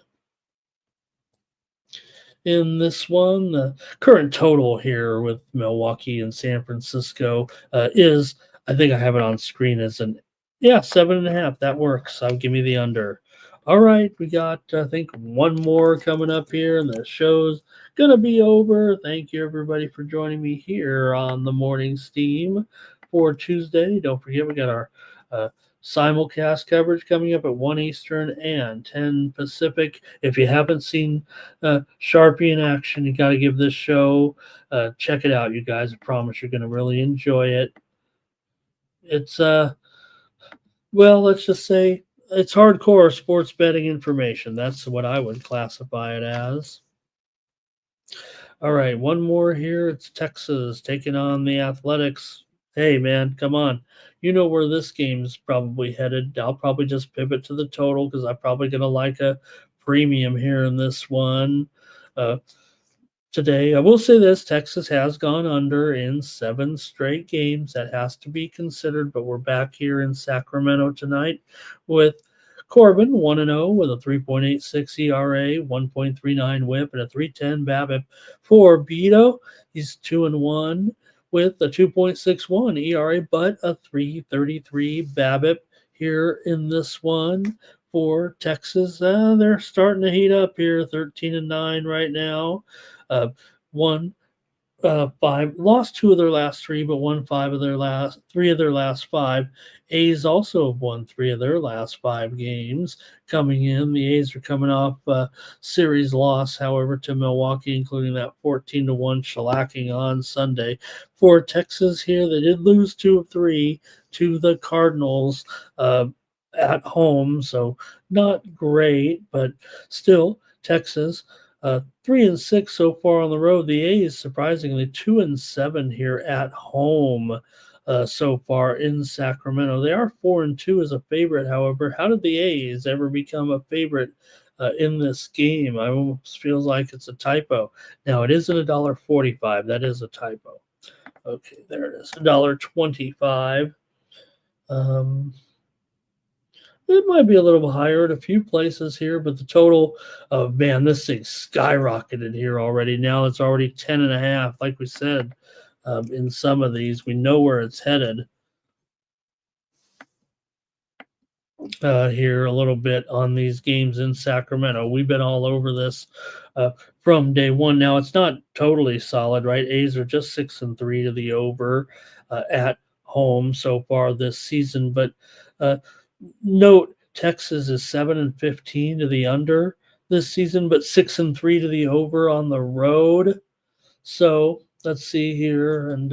In this one, the current total here with Milwaukee and San Francisco is, I think I have it on screen as 7.5. That works. So give me the under. All right, we got, I think, one more coming up here, and the show's going to be over. Thank you, everybody, for joining me here on the Morning Steam for Tuesday. Don't forget, we got our simulcast coverage coming up at 1 Eastern and 10 Pacific. If you haven't seen Sharpie in action, you got to give this show check it out, you guys. I promise you're going to really enjoy it. It's let's just say it's hardcore sports betting information. That's what I would classify it as. All right, one more here. It's Texas taking on the Athletics. Hey, man, come on. You know where this game's probably headed. I'll probably just pivot to the total because I'm probably going to like a premium here in this one today. I will say this, Texas has gone under in 7 straight games. That has to be considered, but we're back here in Sacramento tonight with Corbin 1-0 with a 3.86 ERA, 1.39 whip, and a 3.10 BABIP. For Beto, he's 2-1 with a 2.61 ERA, but a 3.33 BABIP here in this one. For Texas, they're starting to heat up here, 13-9 right now. 5 lost 2 of their last 3, but won 3 of their last 5. A's also have won 3 of their last 5 games coming in. The A's are coming off a series loss, however, to Milwaukee, including that 14-1 shellacking on Sunday. For Texas here, they did lose 2 of 3 to the Cardinals at home, so not great, but still Texas 3-6 so far on the road. The A's surprisingly 2-7 here at home so far in Sacramento. They are 4-2 as a favorite. However, how did the A's ever become a favorite in this game? I almost feels like it's a typo. Now it isn't $1.45. That is a typo. Okay, there it is. $1.25. It might be a little higher at a few places here, but the total, man, this thing skyrocketed here already. Now it's already 10.5. Like we said, in some of these, we know where it's headed. Here a little bit on these games in Sacramento. We've been all over this from day one. Now it's not totally solid, right? A's are just 6-3 to the over at home so far this season, but note Texas is 7-15 to the under this season, but 6-3 to the over on the road. So let's see here and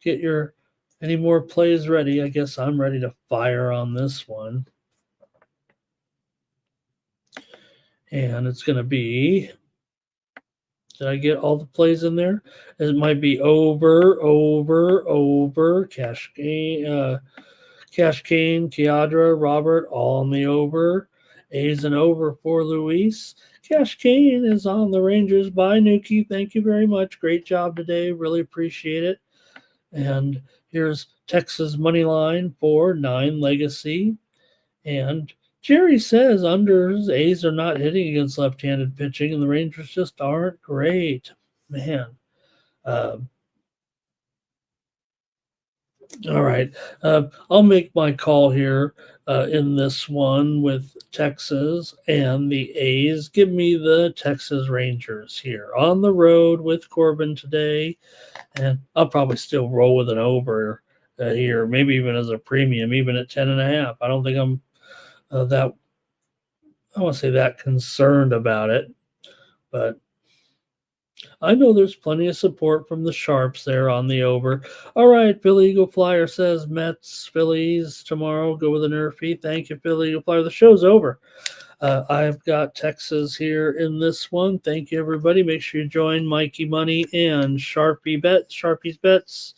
get your any more plays ready. I guess I'm ready to fire on this one. And it's going to be, did I get all the plays in there? It might be over, Cash Cane, Kiadra, Robert, all on the over. A's and over for Luis. Cash Cane is on the Rangers. Bye, Nuki. Thank you very much. Great job today. Really appreciate it. And here's Texas money line for 9 Legacy. And Jerry says unders, A's are not hitting against left-handed pitching, and the Rangers just aren't great. Man. All right. I'll make my call here in this one with Texas and the A's. Give me the Texas Rangers here on the road with Corbin today. And I'll probably still roll with an over here, maybe even as a premium, even at 10.5. I don't think I'm that, I want to say that concerned about it, but I know there's plenty of support from the Sharps there on the over. All right, Philly Eagle Flyer says Mets, Phillies tomorrow. Go with an Nerfy. Thank you, Philly Eagle Flyer. The show's over. I've got Texas here in this one. Thank you, everybody. Make sure you join Mikey Money and Sharpie's Bets.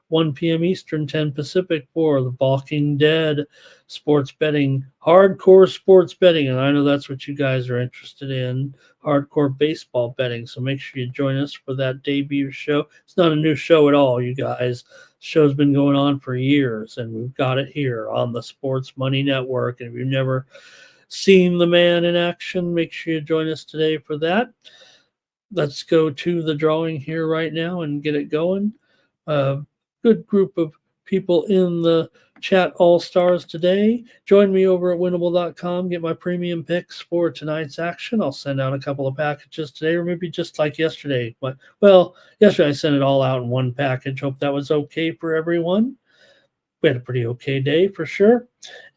1 p.m. Eastern, 10 Pacific for The Walking Dead sports betting, hardcore sports betting. And I know that's what you guys are interested in, hardcore baseball betting. So make sure you join us for that debut show. It's not a new show at all, you guys. The show's been going on for years, and we've got it here on the Sports Money Network. And if you've never seen the man in action, make sure you join us today for that. Let's go to the drawing here right now and get it going. Good group of people in the chat all-stars today. Join me over at winnable.com. Get my premium picks for tonight's action. I'll send out a couple of packages today, or maybe just like yesterday. Well, yesterday I sent it all out in one package. Hope that was okay for everyone. We had a pretty okay day for sure.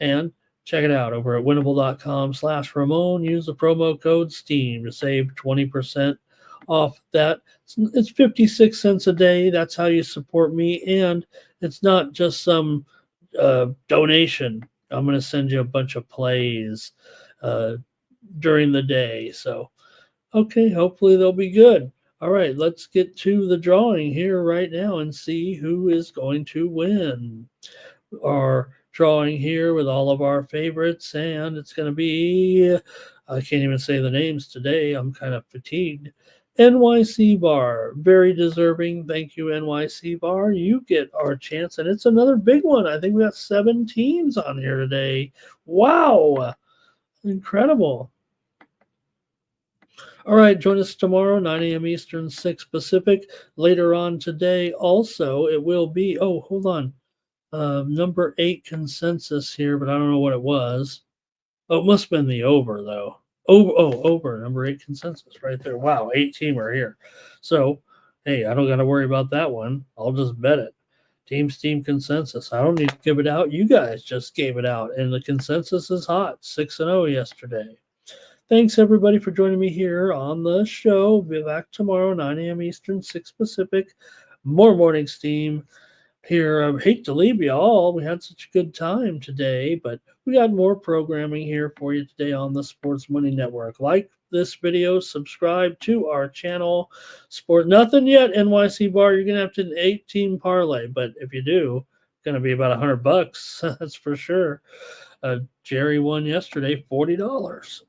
And check it out over at winnable.com/Ramon. Use the promo code STEAM to save 20% off that. It's 56 cents a day. That's how you support me. And it's not just some donation. I'm going to send you a bunch of plays during the day. So, okay, hopefully they'll be good. All right, let's get to the drawing here right now and see who is going to win. Our drawing here with all of our favorites, and it's going to be, I can't even say the names today. I'm kind of fatigued. NYC Bar, very deserving. Thank you, NYC Bar. You get our chance, and it's another big one. I think we got 7 teams on here today. Wow, incredible. All right, join us tomorrow, 9 a.m. Eastern, 6 Pacific. Later on today, also, it will be, oh, hold on, number 8 consensus here, but I don't know what it was. Oh, it must have been the over, though. Over, number 8 consensus right there. Wow, 8-teamer here. So, hey, I don't got to worry about that one. I'll just bet it. Team consensus. I don't need to give it out. You guys just gave it out, and the consensus is hot. 6-0 yesterday. Thanks, everybody, for joining me here on the show. We'll be back tomorrow, 9 a.m. Eastern, 6 Pacific. More morning steam. here. I hate to leave you all. We had such a good time today, but we got more programming here for you today on the Sports Money Network. Like this video, subscribe to our channel. Sport Nothing Yet NYC Bar. You're gonna have to an 18 parlay, but if you do, it's gonna be about $100. That's for sure. Jerry won yesterday, $40.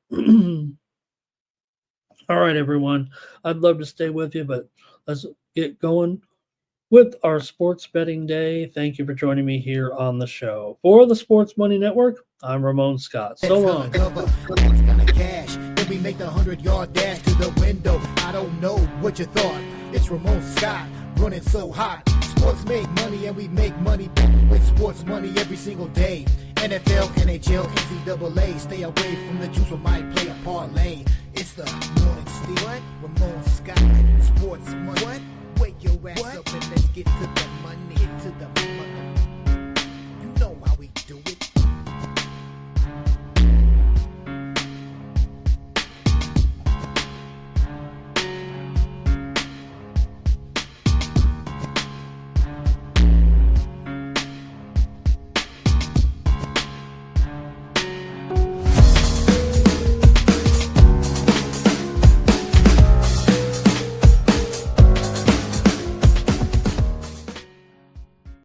All right, everyone. I'd love to stay with you, but let's get going with our sports betting day. Thank you for joining me here on the show. For the Sports Money Network, I'm Ramon Scott. So long. It's gonna cash. Then we make the 100-yard dash to the window. I don't know what you thought. It's Ramon Scott running so hot. Sports make money and we make money with sports money every single day. NFL, NHL, NCAA. Stay away from the juice or might play a parlay. It's the morning steal. Ramon Scott. Sports money. Wake your ass up and let's get to the money. Get to the money.